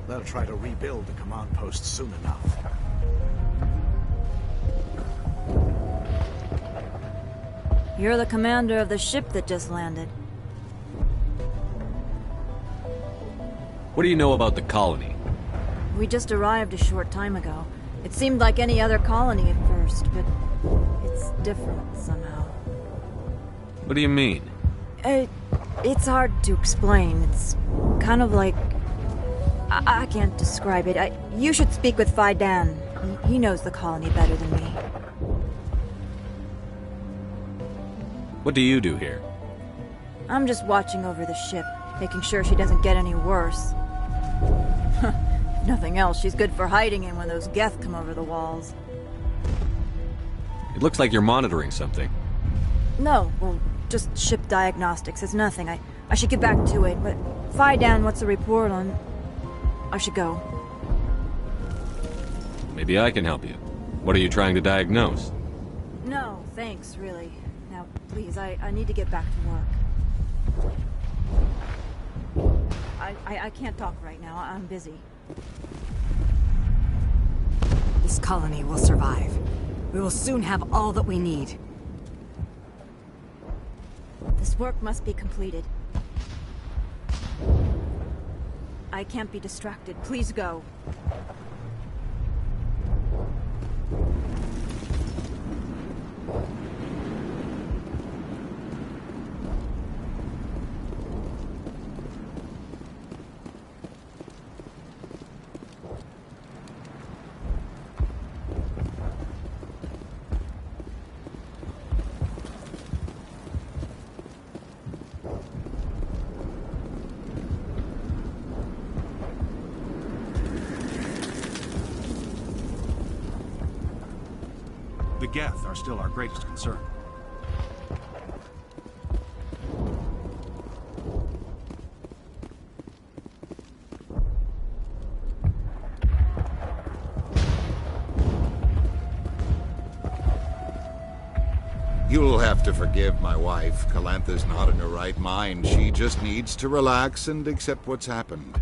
They'll try to rebuild the command post soon enough. You're the commander of the ship that just landed. What do you know about the colony? We just arrived a short time ago. It seemed like any other colony at first, but it's different somehow. What do you mean? It's hard to explain. It's kind of like... I can't describe it. You should speak with Phi Dan. He knows the colony better than me. What do you do here? I'm just watching over the ship, making sure she doesn't get any worse. If nothing else, she's good for hiding in when those Geth come over the walls. It looks like you're monitoring something. No, well, just ship diagnostics. It's nothing. I should get back to it, but Phi Dan, what's the report on... I should go. Maybe I can help you. What are you trying to diagnose? No, thanks, really. Now, please, I need to get back to work. I can't talk right now. I'm busy. This colony will survive. We will soon have all that we need. This work must be completed. I can't be distracted. Please go. The Geth are still our greatest concern. You'll have to forgive my wife. Calantha's not in her right mind. She just needs to relax and accept what's happened.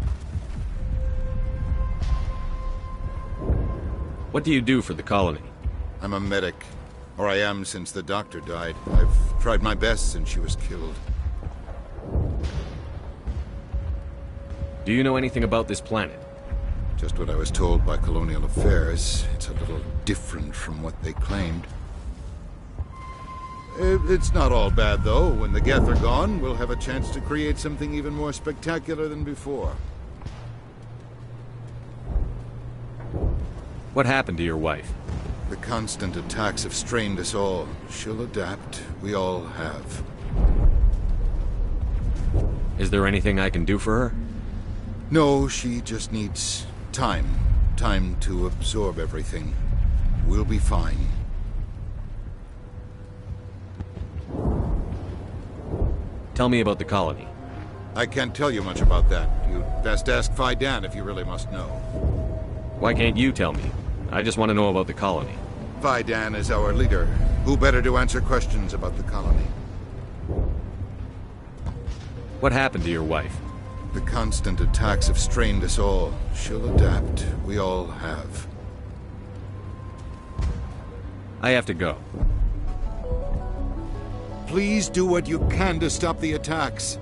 What do you do for the colony? I'm a medic. Or I am since the doctor died. I've tried my best since she was killed. Do you know anything about this planet? Just what I was told by Colonial Affairs. It's a little different from what they claimed. It's not all bad, though. When the Geth are gone, we'll have a chance to create something even more spectacular than before. What happened to your wife? The constant attacks have strained us all. She'll adapt. We all have. Is there anything I can do for her? No, she just needs time. Time to absorb everything. We'll be fine. Tell me about the colony. I can't tell you much about that. You'd best ask Phi Dan if you really must know. Why can't you tell me? I just want to know about the colony. Phi Dan is our leader. Who better to answer questions about the colony? What happened to your wife? The constant attacks have strained us all. She'll adapt. We all have. I have to go. Please do what you can to stop the attacks.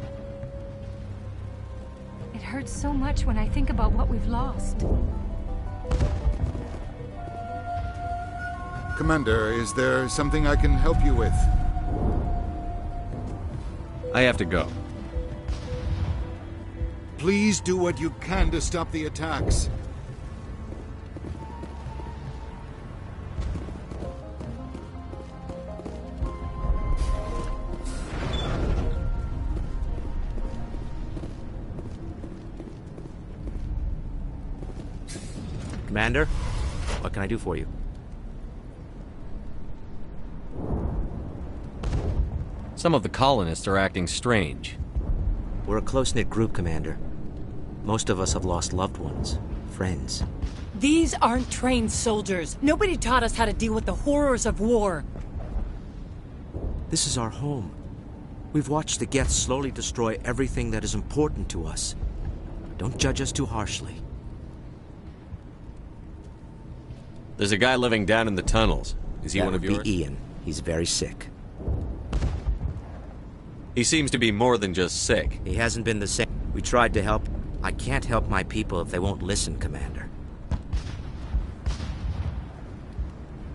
It hurts so much when I think about what we've lost. Commander, is there something I can help you with? I have to go. Please do what you can to stop the attacks. Commander, what can I do for you? Some of the colonists are acting strange. We're a close-knit group, Commander. Most of us have lost loved ones, friends. These aren't trained soldiers. Nobody taught us how to deal with the horrors of war. This is our home. We've watched the Geth slowly destroy everything that is important to us. Don't judge us too harshly. There's a guy living down in the tunnels. Is he one of yours? That would be Ian. He's very sick. He seems to be more than just sick. He hasn't been the same. We tried to help. I can't help my people if they won't listen, Commander.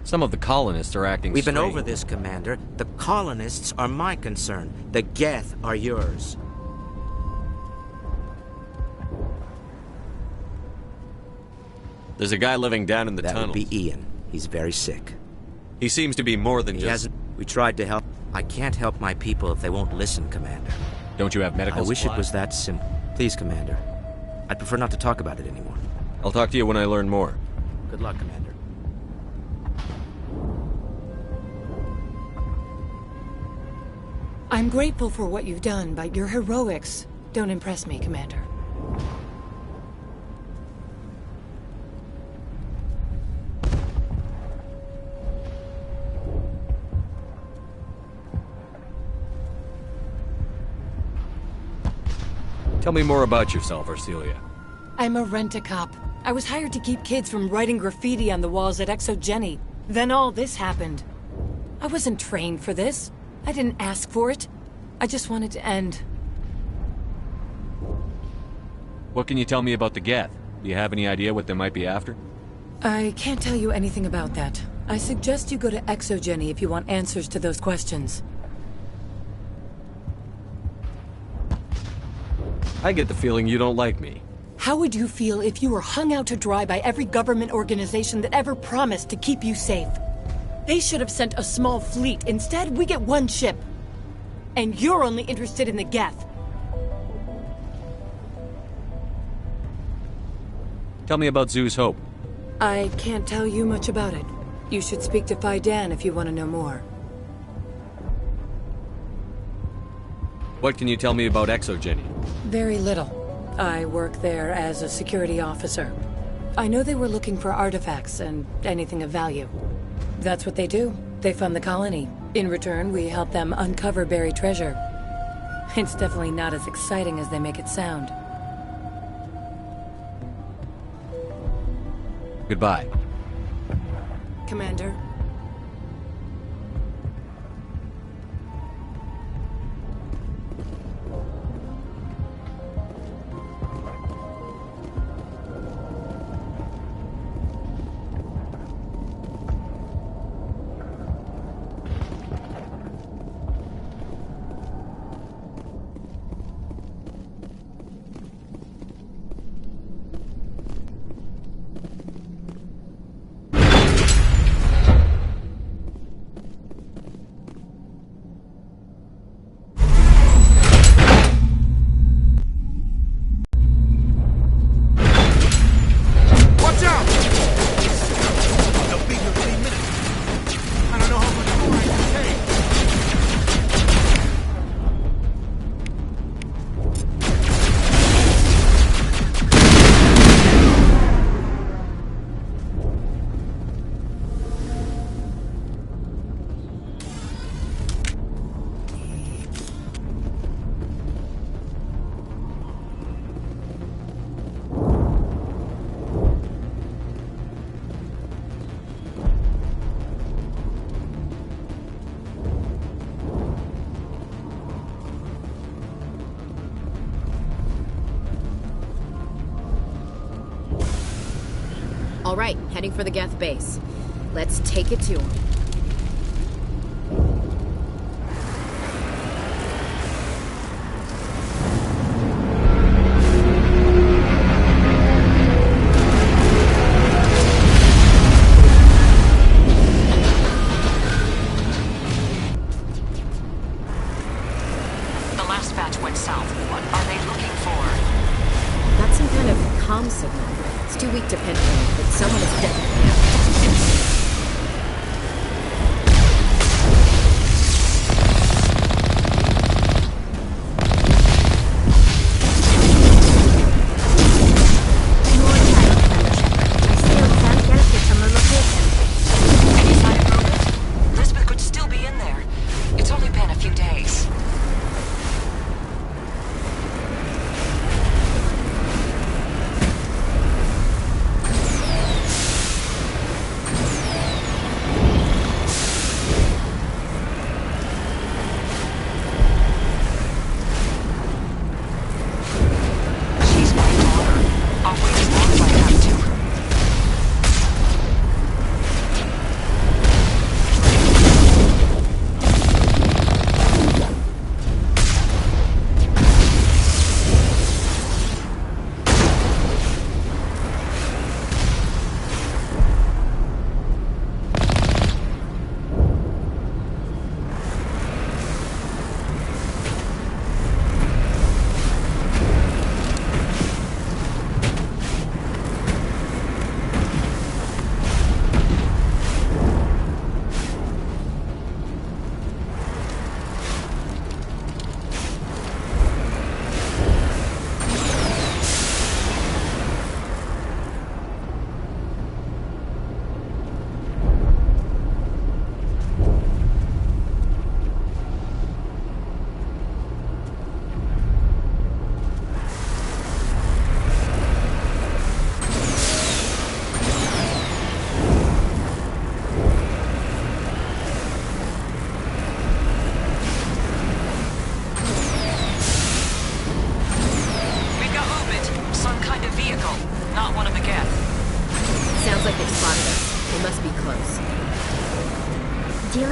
Some of the colonists are acting We've been strange. over this, Commander. The colonists are my concern. The Geth are yours. There's a guy living down in the tunnels. That would be Ian. He's very sick. He seems to be more than He just... hasn't... We tried to help. I can't help my people if they won't listen, Commander. Don't you have medical I wish supplies? it was that simple. Please, Commander. I'd prefer not to talk about it anymore. I'll talk to you when I learn more. Good luck, Commander. I'm grateful for what you've done, but your heroics don't impress me, Commander. Tell me more about yourself, Arcelia. I'm a rent-a-cop. I was hired to keep kids from writing graffiti on the walls at ExoGeni. Then all this happened. I wasn't trained for this. I didn't ask for it. I just wanted to end. What can you tell me about the Geth? Do you have any idea what they might be after? I can't tell you anything about that. I suggest you go to ExoGeni if you want answers to those questions. I get the feeling you don't like me. How would you feel if you were hung out to dry by every government organization that ever promised to keep you safe? They should have sent a small fleet. Instead, we get one ship. And you're only interested in the Geth. Tell me about Zoo's Hope. I can't tell you much about it. You should speak to Fidan if you want to know more. What can you tell me about ExoGeni? Very little. I work there as a security officer. I know they were looking for artifacts and anything of value. That's what they do. They fund the colony. In return, we help them uncover buried treasure. It's definitely not as exciting as they make it sound. Goodbye. Commander. All right, heading for the Geth base. Let's take it to him. The last batch went south. What are they looking for? That's some kind of comm signal. It's too weak to pinpoint, but someone is definitely out. Lisbeth could still be in there. It's only been a few days.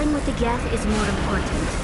Dealing with the Geth is more important.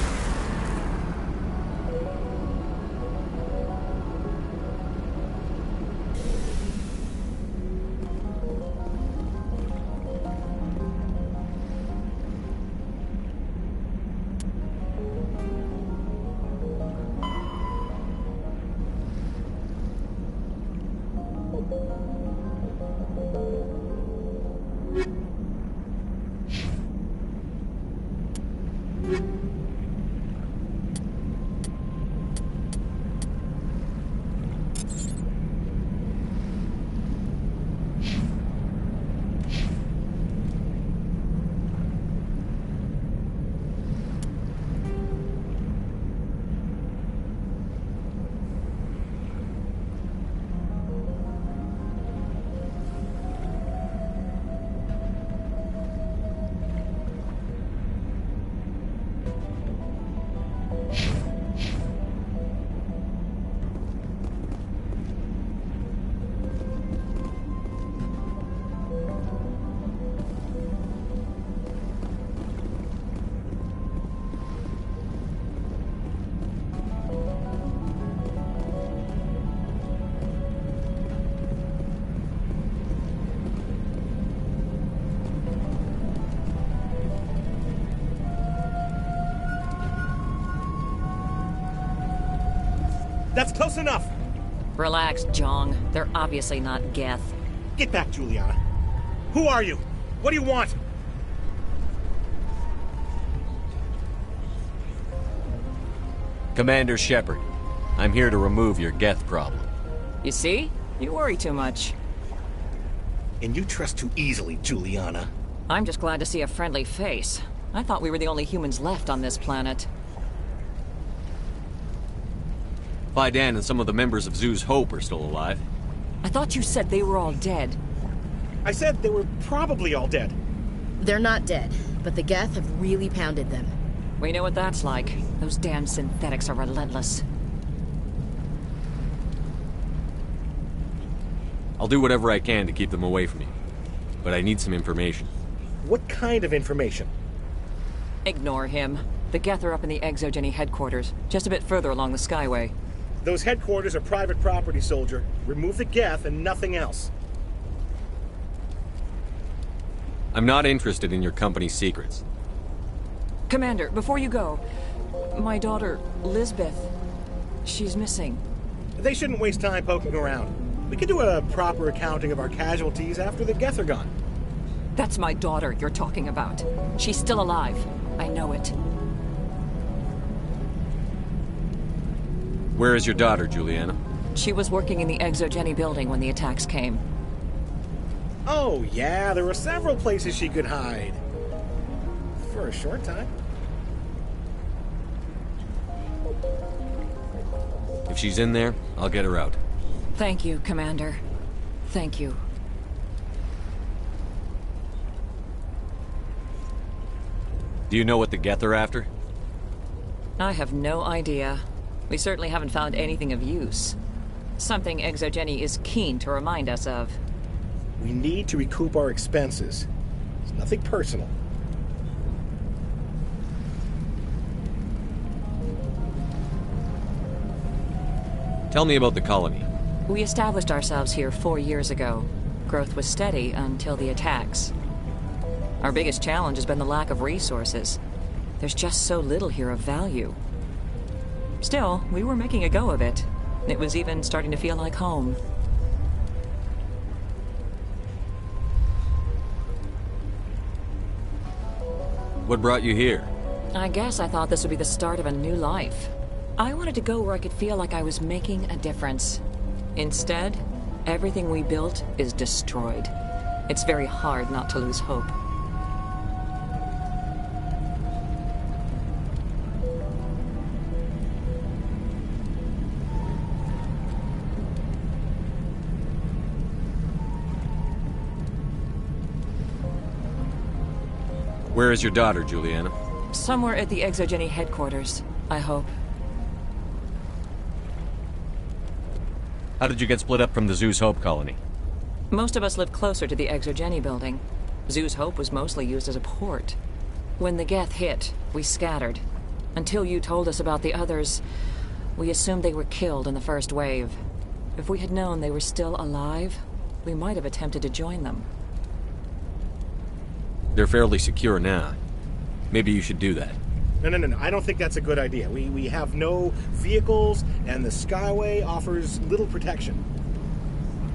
That's close enough! Relax, Jong. They're obviously not Geth. Get back, Juliana. Who are you? What do you want? Commander Shepard, I'm here to remove your Geth problem. You see? You worry too much. And you trust too easily, Juliana. I'm just glad to see a friendly face. I thought we were the only humans left on this planet. Fidan and some of the members of Zoo's Hope are still alive. I thought you said they were all dead. I said they were probably all dead. They're not dead, but the Geth have really pounded them. We know what that's like. Those damn synthetics are relentless. I'll do whatever I can to keep them away from you. But I need some information. What kind of information? Ignore him. The Geth are up in the Exogeny headquarters, just a bit further along the Skyway. Those headquarters are private property, soldier. Remove the Geth and nothing else. I'm not interested in your company's secrets. Commander, before you go, my daughter, Lisbeth, she's missing. They shouldn't waste time poking around. We could do a proper accounting of our casualties after the Geth are gone. That's my daughter you're talking about. She's still alive. I know it. Where is your daughter, Juliana? She was working in the Exogeny building when the attacks came. Oh, yeah, there were several places she could hide. For a short time. If she's in there, I'll get her out. Thank you, Commander. Thank you. Do you know what the Geth are after? I have no idea. We certainly haven't found anything of use. Something Exogeny is keen to remind us of. We need to recoup our expenses. It's nothing personal. Tell me about the colony. We established ourselves here 4 years ago. Growth was steady until the attacks. Our biggest challenge has been the lack of resources. There's just so little here of value. Still, we were making a go of it. It was even starting to feel like home. What brought you here? I guess I thought this would be the start of a new life. I wanted to go where I could feel like I was making a difference. Instead, everything we built is destroyed. It's very hard not to lose hope. Where is your daughter, Juliana? Somewhere at the Exogeny headquarters, I hope. How did you get split up from the Zoo's Hope colony? Most of us lived closer to the Exogeny building. Zoo's Hope was mostly used as a port. When the Geth hit, we scattered. Until you told us about the others, we assumed they were killed in the first wave. If we had known they were still alive, we might have attempted to join them. They're fairly secure now. Maybe you should do that. No. I don't think that's a good idea. We have no vehicles, and the Skyway offers little protection.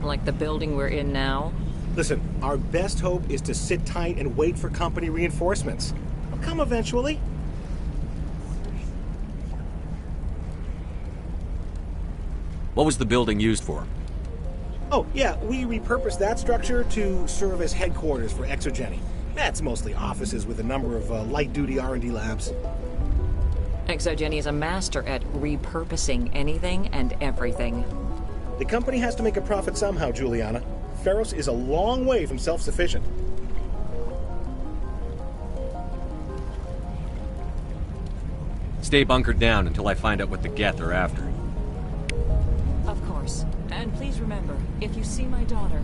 Like the building we're in now? Listen, our best hope is to sit tight and wait for company reinforcements. They'll come eventually. What was the building used for? Oh, yeah, we repurposed that structure to serve as headquarters for Exogeny. That's mostly offices with a number of light-duty R&D labs. Exogeny is a master at repurposing anything and everything. The company has to make a profit somehow, Juliana. Feros is a long way from self-sufficient. Stay bunkered down until I find out what the Geth are after. Of course. And please remember, if you see my daughter...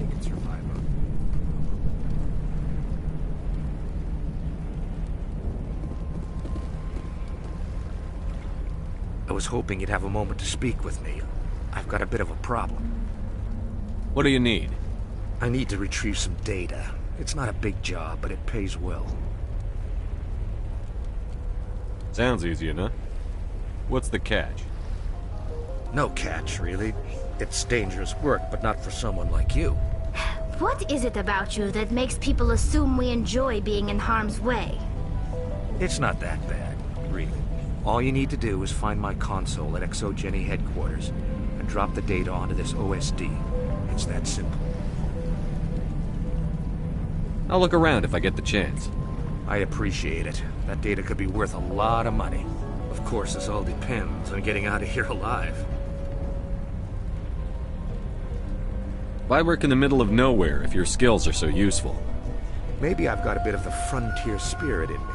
You can survive her. I was hoping you'd have a moment to speak with me. I've got a bit of a problem. What do you need? I need to retrieve some data. It's not a big job, but it pays well. Sounds easy enough. What's the catch? No catch, really. It's dangerous work, but not for someone like you. What is it about you that makes people assume we enjoy being in harm's way? It's not that bad, really. All you need to do is find my console at Exogeny headquarters and drop the data onto this OSD. It's that simple. I'll look around if I get the chance. I appreciate it. That data could be worth a lot of money. Of course, this all depends on getting out of here alive. Why work in the middle of nowhere if your skills are so useful? Maybe I've got a bit of the frontier spirit in me.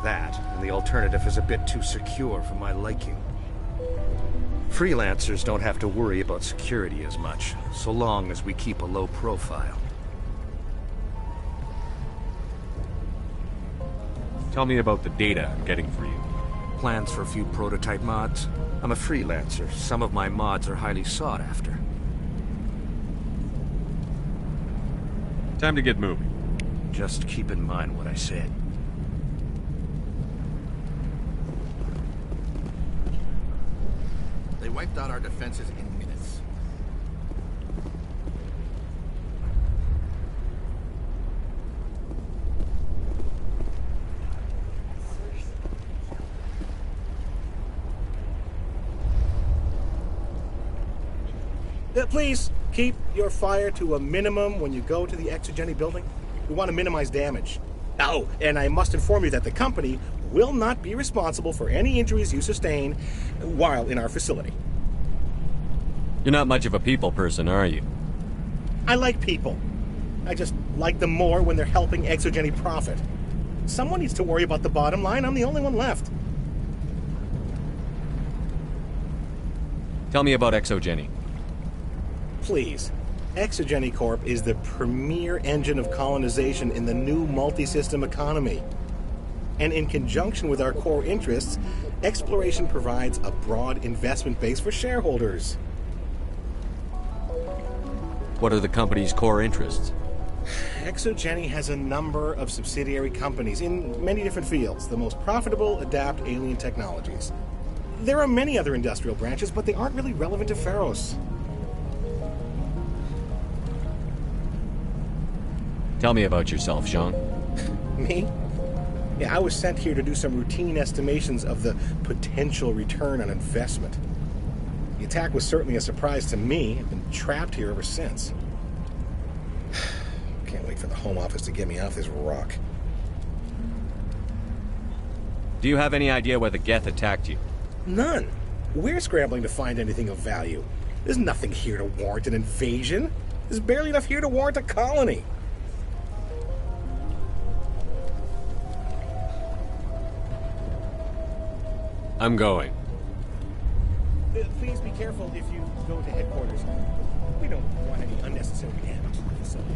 That, and the alternative is a bit too secure for my liking. Freelancers don't have to worry about security as much, so long as we keep a low profile. Tell me about the data I'm getting for you. Plans for a few prototype mods? I'm a freelancer. Some of my mods are highly sought after. Time to get moving. Just keep in mind what I said. They wiped out our defenses in minutes. Please, keep your fire to a minimum when you go to the Exogeny building. We want to minimize damage. Oh, and I must inform you that the company will not be responsible for any injuries you sustain while in our facility. You're not much of a people person, are you? I like people. I just like them more when they're helping Exogeny profit. Someone needs to worry about the bottom line. I'm the only one left. Tell me about Exogeny. Please. Exogeny Corp is the premier engine of colonization in the new multi-system economy. And in conjunction with our core interests, exploration provides a broad investment base for shareholders. What are the company's core interests? Exogeny has a number of subsidiary companies in many different fields. The most profitable adapt alien technologies. There are many other industrial branches, but they aren't really relevant to Feros. Tell me about yourself, Jean. Me? Yeah, I was sent here to do some routine estimations of the potential return on investment. The attack was certainly a surprise to me. I've been trapped here ever since. Can't wait for the Home Office to get me off this rock. Do you have any idea why the Geth attacked you? None. We're scrambling to find anything of value. There's nothing here to warrant an invasion. There's barely enough here to warrant a colony. I'm going. Please be careful if you go to headquarters. We don't want any unnecessary damage to the facility.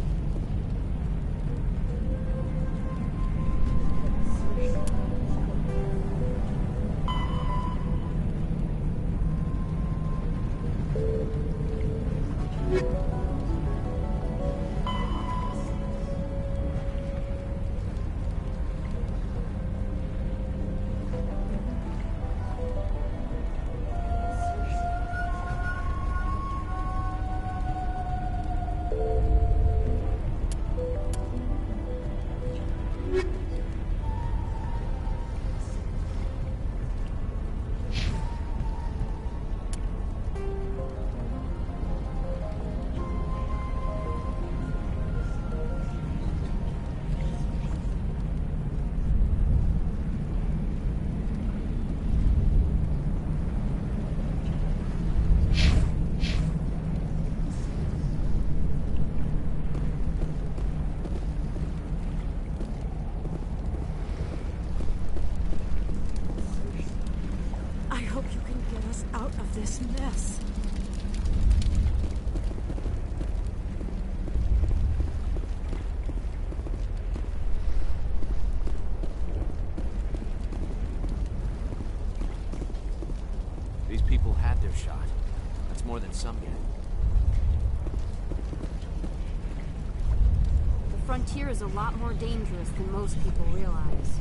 This mess. These people had their shot. That's more than some get. The frontier is a lot more dangerous than most people realize.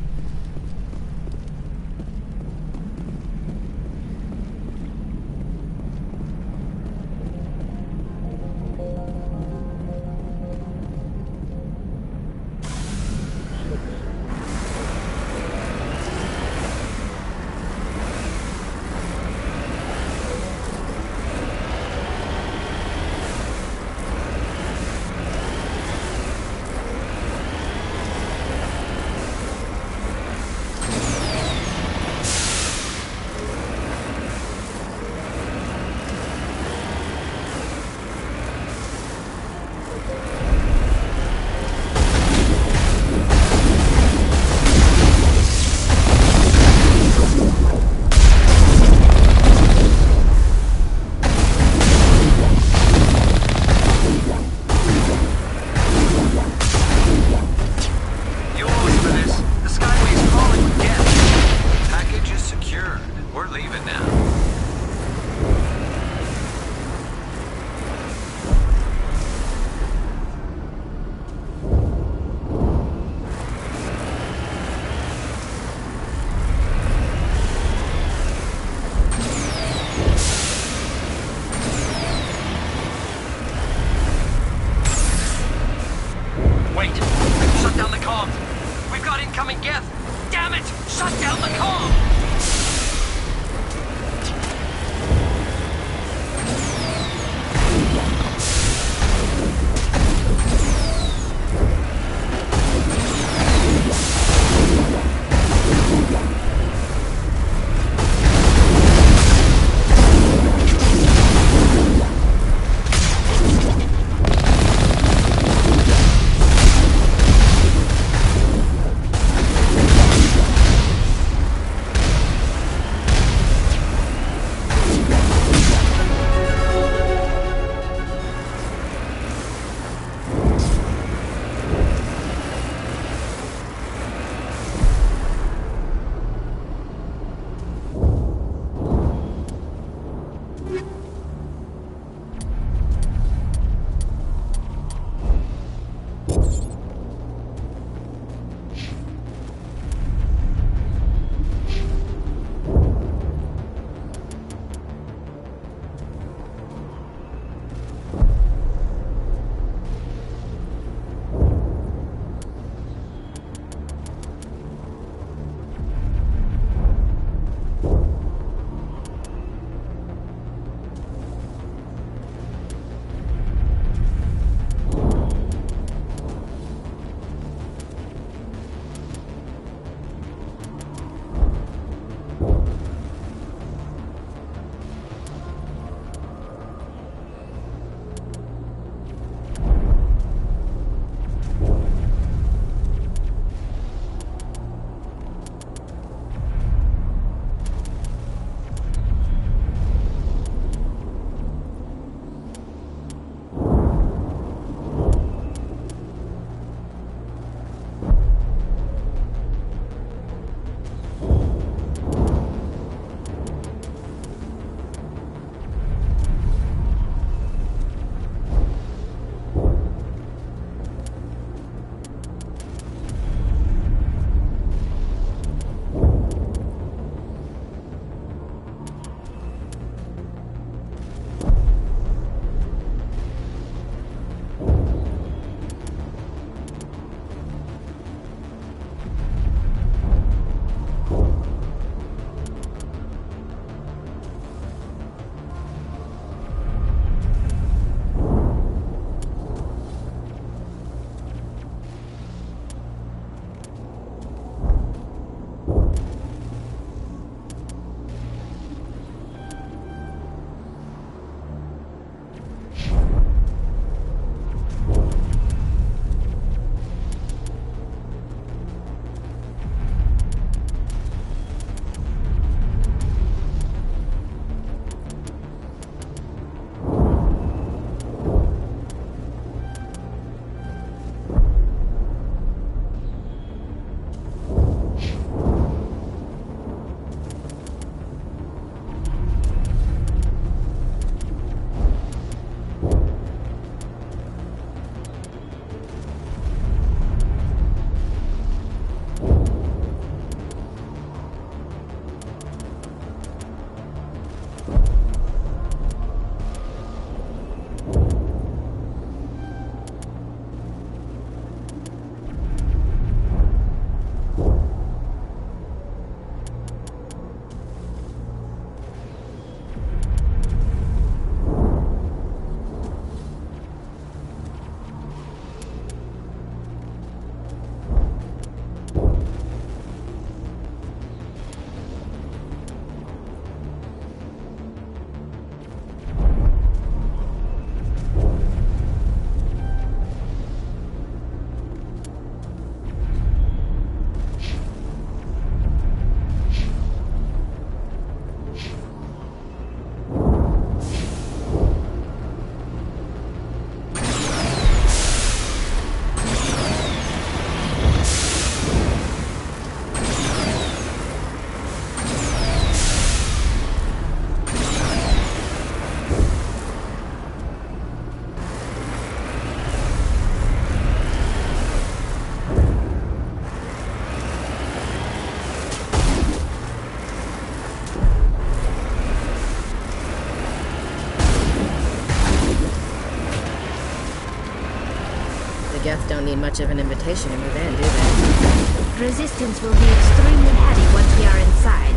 need much of an invitation to move in, do they? Resistance will be extremely heavy once we are inside.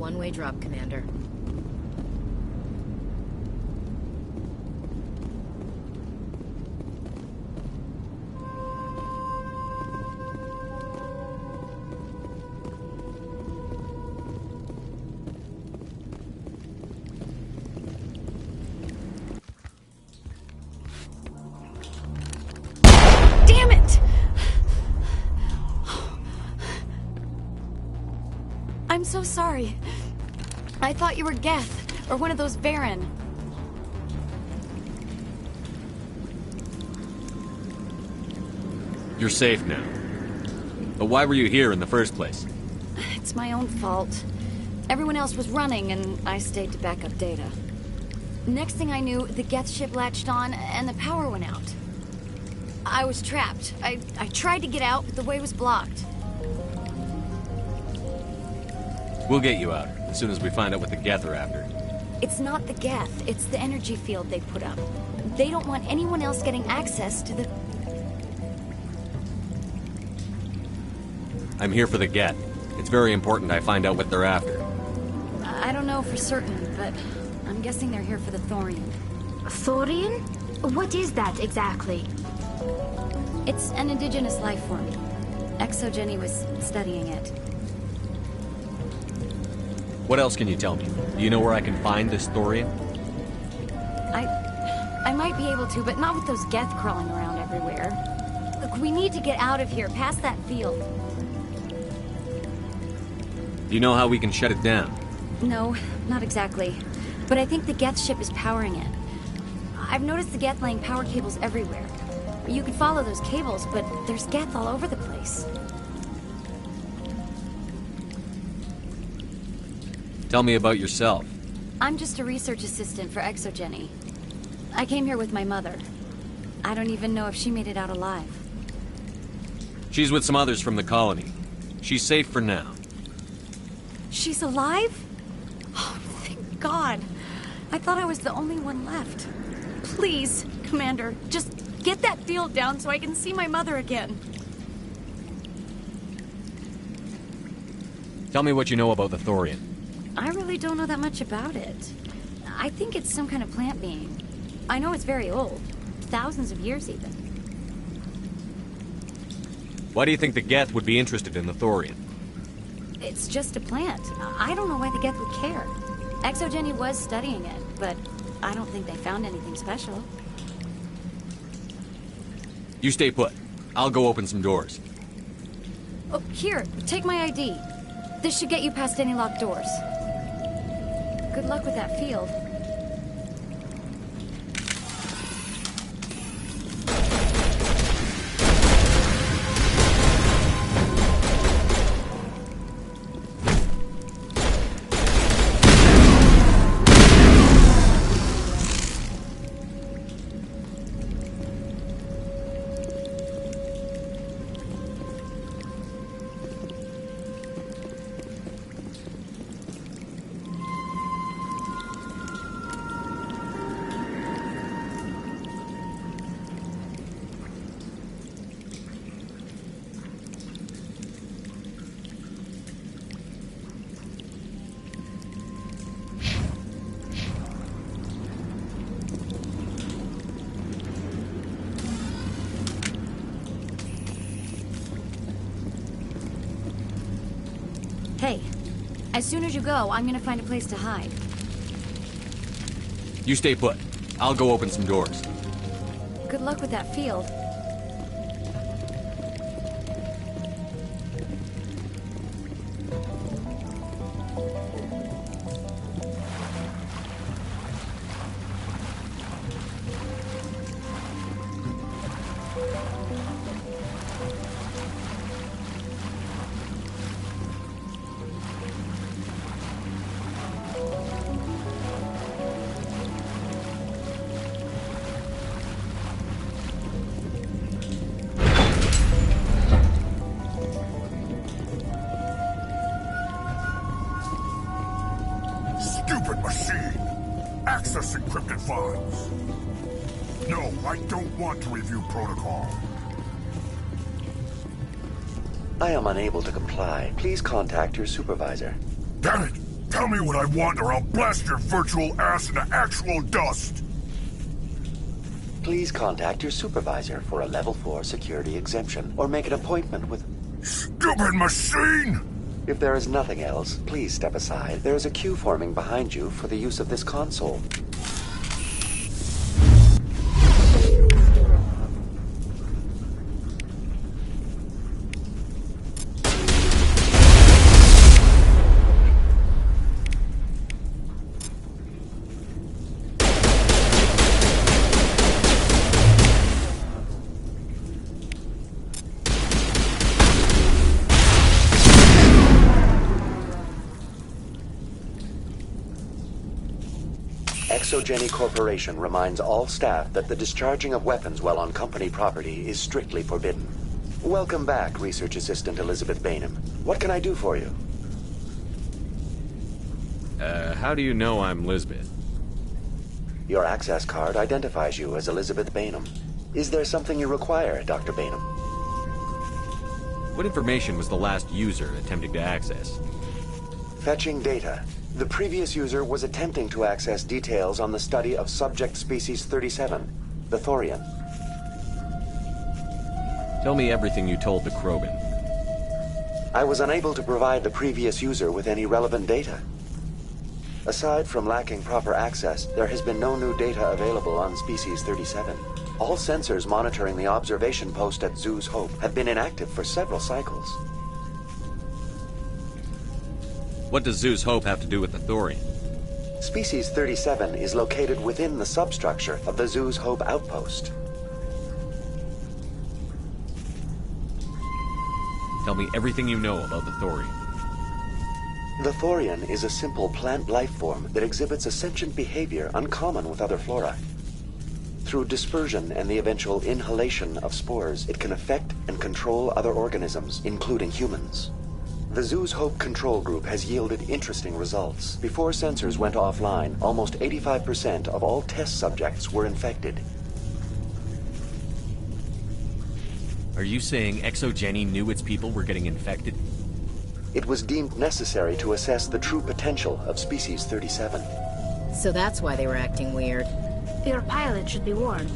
one-way drop, Commander. Damn it! I'm so sorry. I thought you were Geth, or one of those Varen. You're safe now. But why were you here in the first place? It's my own fault. Everyone else was running, and I stayed to back up data. Next thing I knew, the Geth ship latched on, and the power went out. I was trapped. I tried to get out, but the way was blocked. We'll get you out, as soon as we find out what the Geth are after. It's not the Geth, it's the energy field they put up. They don't want anyone else getting access to the... I'm here for the Geth. It's very important I find out what they're after. I don't know for certain, but I'm guessing they're here for the Thorian. Thorian? What is that exactly? It's an indigenous life form. Exogeny was studying it. What else can you tell me? Do you know where I can find this Thorian? I might be able to, but not with those Geth crawling around everywhere. Look, we need to get out of here, past that field. Do you know how we can shut it down? No, not exactly. But I think the Geth ship is powering it. I've noticed the Geth laying power cables everywhere. You could follow those cables, but there's Geth all over the place. Tell me about yourself. I'm just a research assistant for Exogeny. I came here with my mother. I don't even know if she made it out alive. She's with some others from the colony. She's safe for now. She's alive? Oh, thank God. I thought I was the only one left. Please, Commander, just get that field down so I can see my mother again. Tell me what you know about the Thorian. I really don't know that much about it. I think it's some kind of plant being. I know it's very old. Thousands of years, even. Why do you think the Geth would be interested in the Thorian? It's just a plant. I don't know why the Geth would care. Exogeny was studying it, but I don't think they found anything special. You stay put. I'll go open some doors. Oh, here, take my ID. This should get you past any locked doors. Good luck with that field. Hey, as soon as you go, I'm gonna find a place to hide. You stay put. I'll go open some doors. Good luck with that field. Stupid machine! Access encrypted files! No, I don't want to review protocol. I am unable to comply. Please contact your supervisor. Damn it! Tell me what I want or I'll blast your virtual ass into actual dust! Please contact your supervisor for a Level 4 security exemption, or make an appointment with... Stupid machine! If there is nothing else, please step aside. There is a queue forming behind you for the use of this console. Exogeny Corporation reminds all staff that the discharging of weapons while on company property is strictly forbidden. Welcome back, Research Assistant Elizabeth Bainham. What can I do for you? How do you know I'm Lisbeth? Your access card identifies you as Elizabeth Bainham. Is there something you require, Dr. Bainham? What information was the last user attempting to access? Fetching data. The previous user was attempting to access details on the study of subject species 37, the Thorian. Tell me everything you told the Krogan. I was unable to provide the previous user with any relevant data. Aside from lacking proper access, there has been no new data available on species 37. All sensors monitoring the observation post at Zoo's Hope have been inactive for several cycles. What does Zoo's Hope have to do with the Thorian? Species 37 is located within the substructure of the Zoo's Hope outpost. Tell me everything you know about the Thorian. The Thorian is a simple plant life form that exhibits a sentient behavior uncommon with other flora. Through dispersion and the eventual inhalation of spores, it can affect and control other organisms, including humans. The Zoo's Hope control group has yielded interesting results. Before sensors went offline, almost 85% of all test subjects were infected. Are you saying Exogeny knew its people were getting infected? It was deemed necessary to assess the true potential of Species 37. So that's why they were acting weird. Your pilot should be warned.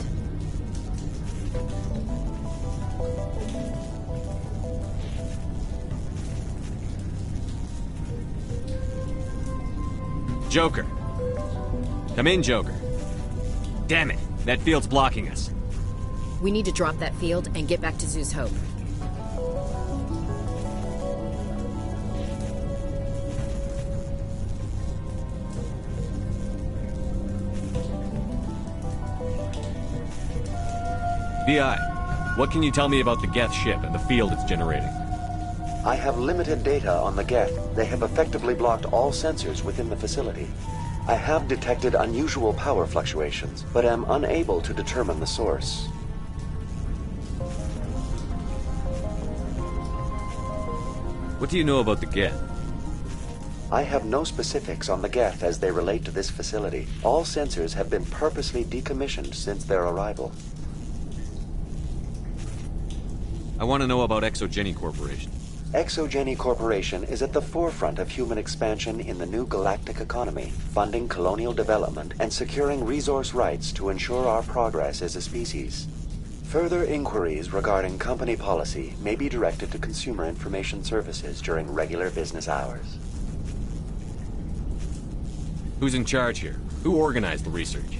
Joker. Come in, Joker. Damn it, that field's blocking us. We need to drop that field and get back to Zoo's Hope. VI, what can you tell me about the Geth ship and the field it's generating? I have limited data on the Geth. They have effectively blocked all sensors within the facility. I have detected unusual power fluctuations, but am unable to determine the source. What do you know about the Geth? I have no specifics on the Geth as they relate to this facility. All sensors have been purposely decommissioned since their arrival. I want to know about Exogeny Corporation. Exogeny Corporation is at the forefront of human expansion in the new galactic economy, funding colonial development and securing resource rights to ensure our progress as a species. Further inquiries regarding company policy may be directed to Consumer Information Services during regular business hours. Who's in charge here? Who organized the research?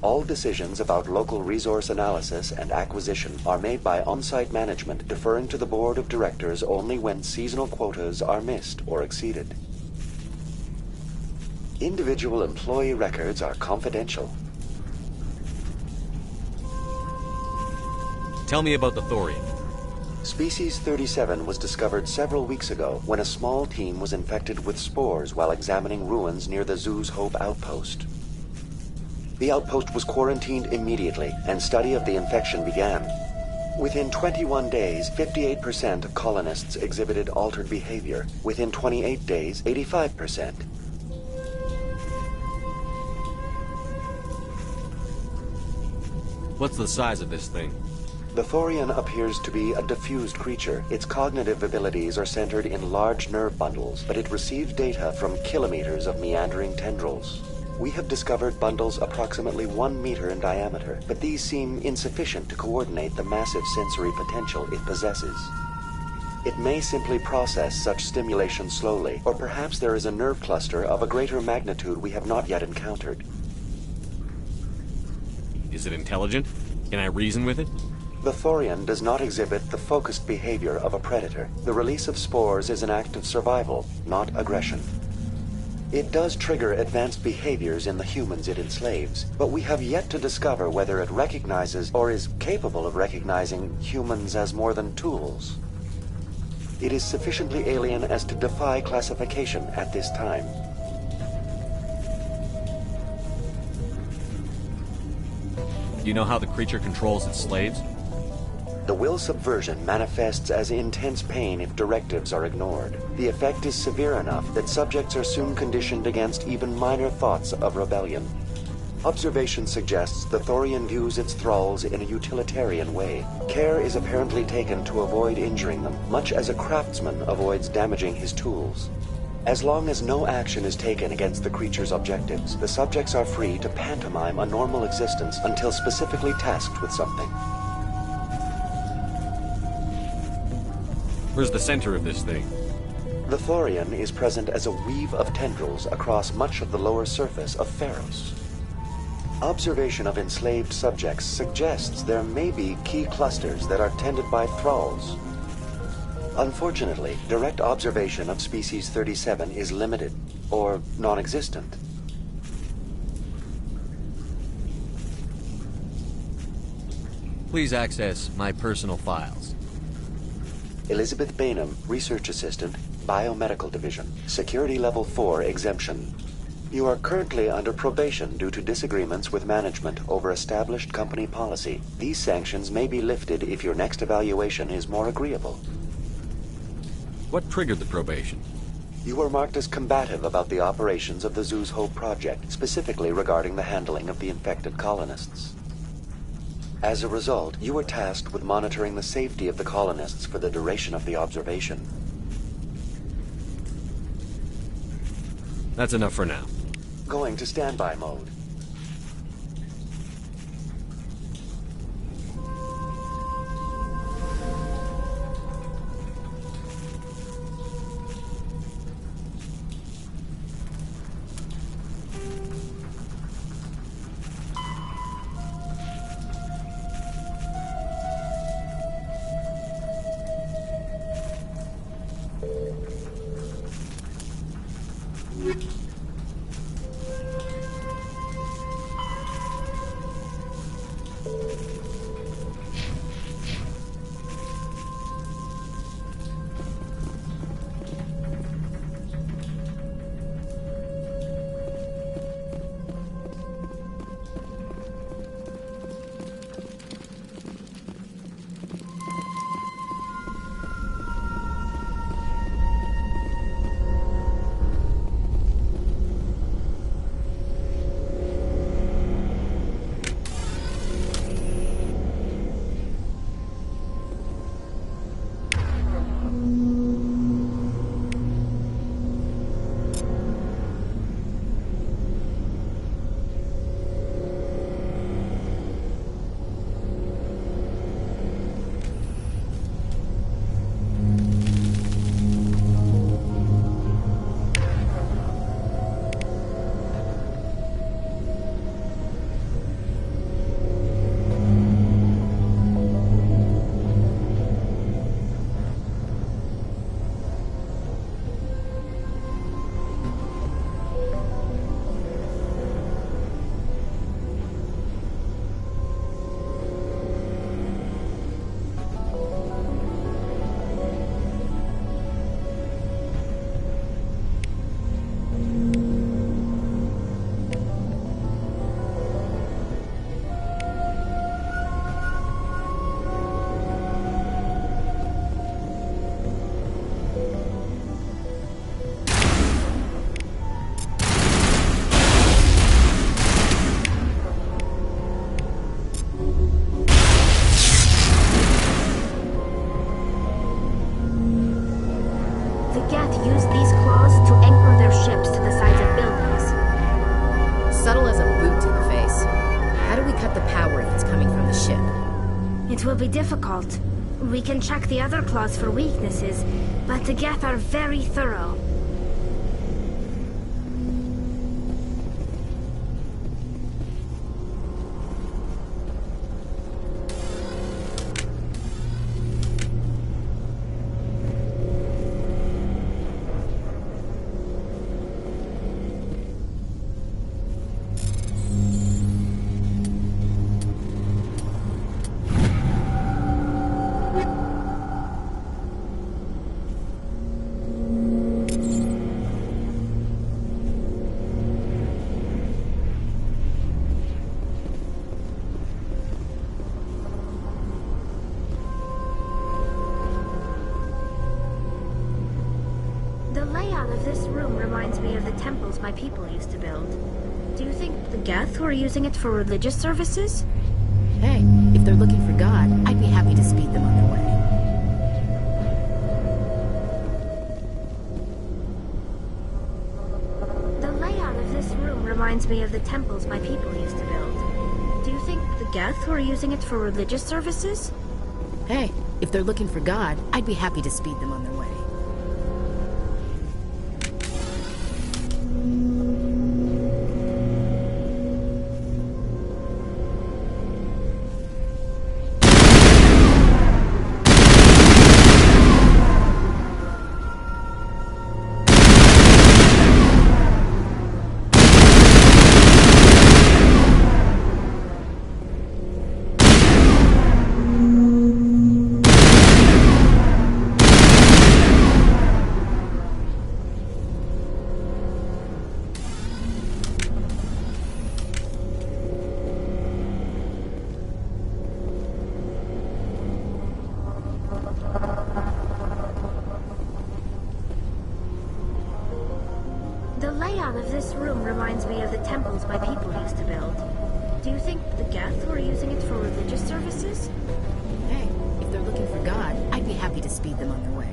All decisions about local resource analysis and acquisition are made by on-site management, deferring to the board of directors only when seasonal quotas are missed or exceeded. Individual employee records are confidential. Tell me about the Thorian. Species 37 was discovered several weeks ago when a small team was infected with spores while examining ruins near the Zoo's Hope outpost. The outpost was quarantined immediately, and study of the infection began. Within 21 days, 58% of colonists exhibited altered behavior. Within 28 days, 85%. What's the size of this thing? The Thorian appears to be a diffused creature. Its cognitive abilities are centered in large nerve bundles, but it receives data from kilometers of meandering tendrils. We have discovered bundles approximately 1 meter in diameter, but these seem insufficient to coordinate the massive sensory potential it possesses. It may simply process such stimulation slowly, or perhaps there is a nerve cluster of a greater magnitude we have not yet encountered. Is it intelligent? Can I reason with it? The Thorian does not exhibit the focused behavior of a predator. The release of spores is an act of survival, not aggression. It does trigger advanced behaviors in the humans it enslaves, but we have yet to discover whether it recognizes or is capable of recognizing humans as more than tools. It is sufficiently alien as to defy classification at this time. Do you know how the creature controls its slaves? The will subversion manifests as intense pain if directives are ignored. The effect is severe enough that subjects are soon conditioned against even minor thoughts of rebellion. Observation suggests the Thorian views its thralls in a utilitarian way. Care is apparently taken to avoid injuring them, much as a craftsman avoids damaging his tools. As long as no action is taken against the creature's objectives, the subjects are free to pantomime a normal existence until specifically tasked with something. Where's the center of this thing? The Thorian is present as a weave of tendrils across much of the lower surface of Pharos. Observation of enslaved subjects suggests there may be key clusters that are tended by thralls. Unfortunately, direct observation of species 37 is limited, or non-existent. Please access my personal files. Elizabeth Bainham, Research Assistant, Biomedical Division, Security Level 4 exemption. You are currently under probation due to disagreements with management over established company policy. These sanctions may be lifted if your next evaluation is more agreeable. What triggered the probation? You were marked as combative about the operations of the Zoo's Hope project, specifically regarding the handling of the infected colonists. As a result, you were tasked with monitoring the safety of the colonists for the duration of the observation. That's enough for now. Going to standby mode. It will be difficult. We can check the other claws for weaknesses, but the Geth are very thorough. The layout of this room reminds me of the temples my people used to build. Do you think the Geth were using it for religious services? Hey, if they're looking for God, I'd be happy to speed them on their way. The layout of this room reminds me of the temples my people used to build. Do you think the Geth were using it for religious services? Hey, if they're looking for God, I'd be happy to speed them on their way. The layout of this room reminds me of the temples my people used to build. Do you think the Geth were using it for religious services? Hey, if they're looking for God, I'd be happy to speed them on their way.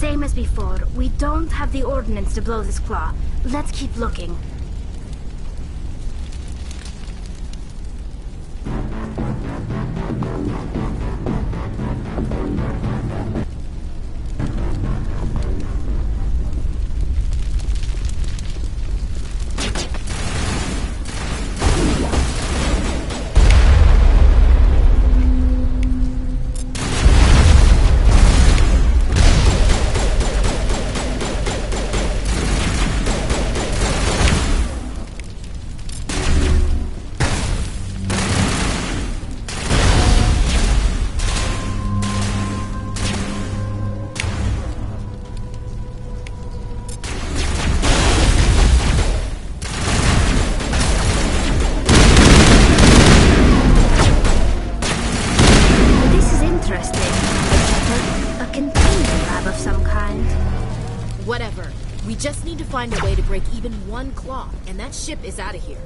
Same as before. We don't have the ordnance to blow this claw. Let's keep looking. Whatever. We just need to find a way to break even one claw, and that ship is out of here.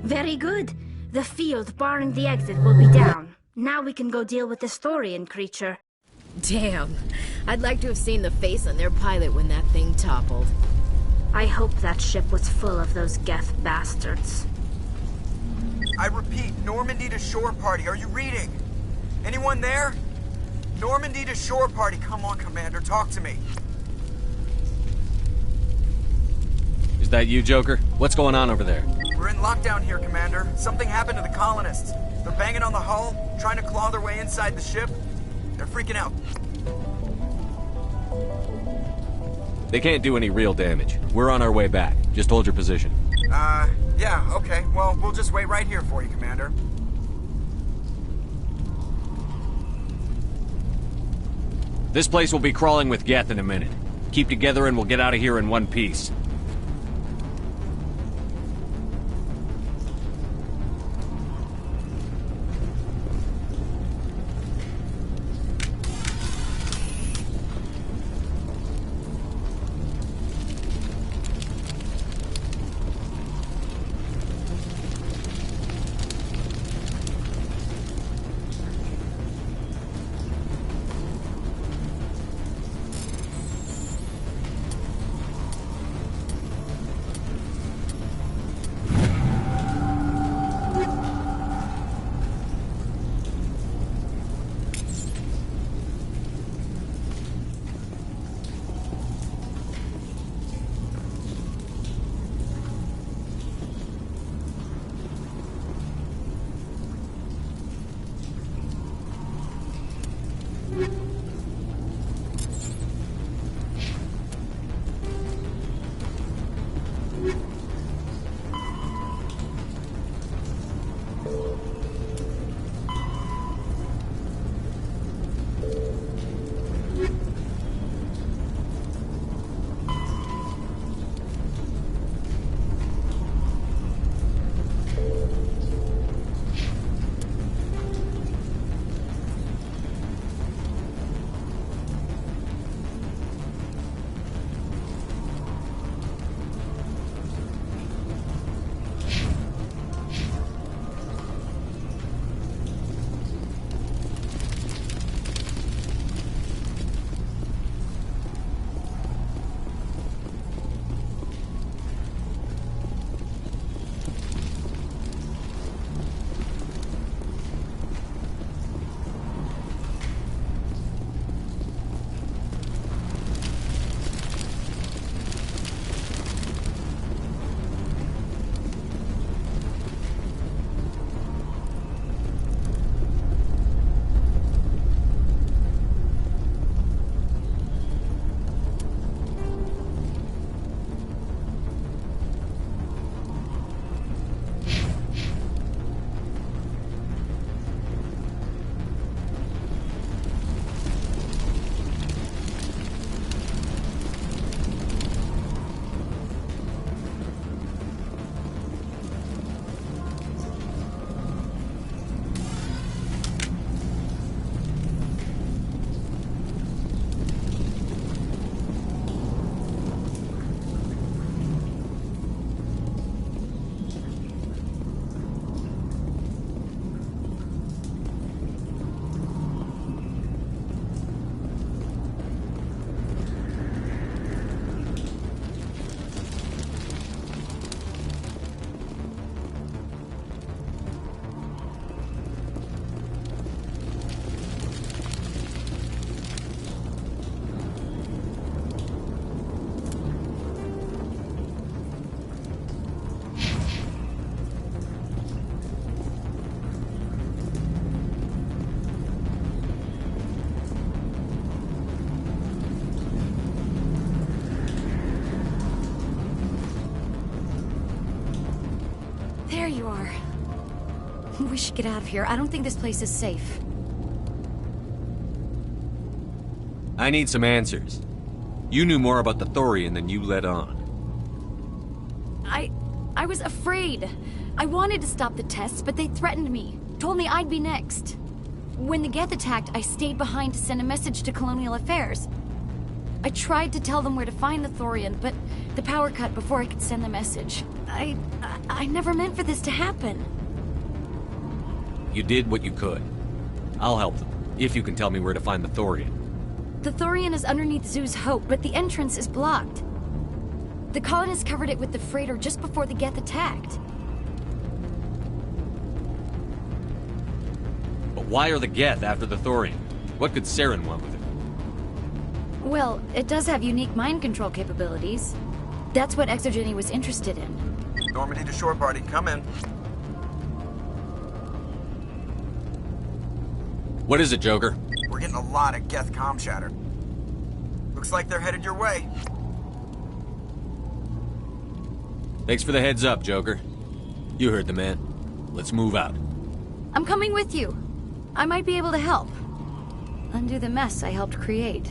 Very good. The field barring the exit will be down. Now we can go deal with this Thorian creature. Damn. I'd like to have seen the face on their pilot when that thing toppled. I hope that ship was full of those Geth bastards. I repeat, Normandy to shore party. Are you reading? Anyone there? Normandy to shore party. Come on, Commander. Talk to me. Is that you, Joker? What's going on over there? We're in lockdown here, Commander. Something happened to the colonists. They're banging on the hull, trying to claw their way inside the ship. They're freaking out. They can't do any real damage. We're on our way back. Just hold your position. Yeah, okay. Well, we'll just wait right here for you, Commander. This place will be crawling with Geth in a minute. Keep together and we'll get out of here in one piece. There you are. We should get out of here. I don't think this place is safe. I need some answers. You knew more about the Thorian than you let on. I was afraid. I wanted to stop the tests, but they threatened me. Told me I'd be next. When the Geth attacked, I stayed behind to send a message to Colonial Affairs. I tried to tell them where to find the Thorian, but The power cut before I could send the message. I never meant for this to happen. You did what you could. I'll help them, if you can tell me where to find the Thorian. The Thorian is underneath Zoo's Hope, but the entrance is blocked. The colonists covered it with the freighter just before the Geth attacked. But why are the Geth after the Thorian? What could Saren want with it? Well, it does have unique mind control capabilities. That's what Exogeny was interested in. Normandy to shore party, come in. What is it, Joker? We're getting a lot of Geth comm chatter. Looks like they're headed your way. Thanks for the heads up, Joker. You heard the man. Let's move out. I'm coming with you. I might be able to help. Undo the mess I helped create.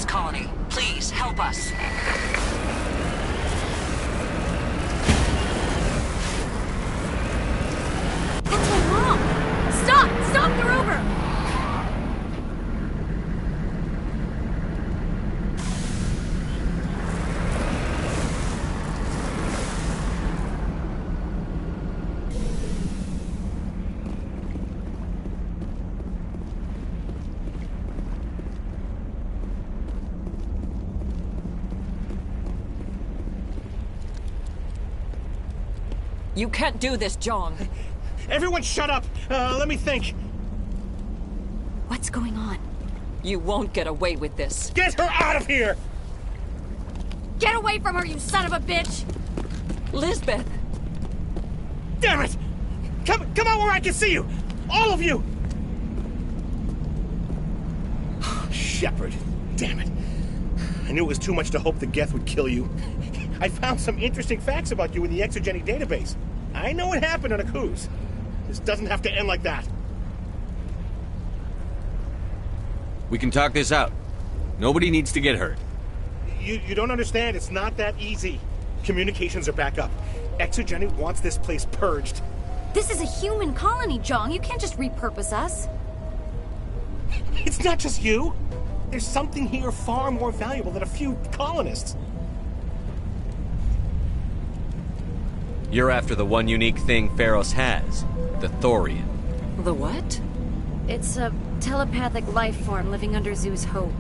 Colony. Please, help us. That's my mom! Stop! Stop! They're over! You can't do this, John. Everyone shut up! Let me think. What's going on? You won't get away with this. Get her out of here! Get away from her, you son of a bitch! Lisbeth! Damn it! Come out where I can see you! All of you! Shepard, damn it. I knew it was too much to hope the Geth would kill you. I found some interesting facts about you in the Exogeny database. I know what happened on Akuz. This doesn't have to end like that. We can talk this out. Nobody needs to get hurt. You don't understand. It's not that easy. Communications are back up. Exogeny wants this place purged. This is a human colony, Jong. You can't just repurpose us. It's not just you. There's something here far more valuable than a few colonists. You're after the one unique thing Pharos has, the Thorian. The what? It's a telepathic life form living under Zoo's Hope.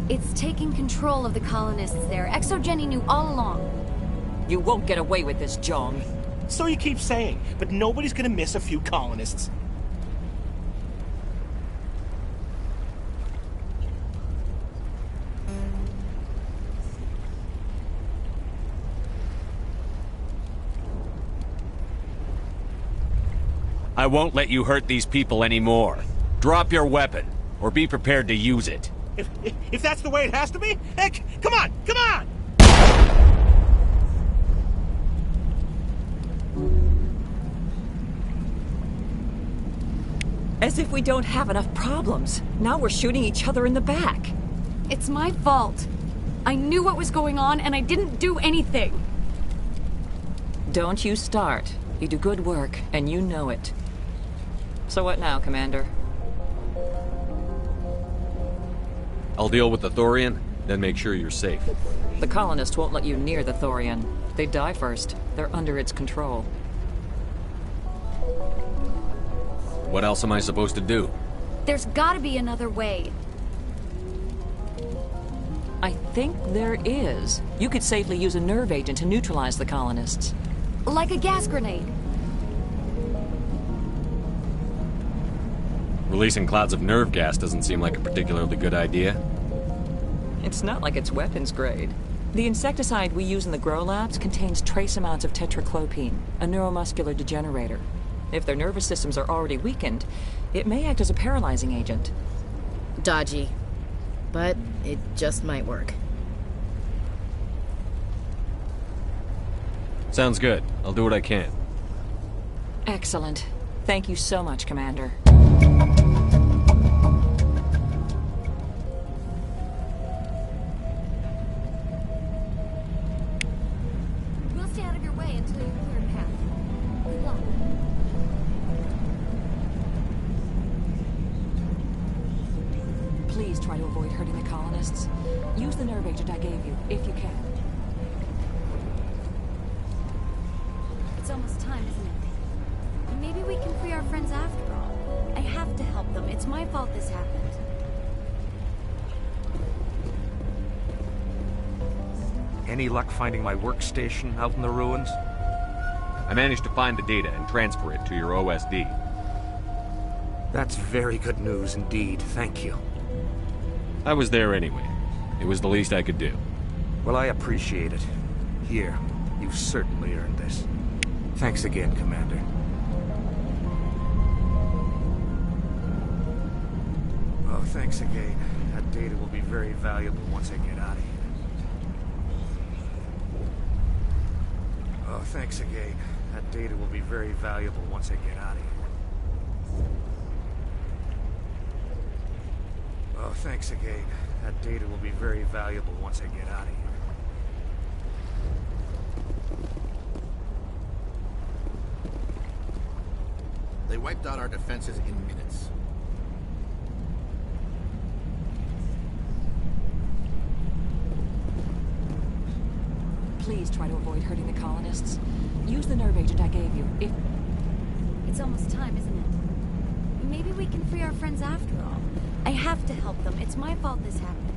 It's taking control of the colonists there. Exogeny knew all along. You won't get away with this, Jong. So you keep saying, but nobody's gonna miss a few colonists. I won't let you hurt these people anymore. Drop your weapon, or be prepared to use it. If that's the way it has to be, heck, come on, come on! As if we don't have enough problems. Now we're shooting each other in the back. It's my fault. I knew what was going on, and I didn't do anything. Don't you start. You do good work, and you know it. So what now, Commander? I'll deal with the Thorian, then make sure you're safe. The colonists won't let you near the Thorian. They die first. They're under its control. What else am I supposed to do? There's gotta be another way. I think there is. You could safely use a nerve agent to neutralize the colonists. Like a gas grenade. Releasing clouds of nerve gas doesn't seem like a particularly good idea. It's not like it's weapons grade. The insecticide we use in the grow labs contains trace amounts of tetraclopine, a neuromuscular degenerator. If their nervous systems are already weakened, it may act as a paralyzing agent. Dodgy. But it just might work. Sounds good. I'll do what I can. Excellent. Thank you so much, Commander. We'll stay out of your way until you clear a path. Good luck. Please try to avoid hurting the colonists. Use the nerve agent I gave you, if you can. It's almost time, isn't it? Maybe we can free our friends after all. I have to help them. It's my fault this happened. Any luck finding my workstation out in the ruins? I managed to find the data and transfer it to your OSD. That's very good news indeed. Thank you. I was there anyway. It was the least I could do. Well, I appreciate it. Here, you've certainly earned this. Thanks again, Commander. Oh, thanks again. That data will be very valuable once I get out of here. Oh, thanks again. That data will be very valuable once I get out of here. Oh, thanks again. That data will be very valuable once I get out of here. They wiped out our defenses in minutes. Please try to avoid hurting the colonists. Use the nerve agent I gave you, if... It's almost time, isn't it? Maybe we can free our friends after all. I have to help them. It's my fault this happened.